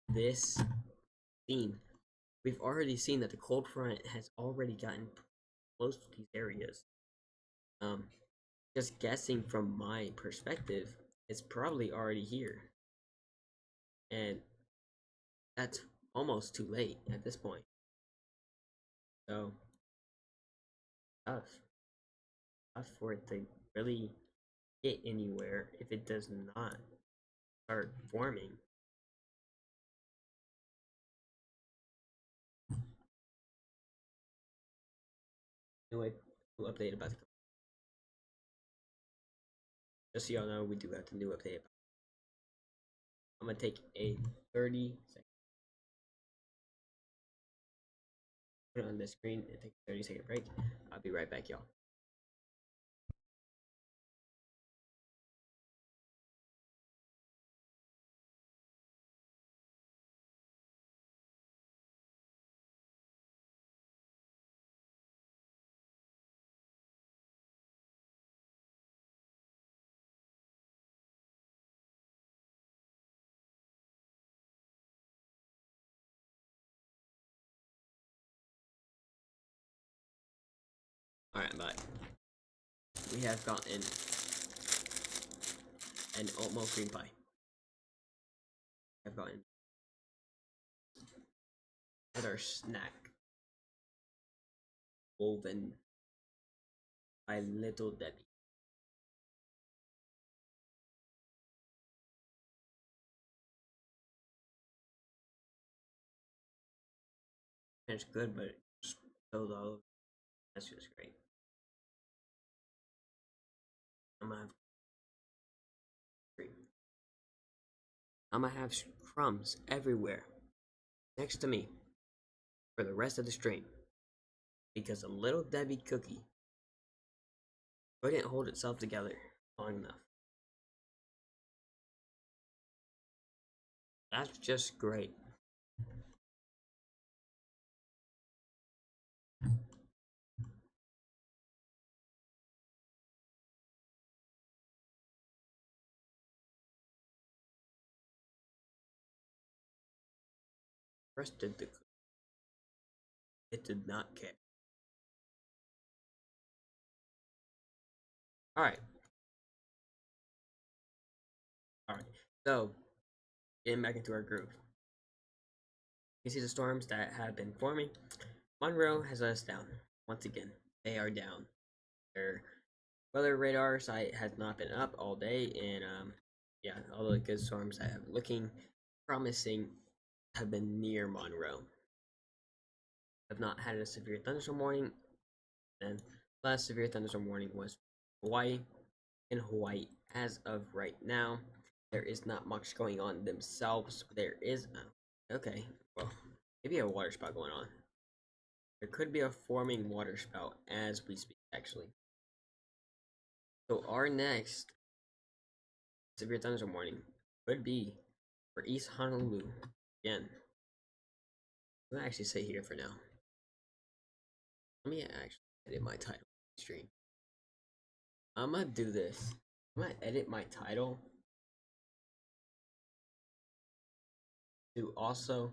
this theme, we've already seen that the cold front has already gotten close to these areas. Um, just guessing from my perspective, it's probably already here, and that's almost too late at this point. So tough, tough for it to really get anywhere if it does not start forming. Anyway, we'll update about the. Just so y'all know, we do have the new update. I'm gonna take a 30-second. Put it on the screen and take a 30-second break. I'll be right back, y'all. Alright, bye. We have gotten an almost green pie. I've gotten another snack woven by Little Debbie. It's good, but it's spilled all over. That's just great. I'm gonna have cream. I'm gonna have crumbs everywhere next to me for the rest of the stream because a Little Debbie cookie couldn't hold itself together long enough. That's just great. Rest did the cookie. It did not care. Alright. Alright. So, getting back into our groove. You see the storms that have been forming. Monroe has let us down. Once again, they are down. Their weather radar site has not been up all day, and yeah, all the good storms that have looking promising have been near Monroe. Have not had a severe thunderstorm warning, and last severe thunderstorm warning was Hawaii. In Hawaii, as of right now, there is not much going on themselves. There is okay, well, maybe a water spout going on. There could be a forming water spout as we speak, actually. So our next severe thunderstorm warning could be for East Honolulu again. I'm gonna actually say here for now. Let me actually edit my title stream. I'm gonna do this. I'm gonna edit my title to also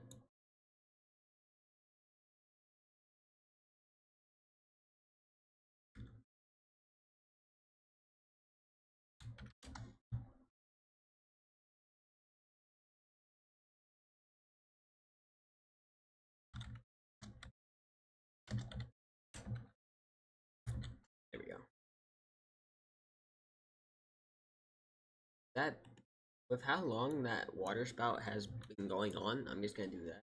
there we go. That with how long that water spout has been going on, I'm just gonna do that.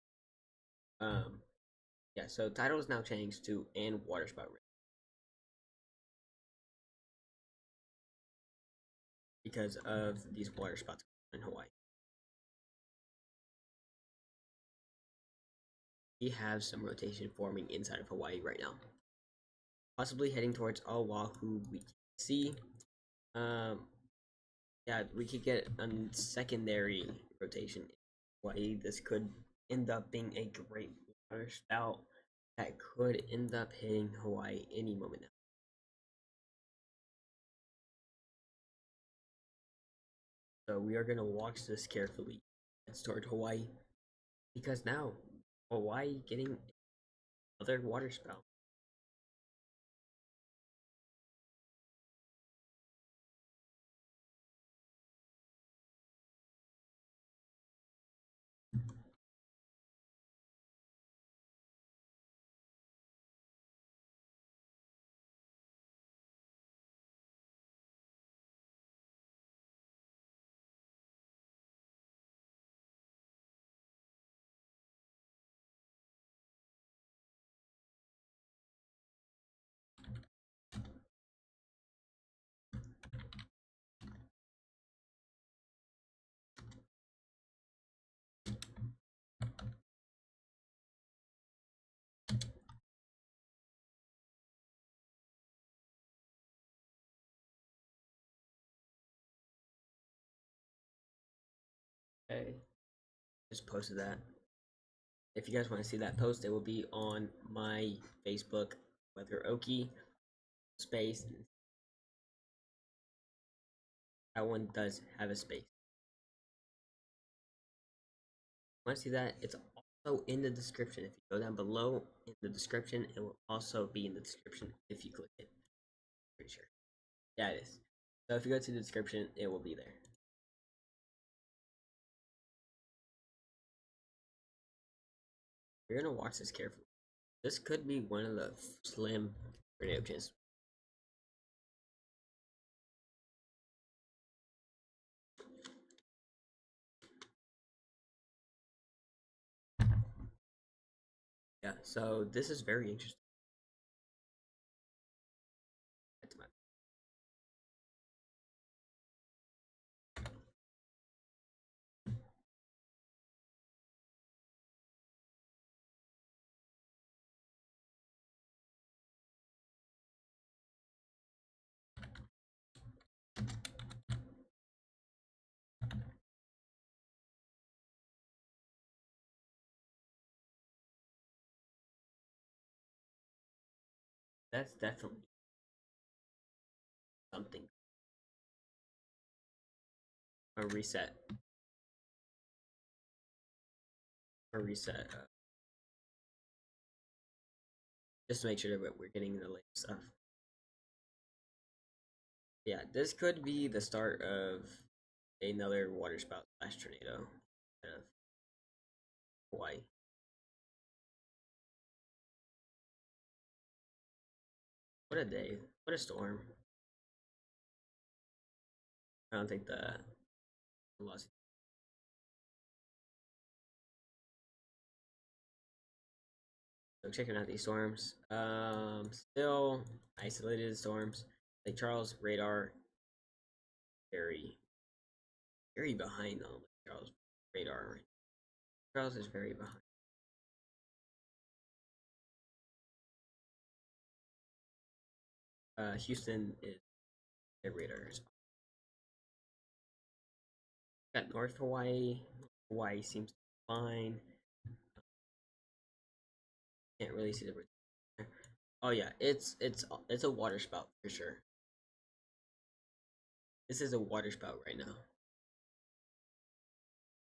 Yeah, so title is now changed to and water spout because of these water spouts. in Hawaii. We have some rotation forming inside of Hawaii right now, possibly heading towards Oahu. We can see, um, yeah, we could get a secondary rotation in Hawaii. This could end up being a great water spout that could end up hitting Hawaii any moment now. So we are gonna watch this carefully and start Hawaii, because now Hawaii getting another water spout. Okay, just posted that. If you guys want to see that post, it will be on my Facebook, Weather Oki space. That one does have a space. Want to see that? It's also in the description. If you go down below in the description, it will also be in the description if you click it. Pretty sure. Yeah, it is. So if you go to the description, it will be there. You're gonna watch this carefully. This could be one of the slim tornado chances. Yeah, so this is very interesting. That's definitely something. A reset. A reset. Just to make sure that we're getting the latest stuff. Yeah, this could be the start of another water spout slash tornado of Hawaii. What a day. What a storm. I don't think the lost. So checking out these storms. Still isolated storms. Lake Charles radar very very behind on Lake Charles radar. Right? Charles is very behind. Houston is their radar. Got North Hawaii. Hawaii seems fine. Can't really see the. Oh yeah, it's a water spout for sure. This is a water spout right now.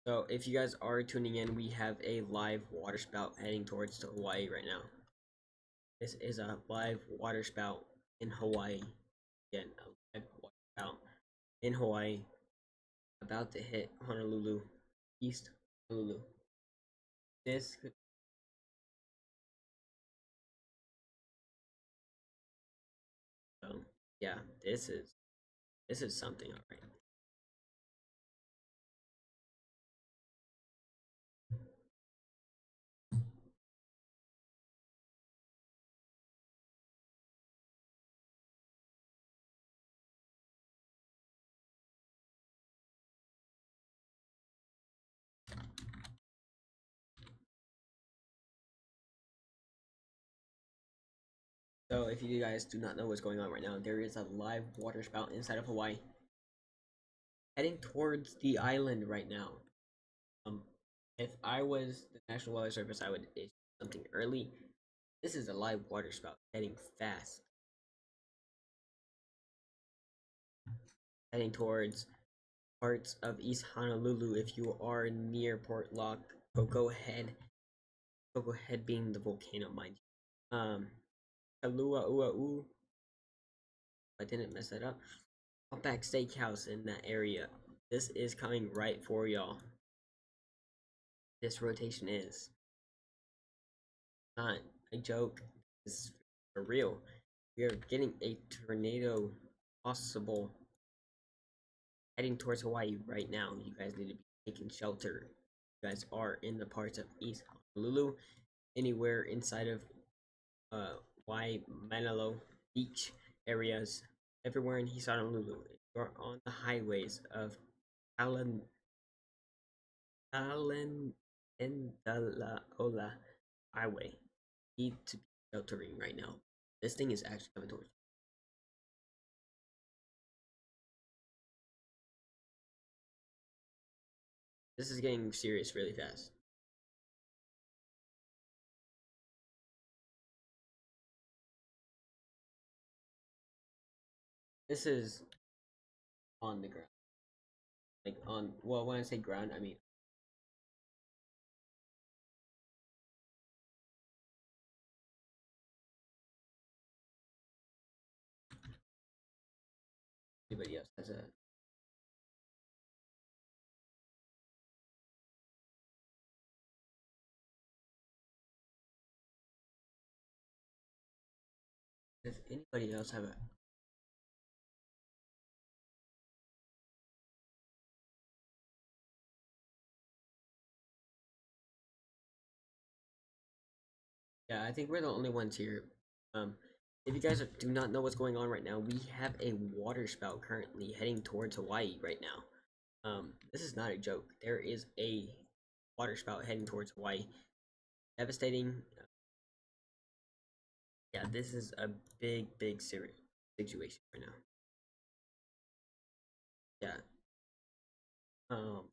So if you guys are tuning in, we have a live water spout heading towards Hawaii right now. This is a live water spout in Hawaii. Again, a live water spout in Hawaii, about to hit Honolulu, East Honolulu. This could. Yeah, this is something, alright. So if you guys do not know what's going on right now, there is a live water spout inside of Hawaii, heading towards the island right now. Um, if I was the National Weather Service, I would issue something early. This is a live water spout heading fast, heading towards parts of East Honolulu. If you are near Port Lock, Coco Head, Coco Head being the volcano, mind you. Kalua Uau, I didn't mess that up. Outback Steakhouse in that area. This is coming right for y'all. This rotation is not a joke. This is for real. We are getting a tornado possible heading towards Hawaii right now. You guys need to be taking shelter. You guys are in the parts of East Honolulu, anywhere inside of Waimanalo beach areas, everywhere in East Honolulu. You're on the highways of Alan Alendalaola Highway. Need to be sheltering right now. This thing is actually coming towards you. This is getting serious really fast. This is on the ground. Like on, well, when I say ground, I mean anybody else has a. Does anybody else have a? Yeah, I think we're the only ones here. Um, if you guys do not know what's going on right now, we have a water spout currently heading towards Hawaii right now. This is not a joke. There is a water spout heading towards Hawaii. Devastating. Yeah, this is a big serious situation right now. Yeah. Um,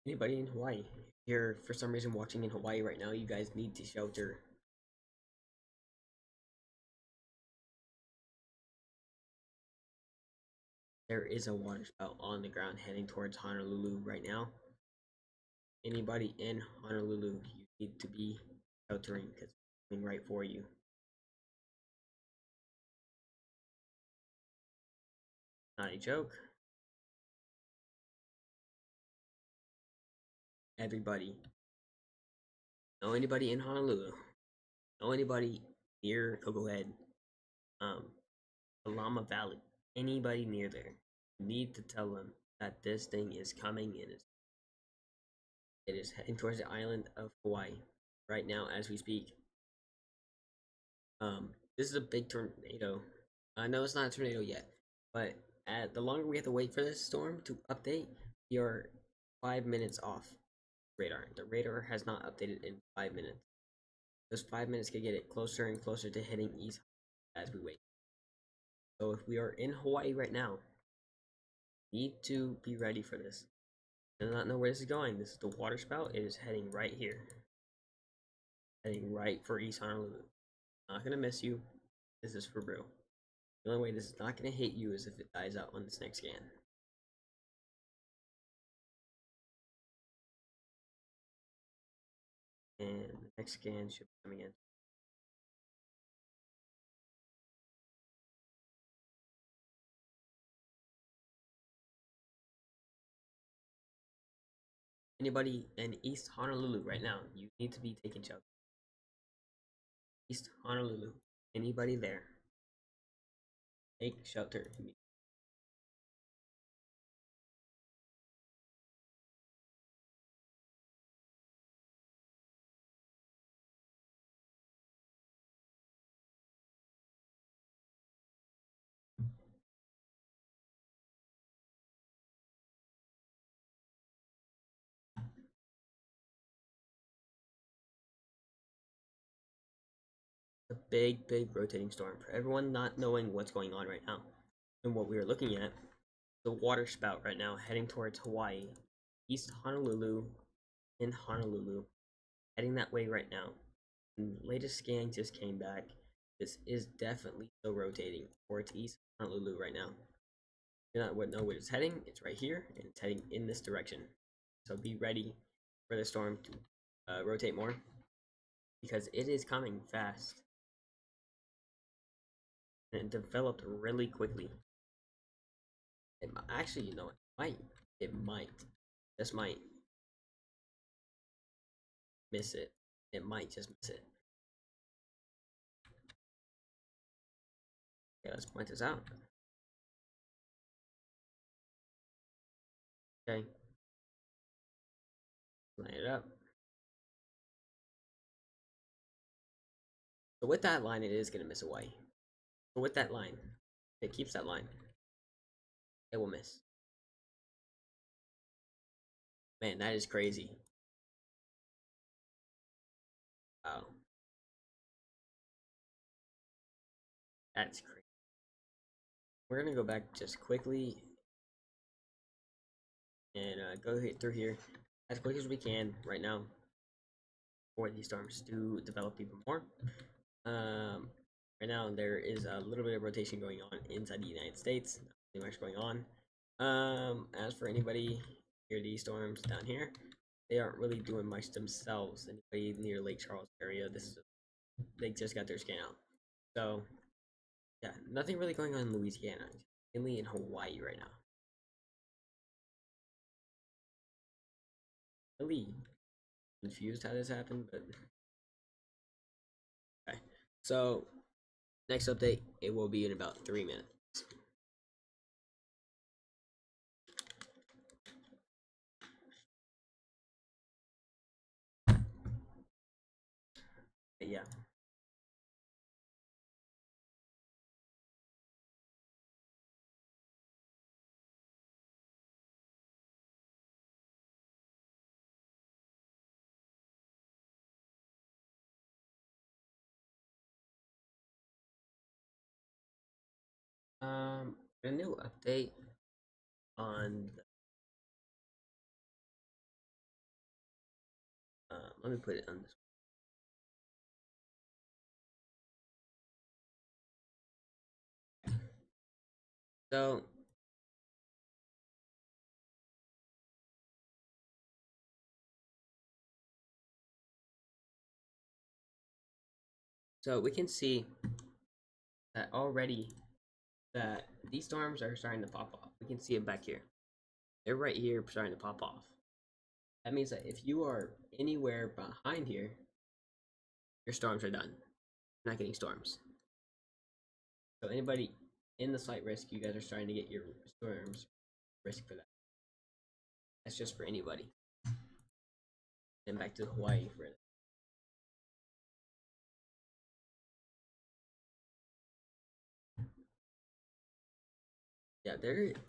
anybody in Hawaii? If you're for some reason watching in Hawaii right now, you guys need to shelter. There is a water spout on the ground heading towards Honolulu right now. Anybody in Honolulu, you need to be sheltering because it's coming right for you. Not a joke. Everybody. Know anybody in Honolulu? Know anybody near Coco Head? Um, Alama Valley? Anybody near there? You need to tell them that this thing is coming and it is heading towards the island of Hawaii right now as we speak. This is a big tornado. I know it's not a tornado yet, but the longer we have to wait for this storm to update, we are 5 minutes off radar. The radar has not updated in 5 minutes. Those 5 minutes could get it closer and closer to hitting east as we wait. So if we are in Hawaii right now, we need to be ready for this. I do not know where this is going. This is the water spout. It is heading right here. Heading right for East Honolulu. Not gonna miss you. This is for real. The only way this is not gonna hit you is if it dies out on this next scan. And the next scan should be coming in. Anybody in East Honolulu right now, you need to be taking shelter. East Honolulu. Anybody there? Take shelter. a big rotating storm. For everyone not knowing what's going on right now, and what we are looking at, the water spout right now heading towards Hawaii, East Honolulu, in Honolulu, heading that way right now. And latest scan just came back. This is definitely still rotating towards East Honolulu right now. You not know where it's heading. It's right here, and it's heading in this direction. So be ready for the storm to rotate more, because it is coming fast. And it developed really quickly. Actually, you know, it might, just might miss it. It might just miss it. Okay, let's point this out. Okay, line it up. So with that line, it is going to miss Hawaii. So with that line, if it keeps that line, it will miss. Man, that is crazy. Wow. That's crazy. We're going to go back just quickly and go through here as quick as we can right now before these storms do develop even more. Right now, there is a little bit of rotation going on inside the United States. Nothing much going on. As for anybody near these storms down here, they aren't really doing much themselves. Anybody near Lake Charles area, they just got their scan out. So yeah, nothing really going on in Louisiana, mainly in Hawaii right now. Really confused how this happened, but okay. So next update, it will be in about 3 minutes. But yeah. A new update on let me put it on this. So we can see that already that these storms are starting to pop off. We can see it back here. They're right here starting to pop off. That means that if you are anywhere behind here, your storms are done. You're not getting storms. So anybody in the slight risk, you guys are starting to get your storms. Risk for that. That's just for anybody. And back to Hawaii for it. Yeah,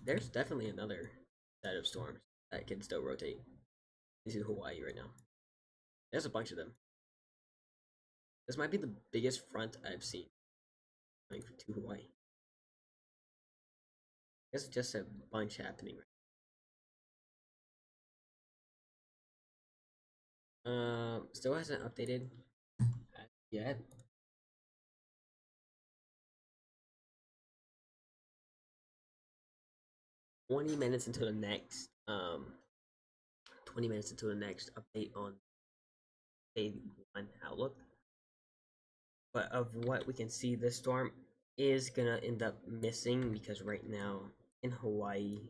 there's definitely another set of storms that can still rotate. This is Hawaii right now. There's a bunch of them. This might be the biggest front I've seen coming to Hawaii. There's just a bunch happening right. Still hasn't updated yet. Twenty minutes into the next 20 minutes into the next update on day 1 outlook. But of what we can see, this storm is gonna end up missing, because right now in Hawaii,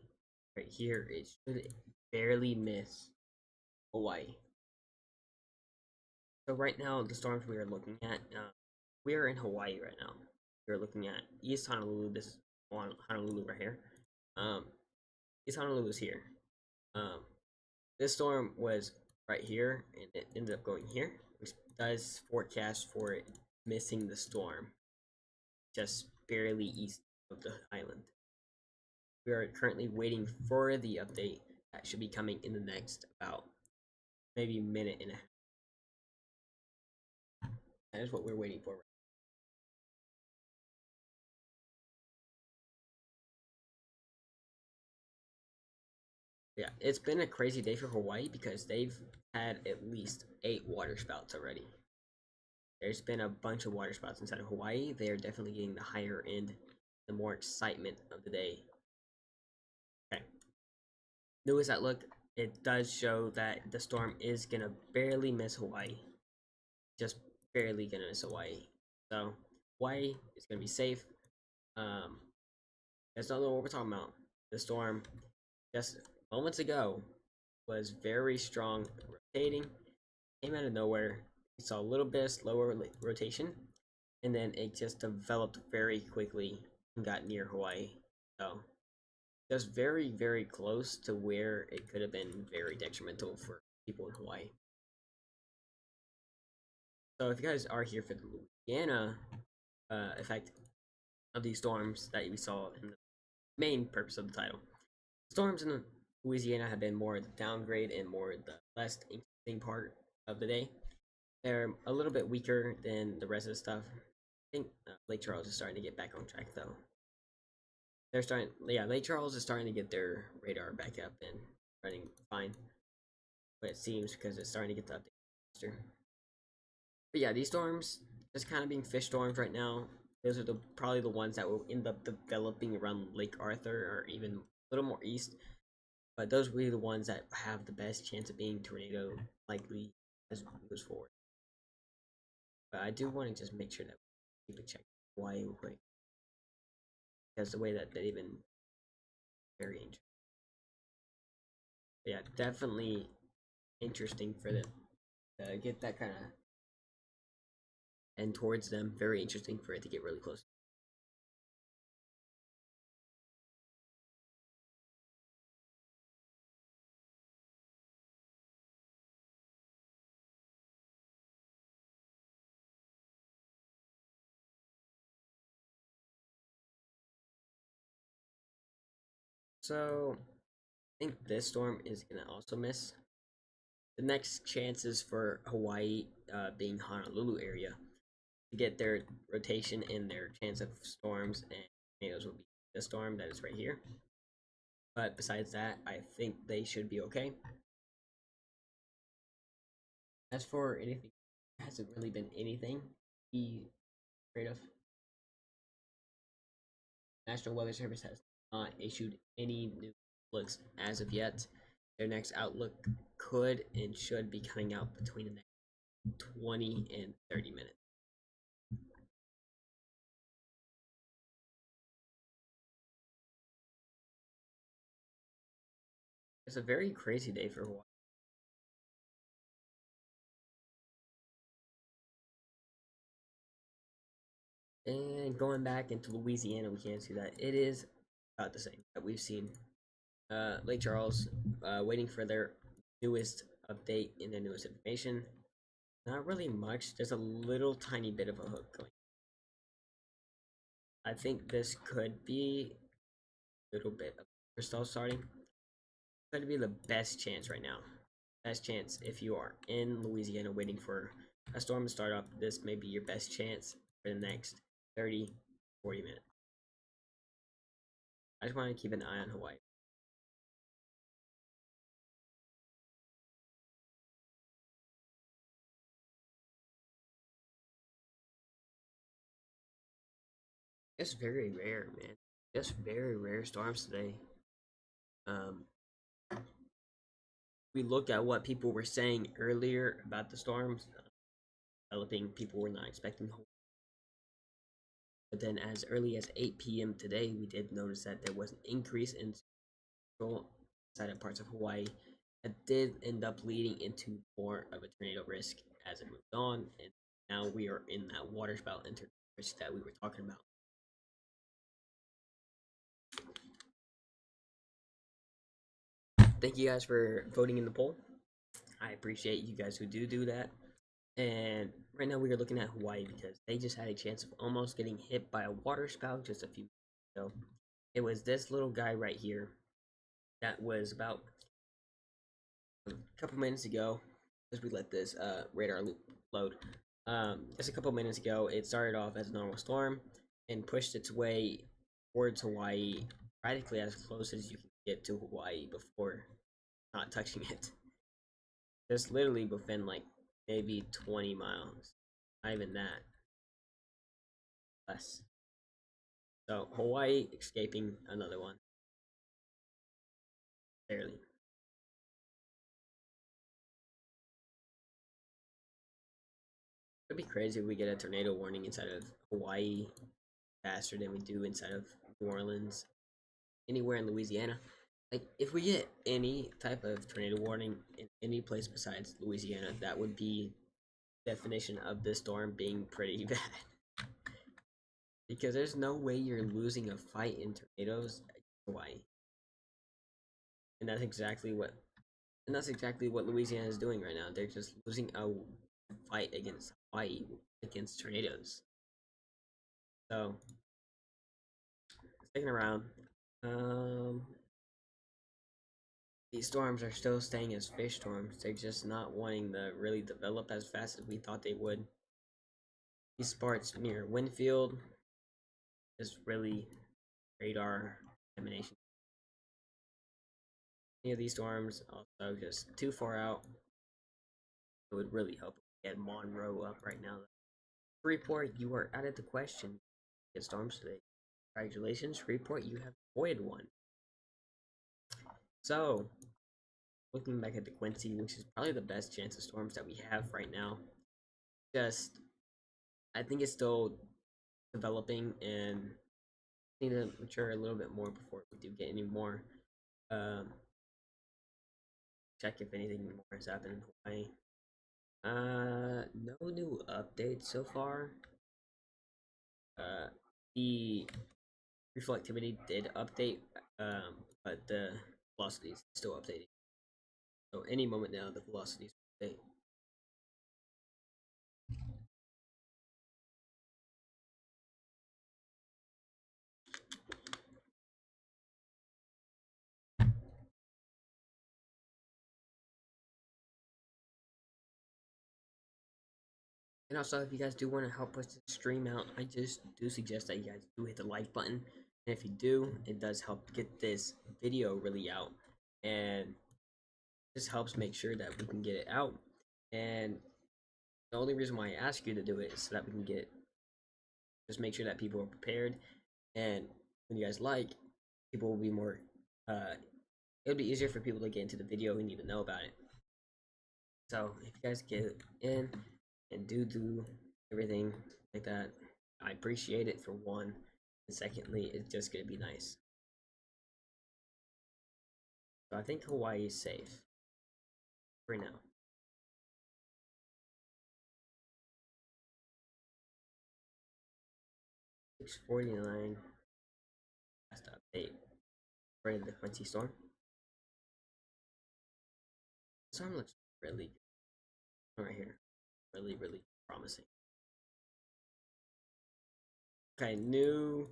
right here, it should barely miss Hawaii. So right now, the storms we are looking at, we are in Hawaii right now. We're looking at East Honolulu. This is Honolulu right here. East Honolulu is here. This storm was right here, and it ended up going here, which does forecast for it missing the storm just barely east of the island. We are currently waiting for the update that should be coming in the next about maybe minute and a half. That is what we're waiting for. Yeah, it's been a crazy day for Hawaii because they've had at least 8 waterspouts already. There's been a bunch of waterspouts inside of Hawaii. They are definitely getting the higher end, the more excitement of the day. Okay, newest outlook. It does show that the storm is gonna barely miss Hawaii, just barely gonna miss Hawaii. So Hawaii is gonna be safe. Um, that's not what we're talking about. The storm just moments ago was very strong, rotating, came out of nowhere. We saw a little bit of slower rotation, and then it just developed very quickly and got near Hawaii. So just very, very close to where it could have been very detrimental for people in Hawaii. So if you guys are here for the Louisiana effect of these storms that we saw in the main purpose of the title, storms in Louisiana have been more the downgrade and more the less interesting part of the day. They're a little bit weaker than the rest of the stuff. I think Lake Charles is starting to get back on track though. They're starting, yeah, Lake Charles is starting to get their radar back up and running fine. But it seems because it's starting to get the update faster. But yeah, these storms just kind of being fish storms right now. Those are probably the ones that will end up developing around Lake Arthur or even a little more east. But those will be the ones that have the best chance of being tornado likely as it moves forward. But I do want to just make sure that we can check Hawaii real quick. Because the way that they've been very interesting. But yeah, definitely interesting for them to get that kind of and towards them. Very interesting for it to get really close. So I think this storm is gonna also miss. The next chances for Hawaii being Honolulu area to get their rotation and their chance of storms and tornadoes will be the storm that is right here. But besides that, I think they should be okay. As for anything, hasn't really been anything to be afraid of. National Weather Service has not issued any new outlooks as of yet. Their next outlook could and should be coming out between the next 20 and 30 minutes. It's a very crazy day for Hawaii. And going back into Louisiana, we can see that it is about the same that we've seen. Lake Charles, waiting for their newest update and their newest information. Not really much. There's a little tiny bit of a hook going. I think this could be a little bit of crystal starting. Could be the best chance right now. Best chance if you are in Louisiana waiting for a storm to start up. This may be your best chance for the next 30, 40 minutes. I just want to keep an eye on Hawaii. It's very rare, man. Just very rare storms today. Um, we look at what people were saying earlier about the storms developing. People were not expecting. But then, as early as 8 p.m. today, we did notice that there was an increase in side of parts of Hawaii that did end up leading into more of a tornado risk as it moved on, and now we are in that waterspout risk that we were talking about. Thank you guys for voting in the poll. I appreciate you guys who do that. And right now we are looking at Hawaii because they just had a chance of almost getting hit by a waterspout just a few minutes ago. It was this little guy right here that was about a couple minutes ago, as we let this radar loop load. Just a couple minutes ago, it started off as a normal storm and pushed its way towards Hawaii, practically as close as you can get to Hawaii before not touching it. Just literally within like maybe 20 miles. Not even that. Less. So Hawaii escaping another one. Barely. It'd be crazy if we get a tornado warning inside of Hawaii faster than we do inside of New Orleans. Anywhere in Louisiana. Like, if we get any type of tornado warning in any place besides Louisiana, that would be definition of this storm being pretty bad. Because there's no way you're losing a fight in tornadoes at Hawaii. And that's exactly what Louisiana is doing right now. They're just losing a fight against Hawaii against tornadoes. So sticking around. These storms are still staying as fish storms. They're just not wanting to really develop as fast as we thought they would. These parts near Winfield is really radar emanation. Any of these storms also just too far out. It would really help if we get Monroe up right now. Report, you are out of the question. Get storms today. Congratulations, Report, you have avoided one. So, looking back at the Quincy, which is probably the best chance of storms that we have right now. Just, I think it's still developing and need to mature a little bit more before we do get any more. Check if anything more has happened in Hawaii. No new updates so far. The reflectivity did update, but the velocity is still updating. So any moment now, the velocities will update. And also, if you guys do want to help us stream out, I just do suggest that you guys do hit the like button. And if you do, it does help get this video really out. And this helps make sure that we can get it out. And the only reason why I ask you to do it is so that we can just make sure that people are prepared. And when you guys like, people will be more, it'll be easier for people to get into the video and even know about it. So if you guys get in and do everything like that, I appreciate it for one. And secondly, it's just gonna be nice. So I think Hawaii is safe for now. $6.49. Last update for the Quincy storm. The storm looks really good right here. Really, really promising. Okay, new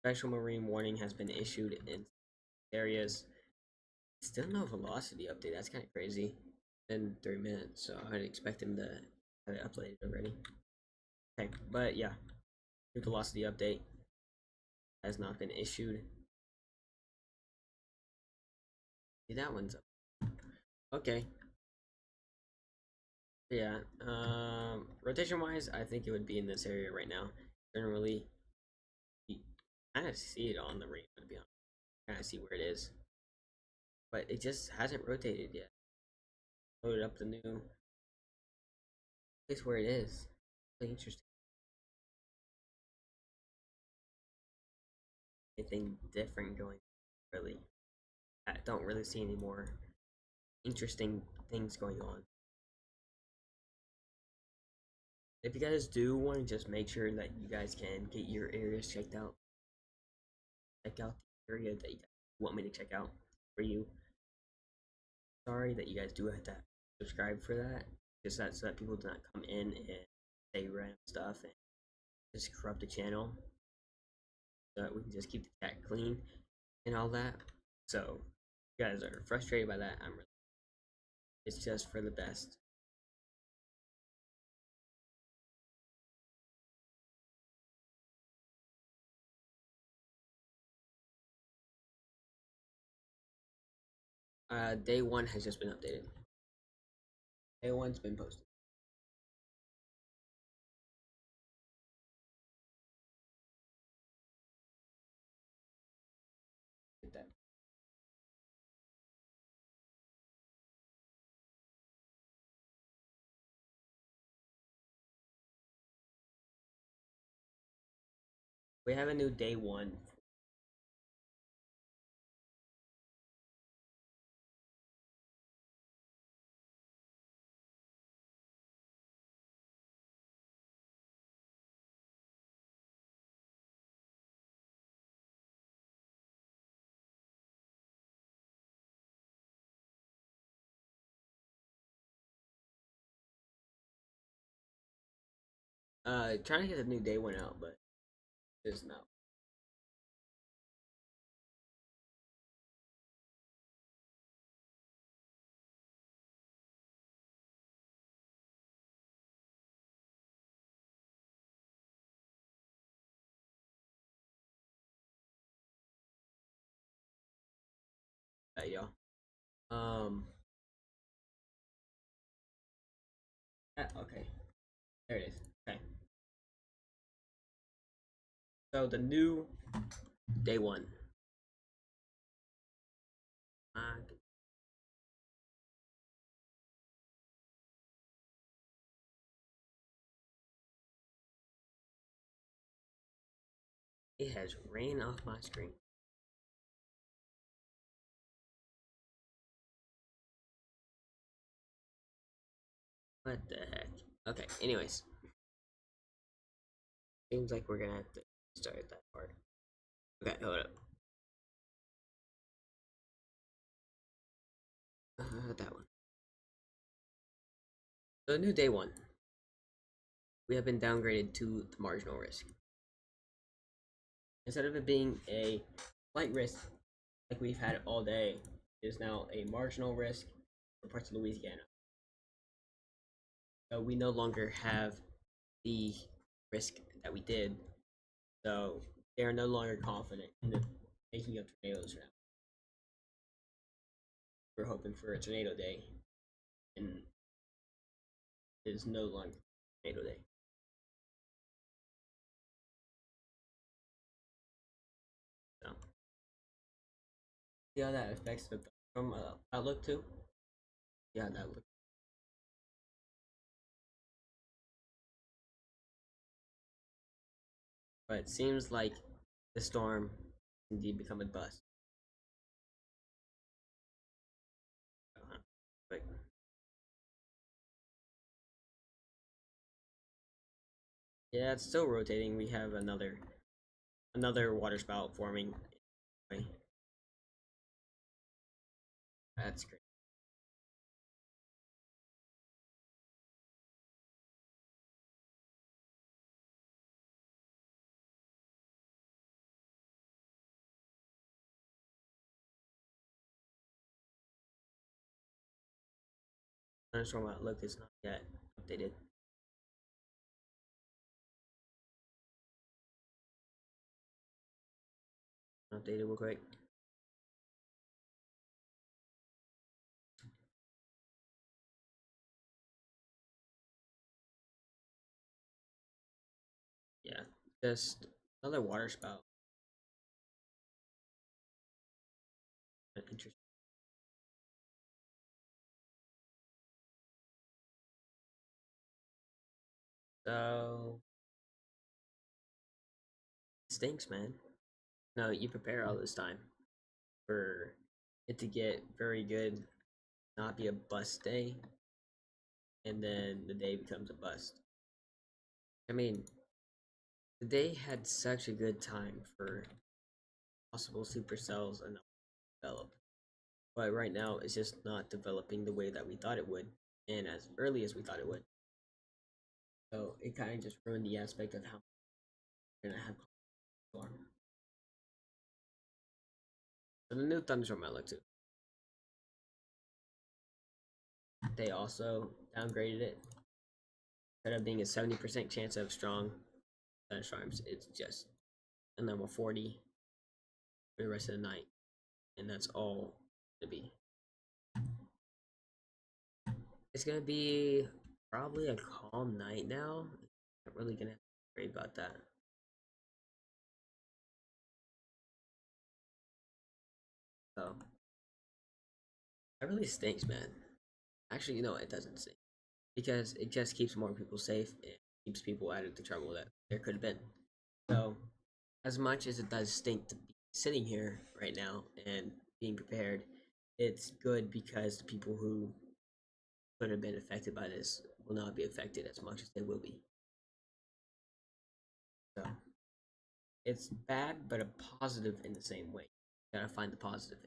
special marine warning has been issued in areas. Still no velocity update. That's kind of crazy. In 3 minutes, so I'd expect him to have it uploaded already. Okay, but yeah, new velocity update has not been issued. See, that one's up. Okay. Yeah. Rotation wise, I think it would be in this area right now. Generally, you kind of see it on the radar, to be honest. Kind of see where it is, but it just hasn't rotated yet. Loaded up the new place where it is. Really interesting. Anything different going? Really, I don't really see any more interesting things going on. If you guys do want to just make sure that you guys can get your areas checked out, check out the area that you want me to check out for you. Sorry that you guys do have to subscribe for that, just that so that people do not come in and say random stuff and just corrupt the channel, so that we can just keep the chat clean and all that. So if you guys are frustrated by that, it's just for the best. Day one has just been updated. Day one's been posted. Get that. We have a new day one. Trying to get the new day one out, but there's no. Y'all. Um. Okay. There it is. Okay. So the new day one. Uh, it has ran off my screen. What the heck? Okay. Anyways, seems like we're gonna have to start that part. Okay. Hold up. That one. So the new day one. We have been downgraded to the marginal risk. Instead of it being a light risk like we've had all day, it is now a marginal risk for parts of Louisiana. So we no longer have the risk that we did. So they are no longer confident in the making of tornadoes now. We're hoping for a tornado day, and it is no longer tornado day. So see how that affects the from outlook too. Yeah, that look. But it seems like the storm indeed become a bust. But yeah, it's still rotating. We have another water spout forming. That's great. Thunderstorm outlook is not yet updated. Updated real quick. Yeah, just another water spout. Interesting. So stinks, man. No, you prepare all this time for it to get very good, not be a bust day, and then the day becomes a bust. I mean, the day had such a good time for possible supercells and develop, but right now it's just not developing the way that we thought it would, and as early as we thought it would. So it kind of just ruined the aspect of how we're gonna have storm. So the new thunderstorm outlook too. They also downgraded it. Instead of being a 70% chance of strong thunderstorms, it's just a normal 40 for the rest of the night, and that's all to be. It's gonna be probably a calm night now. Not really gonna have to worry about that. So that really stinks, man. Actually, it doesn't stink because it just keeps more people safe and keeps people out of the trouble that there could have been. So, as much as it does stink to be sitting here right now and being prepared, it's good because the people who could have been affected by this will not be affected as much as they will be. So, it's bad, but a positive in the same way. You gotta find the positive in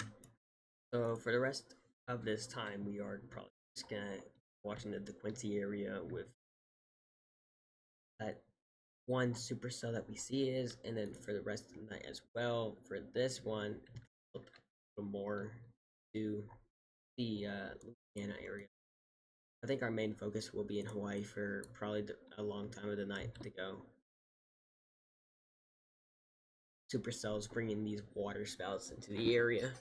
it. So, for the rest of this time, we are probably just gonna watching the Quincy area with that one supercell that we see is, and then for the rest of the night as well. For this one, look a little more to the Louisiana area. I think our main focus will be in Hawaii for probably a long time of the night to go. Supercells bringing these water spouts into the area.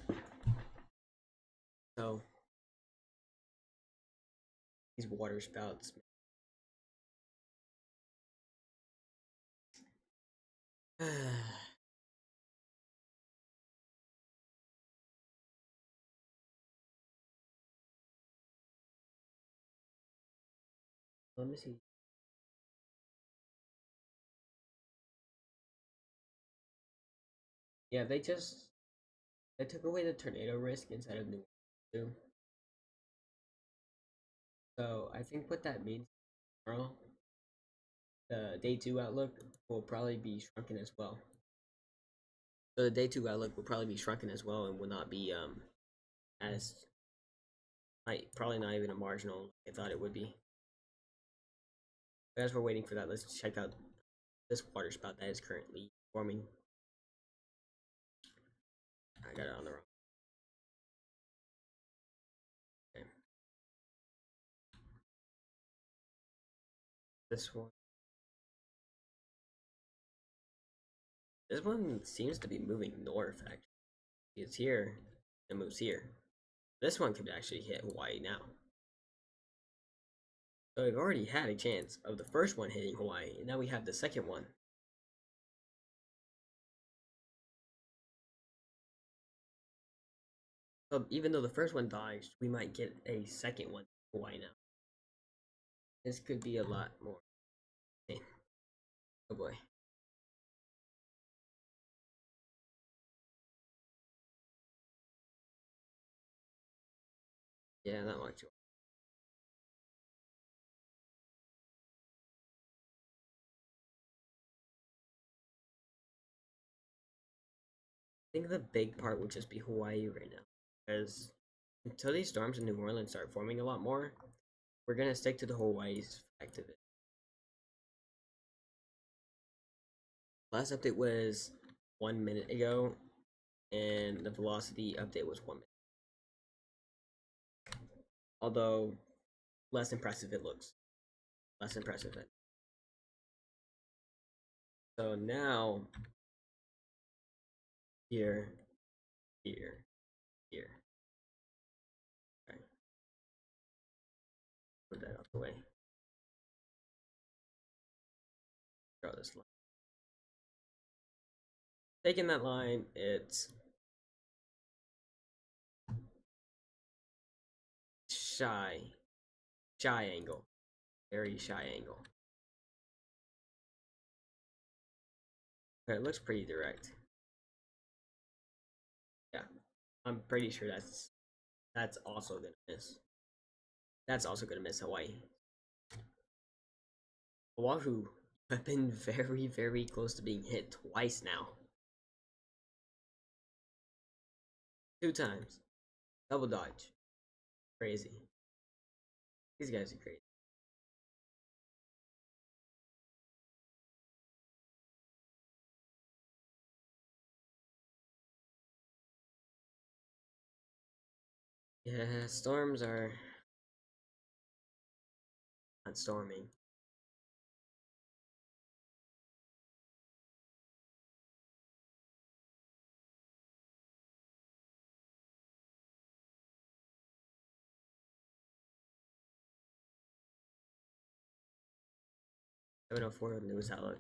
So these water spouts. Let me see. Yeah, they took away the tornado risk inside of New Orleans too. So I think what that means tomorrow, the day two outlook will probably be shrunken as well. So the day two outlook will probably be shrunken as well and will not be as probably not even a marginal I thought it would be. But as we're waiting for that, let's check out this water spout that is currently forming. I got it on the wrong. Okay. This one. This one seems to be moving north. Actually, it's here. It moves here. This one could actually hit Hawaii now. So we've already had a chance of the first one hitting Hawaii, and now we have the second one. So even though the first one dodged, we might get a second one Hawaii now. This could be a lot more. Oh boy. Yeah, not much. I think the big part would just be Hawaii right now, because until these storms in New Orleans start forming a lot more, we're gonna stick to the Hawaii's fact of it. Last update was 1 minute ago, and the velocity update was 1 minute. Although less impressive it looks, less impressive. So now here, here, here. Okay, put that out the way. Draw this line. Taking that line, it's shy angle, very shy angle. But it looks pretty direct. Yeah, I'm pretty sure that's also gonna miss. That's also gonna miss Hawaii. Oahu have been very, very close to being hit twice now. 2 times. Double dodge. Crazy. These guys are crazy. Yeah, storms are not storming. 7:04 news outlook.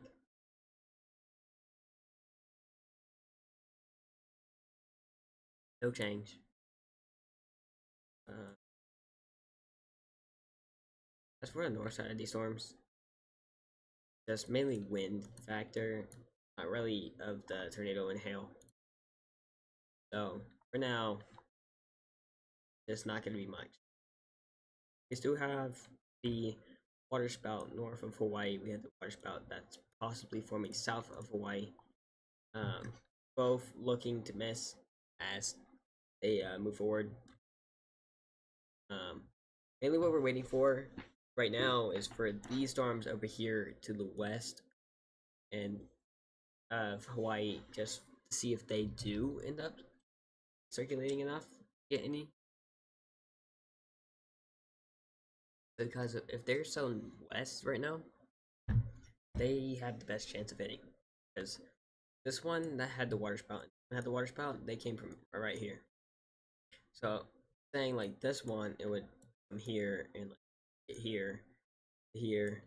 No change. Uh, as for the north side of these storms, just mainly wind factor, not really of the tornado and hail. So for now, it's not going to be much. We still have the waterspout north of Hawaii. We have the waterspout that's possibly forming south of Hawaii. Both looking to miss as they move forward. Mainly what we're waiting for right now is for these storms over here to the west and of Hawaii, just to see if they do end up circulating enough to get any. Because if they're so west right now, they have the best chance of hitting. Because this one that had the water spout, they came from right here. So saying like this one, it would come here and like get here, here,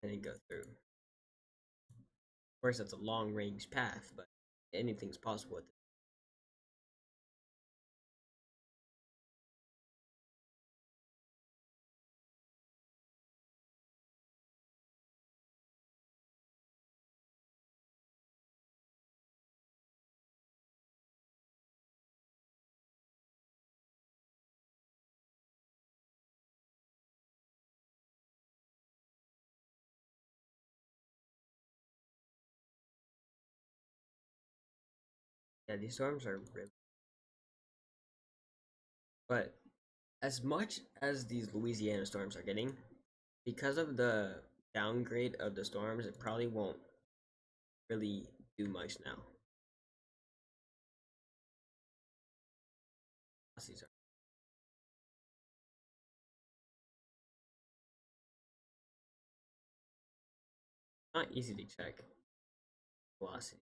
and then go through. Of course, that's a long range path, but anything's possible with it. Yeah, these storms are really. But as much as these Louisiana storms are getting, because of the downgrade of the storms, it probably won't really do much now. These are not easy to check velocity.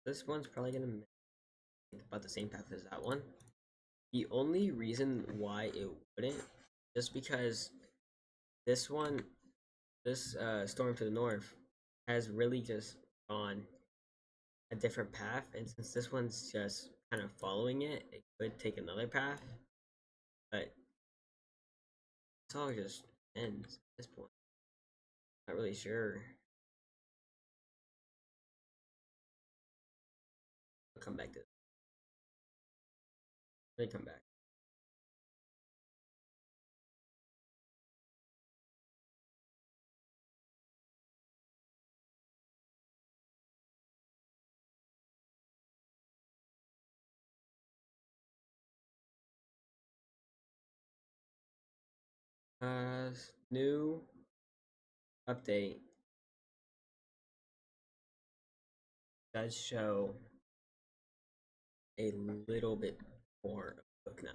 This one's probably gonna make about the same path as that one. The only reason why it wouldn't, just because this one, this storm to the north, has really just gone a different path, and since this one's just kind of following it, it could take another path, but it's all just ends at this point. Not really sure. I'll come back to this. Let me come back. New update does show a little bit more of now.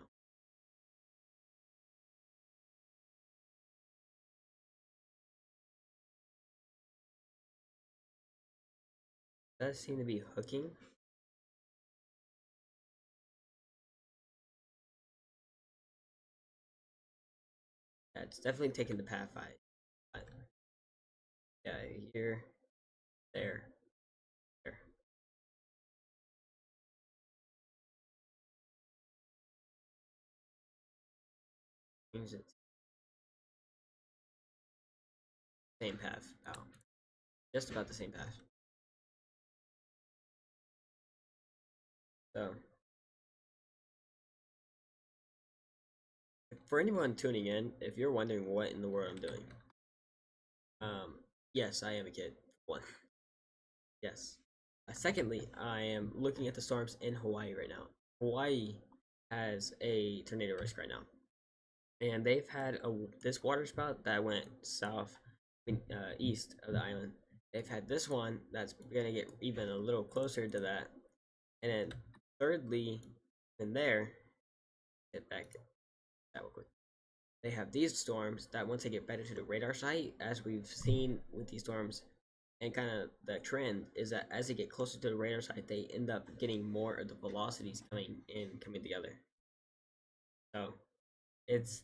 Does seem to be hooking. Yeah, it's definitely taking the path I. Yeah, here, there, there. Means it's same path. Oh, just about the same path. So, for anyone tuning in, if you're wondering what in the world I'm doing, yes, I am a kid. One, yes. Secondly, I am looking at the storms in Hawaii right now. Hawaii has a tornado risk right now, and they've had this water spout that went south, east of the island. They've had this one that's gonna get even a little closer to that, and then thirdly, in there, get back that real quick. They have these storms that once they get better to the radar site, as we've seen with these storms And kind of the trend is that as they get closer to the radar site, they end up getting more of the velocities coming together. So it's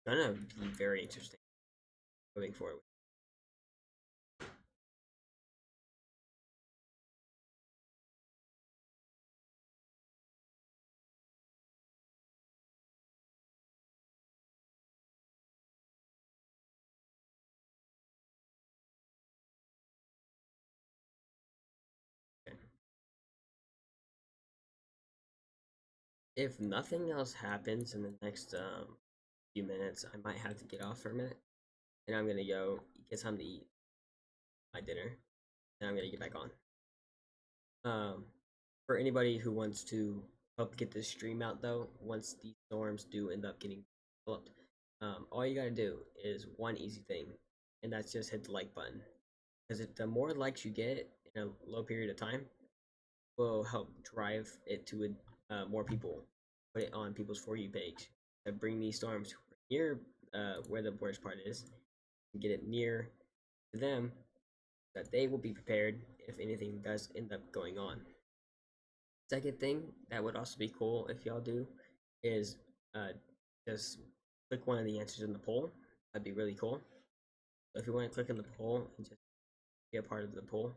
gonna be very interesting moving forward. Okay. If nothing else happens in the next few minutes, I might have to get off for a minute, and I'm gonna go get something to eat my dinner, and I'm gonna get back on. Um, for anybody who wants to help get this stream out, though, once these storms do end up getting developed, all you gotta do is one easy thing, and that's just hit the like button. Because the more likes you get in a low period of time, will help drive it to more people, put it on people's For You page, to bring these storms near where the worst part is, and get it near to them, that they will be prepared if anything does end up going on. Second thing that would also be cool if y'all do is just click one of the answers in the poll. That'd be really cool. So if you want to click in the poll and just be a part of the poll.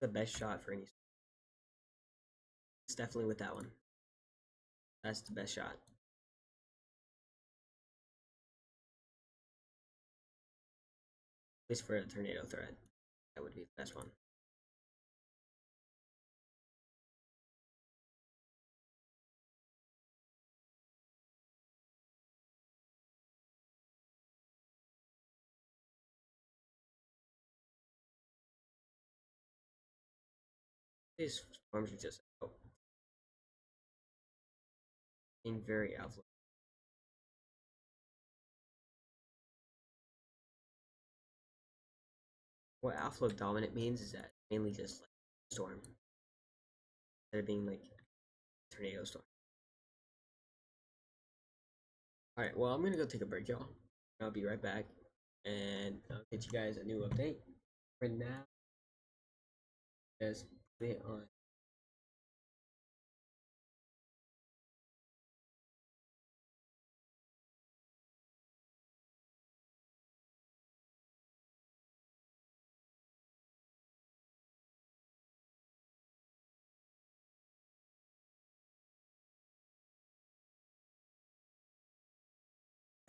The best shot for any. It's definitely with that one. That's the best shot. At least for a tornado threat. That would be the best one. These storms are just being very outflow. What outflow dominant means is that mainly just like storm, instead of being like tornado storm. All right, well I'm gonna go take a break, y'all. I'll be right back, and I'll get you guys a new update. For now, just put it on.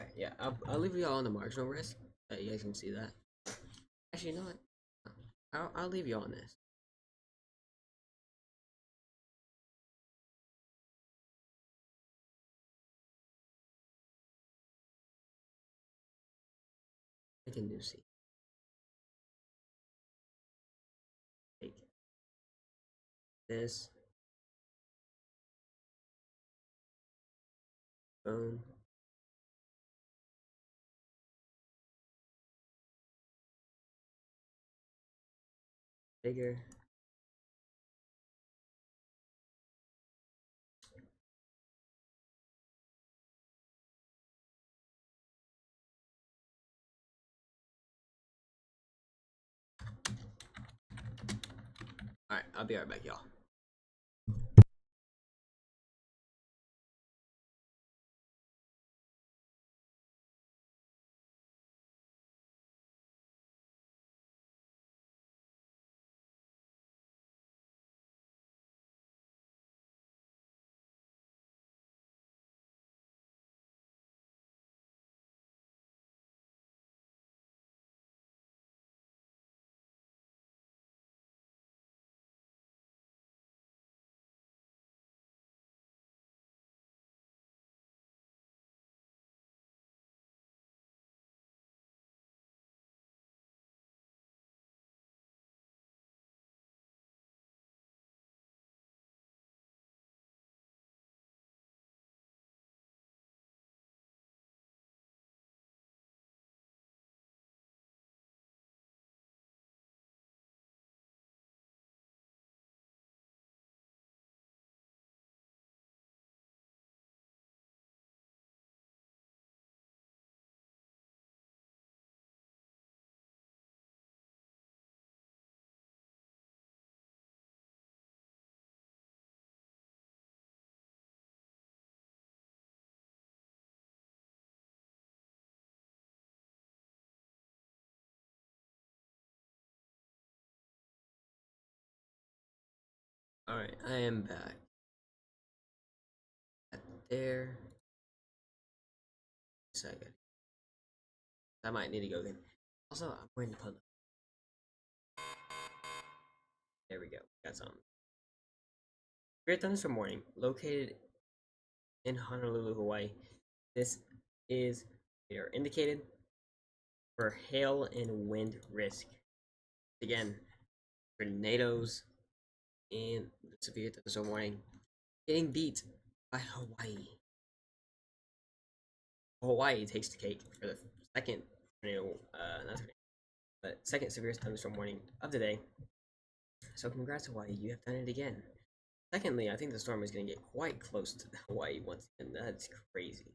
Okay, yeah, I'll leave y'all on the marginal risk. You guys can see that. Actually, you know what? I'll leave you on this. I can do see. Take this. Boom. Bigger. All right, I'll be right back, y'all. Alright, I am back. There. Second. I might need to go again. Also, I'm wearing the pun. There we go. Got some. Great thunderstorm warning. Located in Honolulu, Hawaii. This is indicated for hail and wind risk. Again, tornadoes and the severe thunderstorm warning. Getting beat by Hawaii. Hawaii takes the cake for the second tornado, not tornado, but second severe thunderstorm warning of the day. So congrats, Hawaii, you have done it again. Secondly, I think the storm is going to get quite close to Hawaii once again. That's crazy.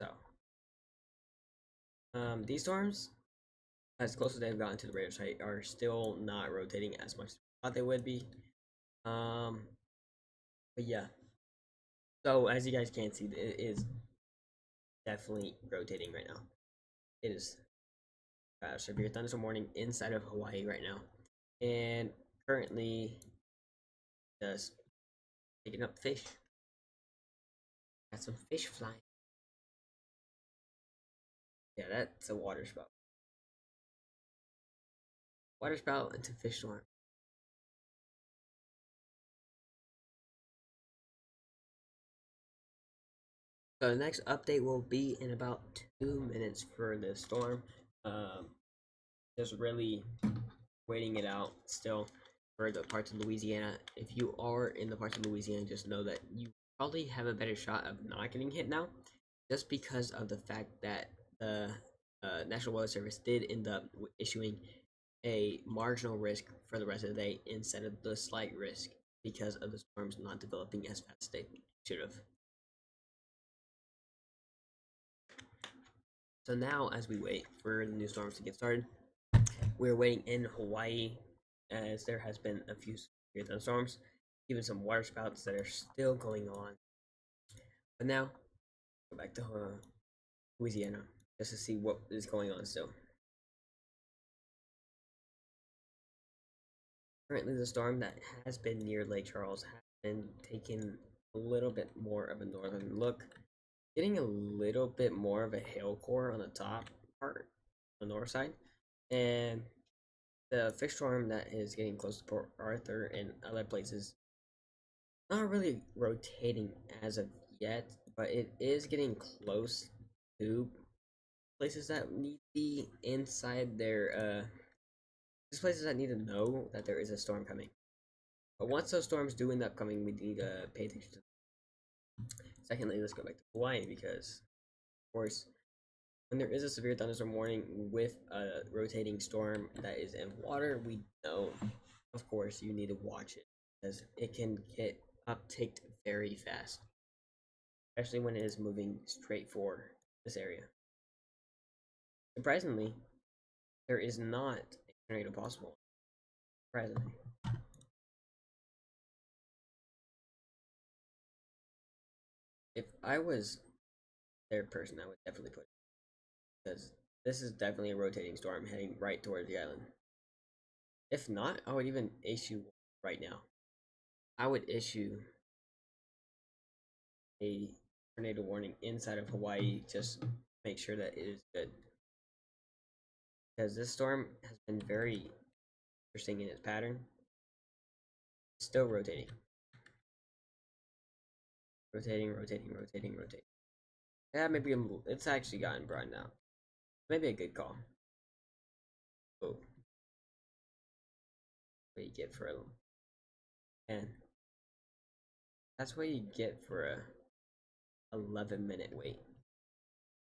So, these storms, as close as they've gotten to the radar site, are still not rotating as much as I thought they would be. But yeah. So as you guys can see, it is definitely rotating right now. It is severe thunderstorm warning inside of Hawaii right now, and currently just picking up fish. Got some fish flying. Yeah, that's a water spout. Water spout into fish storm. So the next update will be in about 2 minutes for the storm. Just really waiting it out still for the parts of Louisiana. If you are in the parts of Louisiana, just know that you probably have a better shot of not getting hit now, just because of the fact that the National Weather Service did end up issuing a marginal risk for the rest of the day instead of the slight risk because of the storms not developing as fast as they should have. So now, as we wait for the new storms to get started, we're waiting in Hawaii as there has been a few severe thunderstorms, even some water spouts that are still going on. But now, go back to Louisiana just to see what is going on still. Currently, the storm that has been near Lake Charles has been taking a little bit more of a northern look, getting a little bit more of a hail core on the top part, on the north side, and the fish storm that is getting close to Port Arthur and other places, not really rotating as of yet, but it is getting close to places that need to be inside their these places that need to know that there is a storm coming. But once those storms do end up coming, we need to pay attention to them. Secondly, let's go back to Hawaii because, of course, when there is a severe thunderstorm warning with a rotating storm that is in water, we know, of course, you need to watch it because it can get upticked very fast, especially when it is moving straight for this area. Surprisingly, there is not a tornado possible. Surprisingly. If I was their person, I would definitely put it because this is definitely a rotating storm heading right towards the island. If not, I would even issue right now. I would issue a tornado warning inside of Hawaii, just make sure that it is good. Because this storm has been very interesting in its pattern. It's still rotating. Rotating. Yeah, maybe it's actually gotten brought now. Maybe a good call. Oh, what you get for a and that's what you get for a 11-minute wait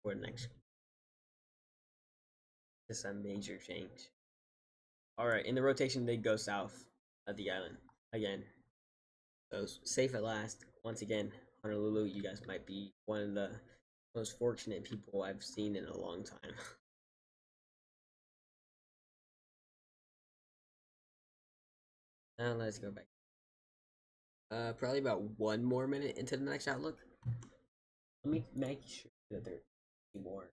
for the next. It's a major change. All right, in the rotation, they go south of the island again. So safe at last. Once again, Honolulu, you guys might be one of the most fortunate people I've seen in a long time. Now let's go back. Probably about 1 more minute into the next outlook. Let me make sure that there are more.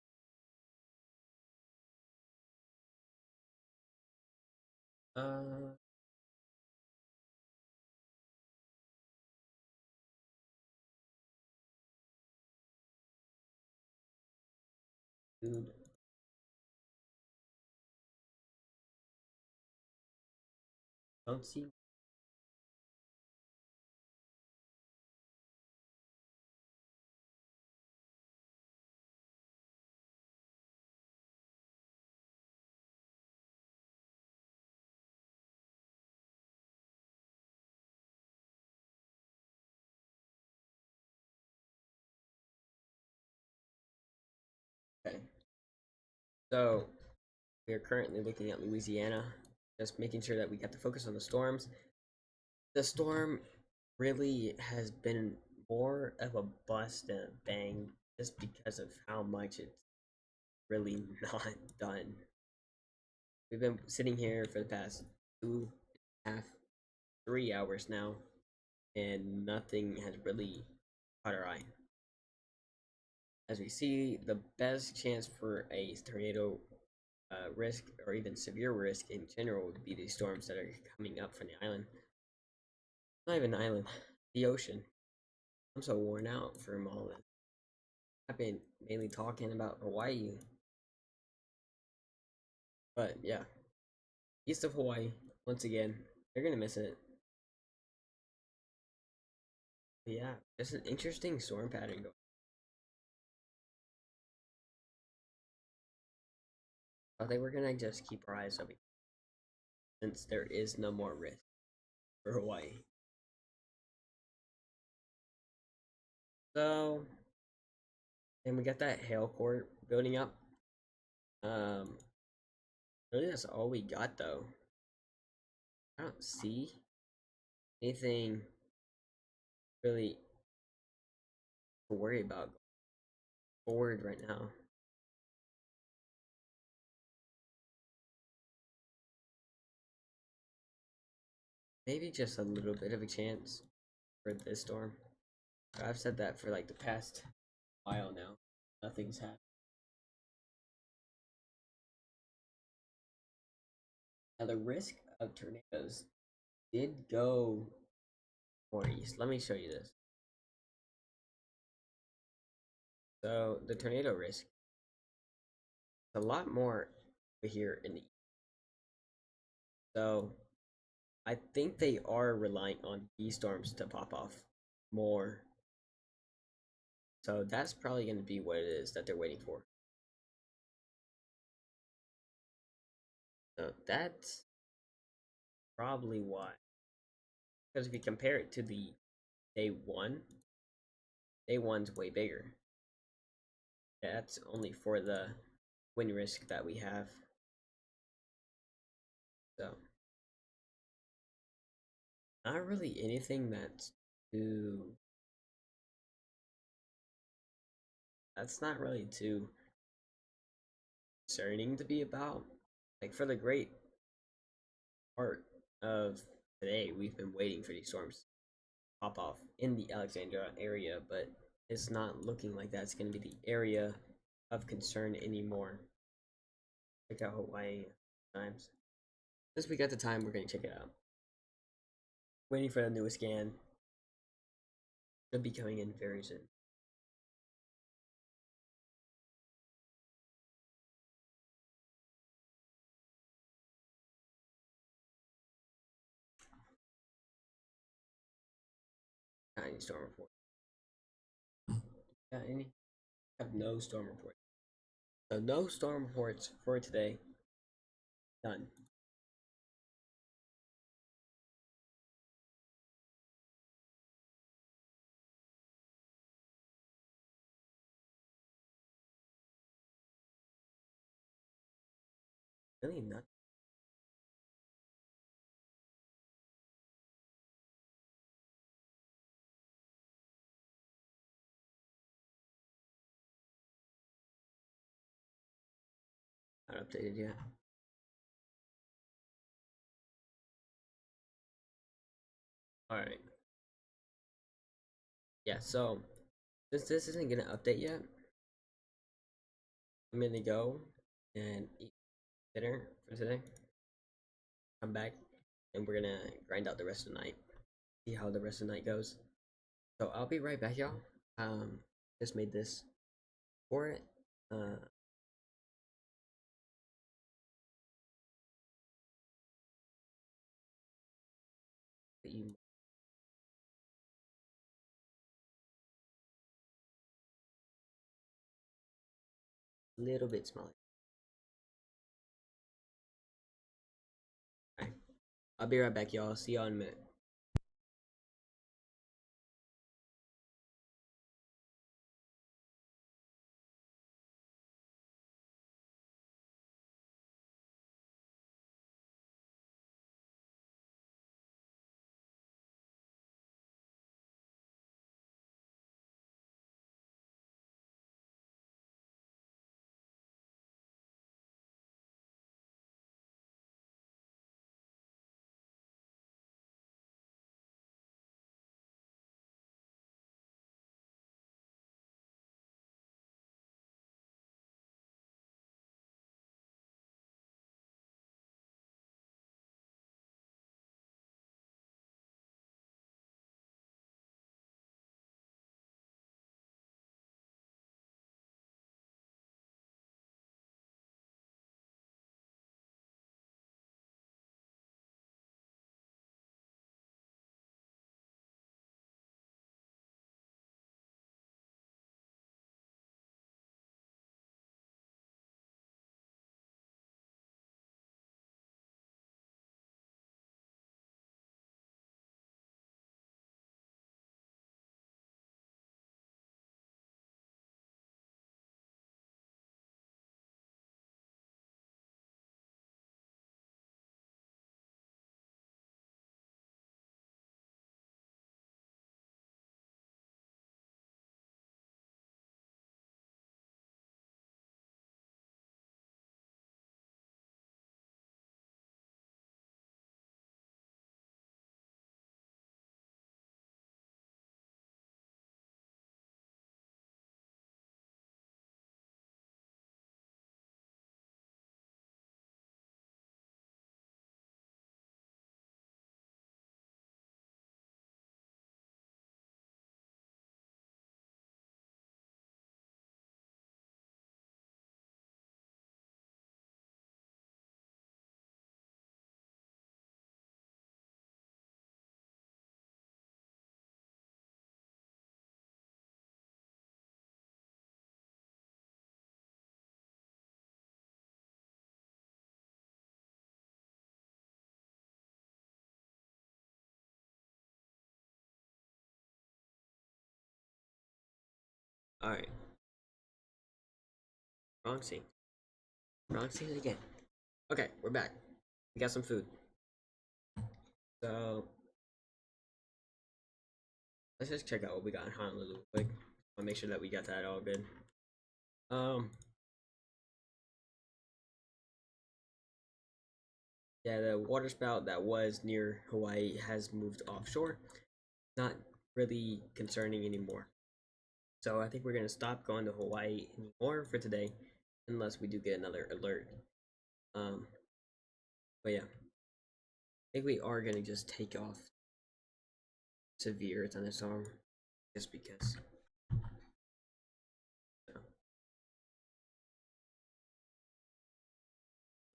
Dude. Don't see. Okay. So we are currently looking at Louisiana, just making sure that we got the focus on the storms. The storm really has been more of a bust than a bang just because of how much it's really not done. We've been sitting here for the past 2.5, 3 hours now, and nothing has really caught our eye. As we see, the best chance for a tornado risk, or even severe risk in general, would be these storms that are coming up from the island. Not even the island, the ocean. I'm so worn out from all this. I've been mainly talking about Hawaii, but yeah, east of Hawaii, once again, they're gonna miss it. But yeah, just an interesting storm pattern going. I thought they were gonna just keep our eyes open since there is no more risk for Hawaii. So, and we got that hail court building up. Um, really, that's all we got though. I don't see anything really to worry about forward right now. Maybe just a little bit of a chance for this storm. I've said that for like the past while now. Nothing's happened. Now the risk of tornadoes did go more east. Let me show you this. So the tornado risk is a lot more over here in the east. So I think they are relying on these storms to pop off more. So that's probably going to be what it is that they're waiting for. So that's probably why. Because if you compare it to the day one's way bigger. That's only for the wind risk that we have. So, not really anything that's too. That's not really too concerning to be about. Like, for the great part of today, we've been waiting for these storms to pop off in the Alexandria area, but it's not looking like that's going to be the area of concern anymore. Check out Hawaii times. Since we got the time, we're going to check it out. Waiting for the newest scan. Should be coming in very soon. Not any storm report. Got any? Have no storm report. So no storm reports for today. Done. Really not. Not updated yet. All right. Yeah. So since this isn't gonna update yet, I'm gonna go and eat dinner for today. Come back and we're gonna grind out the rest of the night. See how the rest of the night goes. So I'll be right back, y'all. Just made this for it. You a little bit smaller. All right, I'll be right back, y'all. See y'all in a minute. All right, wrong scene. Wrong scene again. Okay, we're back. We got some food. So let's just check out what we got in Honolulu real quick. I'll make sure that we got that all good. Um, yeah, the water spout that was near Hawaii has moved offshore. Not really concerning anymore. So I think we're gonna stop going to Hawaii anymore for today, unless we do get another alert. Um, but yeah, I think we are gonna just take off severe thunderstorm, just because. So.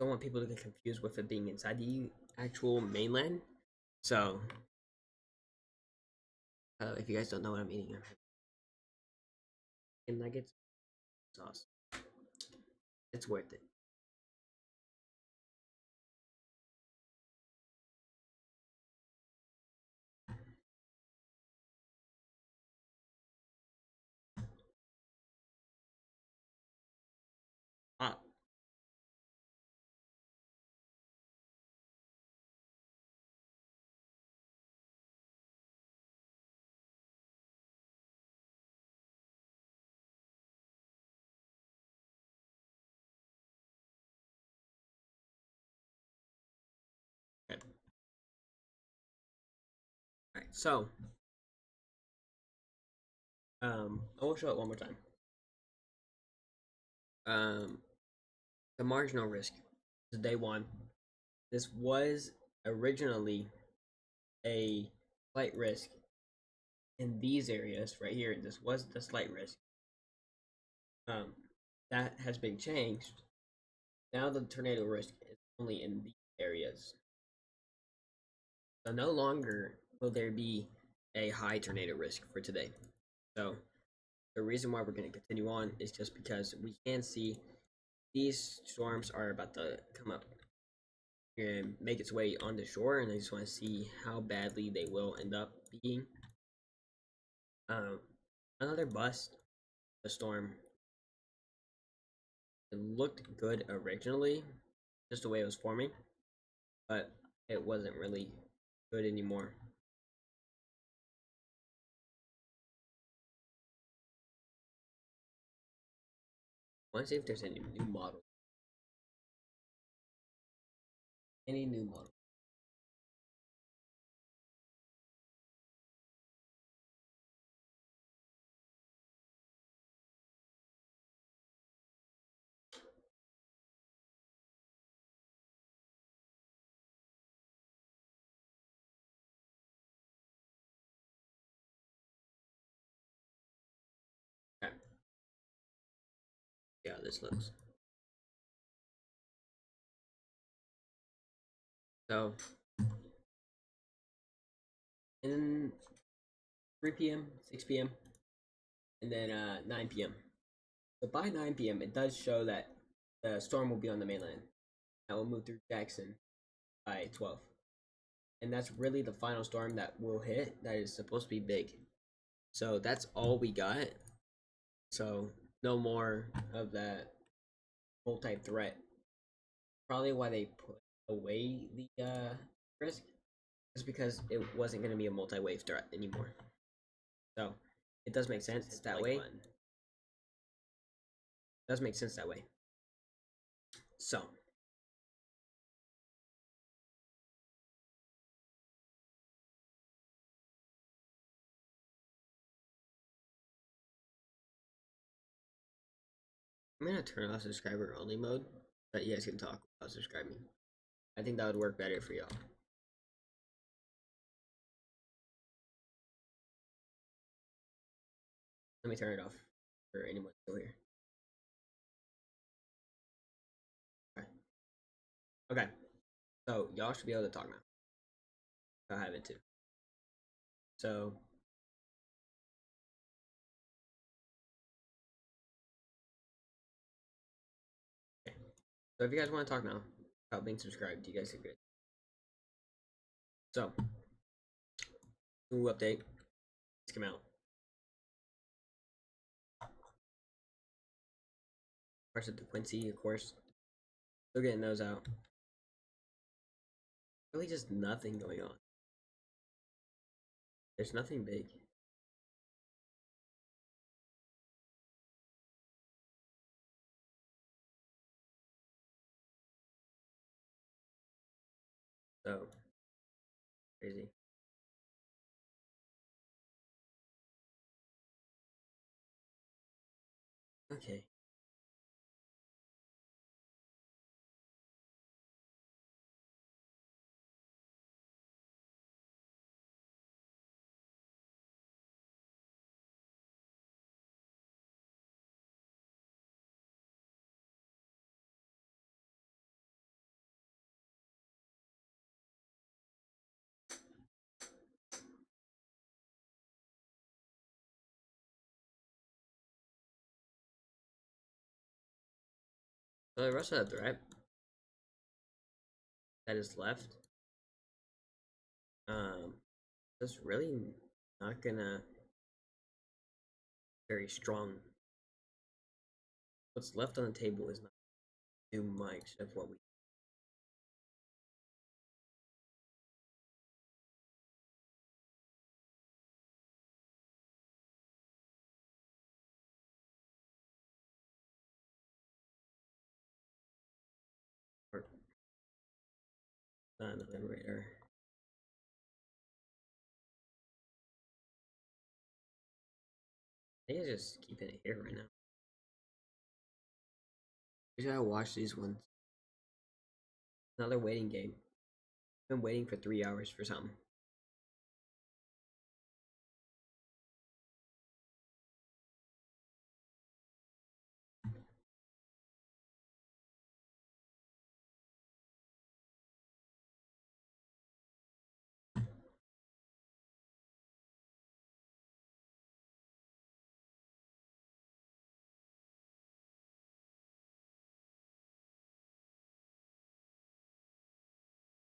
Don't want people to get confused with it being inside the actual mainland. So, if you guys don't know what I'm eating, chicken nuggets sauce. It's worth it. Ah, okay. All right. So, I will show it one more time. Um, the marginal risk is day one. This was originally a slight risk in these areas right here. This was the slight risk. Um, that has been changed. Now the tornado risk is only in these areas. So no longer will there be a high tornado risk for today. So the reason why we're going to continue on is just because we can see these storms are about to come up and make its way on the shore, and I just want to see how badly they will end up being. Um, Another bust, the storm. It looked good originally, just the way it was forming, but it wasn't really good anymore. I want to see if there's any new model. Any new model. Okay. Yeah, this looks. So in 3 p.m., 6 p.m., and then 9 p.m. So by 9 p.m., it does show that the storm will be on the mainland. That will move through Jackson by 12. And that's really the final storm that will hit that is supposed to be big. So that's all we got. So no more of that multi threat. Probably why they put away the risk is because it wasn't going to be a multi wave threat anymore. So it does make sense that way. It does make sense that way. So I'm gonna turn off subscriber only mode so that you guys can talk without subscribing. I think that would work better for y'all. Let me turn it off for anyone still here. Okay. Okay. So y'all should be able to talk now. I have it too. So okay. So if you guys want to talk now about being subscribed, you guys are good. So new update. Let's come out. Of course, at the Quincy, of course. Still getting those out. Really, just nothing going on. There's nothing big. So crazy. Okay. So the rest of the threat that is left, is really not gonna very strong. What's left on the table is not too much of what we. Another radar. I think it's just keeping it here right now. We gotta watch these ones. Another waiting game. I've been waiting for 3 hours for something.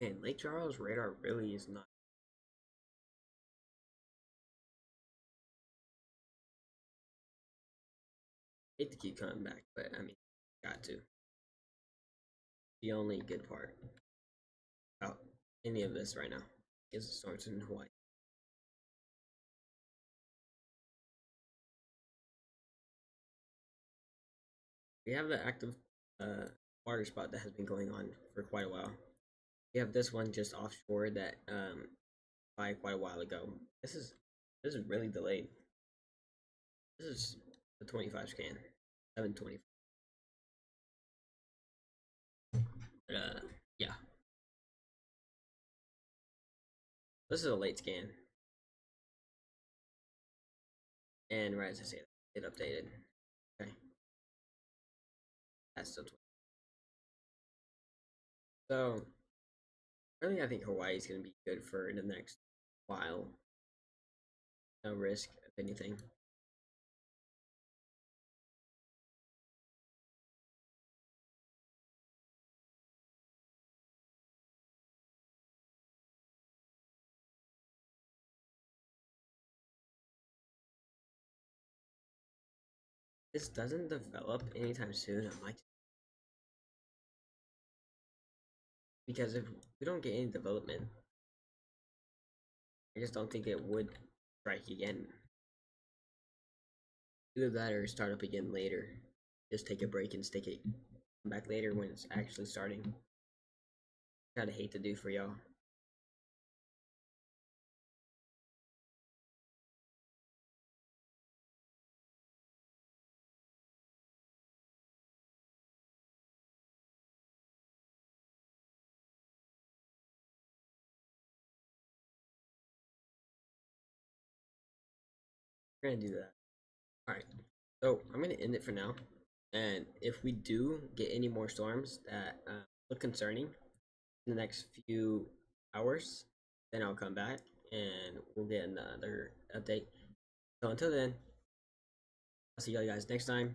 And Lake Charles radar really is not. I hate to keep coming back, but I mean, got to. The only good part about any of this right now is the storms in Hawaii. We have the active water spout that has been going on for quite a while. We have this one just offshore that by quite a while ago. This is really delayed. This is the 25 scan, 720. But, yeah, this is a late scan, and right as I say it updated. Okay, that's still 20. So really, I think Hawaii is going to be good for the next while. No risk of anything. This doesn't develop anytime soon. I might, because if we don't get any development, I just don't think it would strike again. Either that or start up again later. Just take a break and stick it back later when it's actually starting. Kind of hate to do for y'all. We're gonna do that. All right. So I'm gonna end it for now. And if we do get any more storms that look concerning in the next few hours, then I'll come back and we'll get another update. So until then, I'll see you guys next time.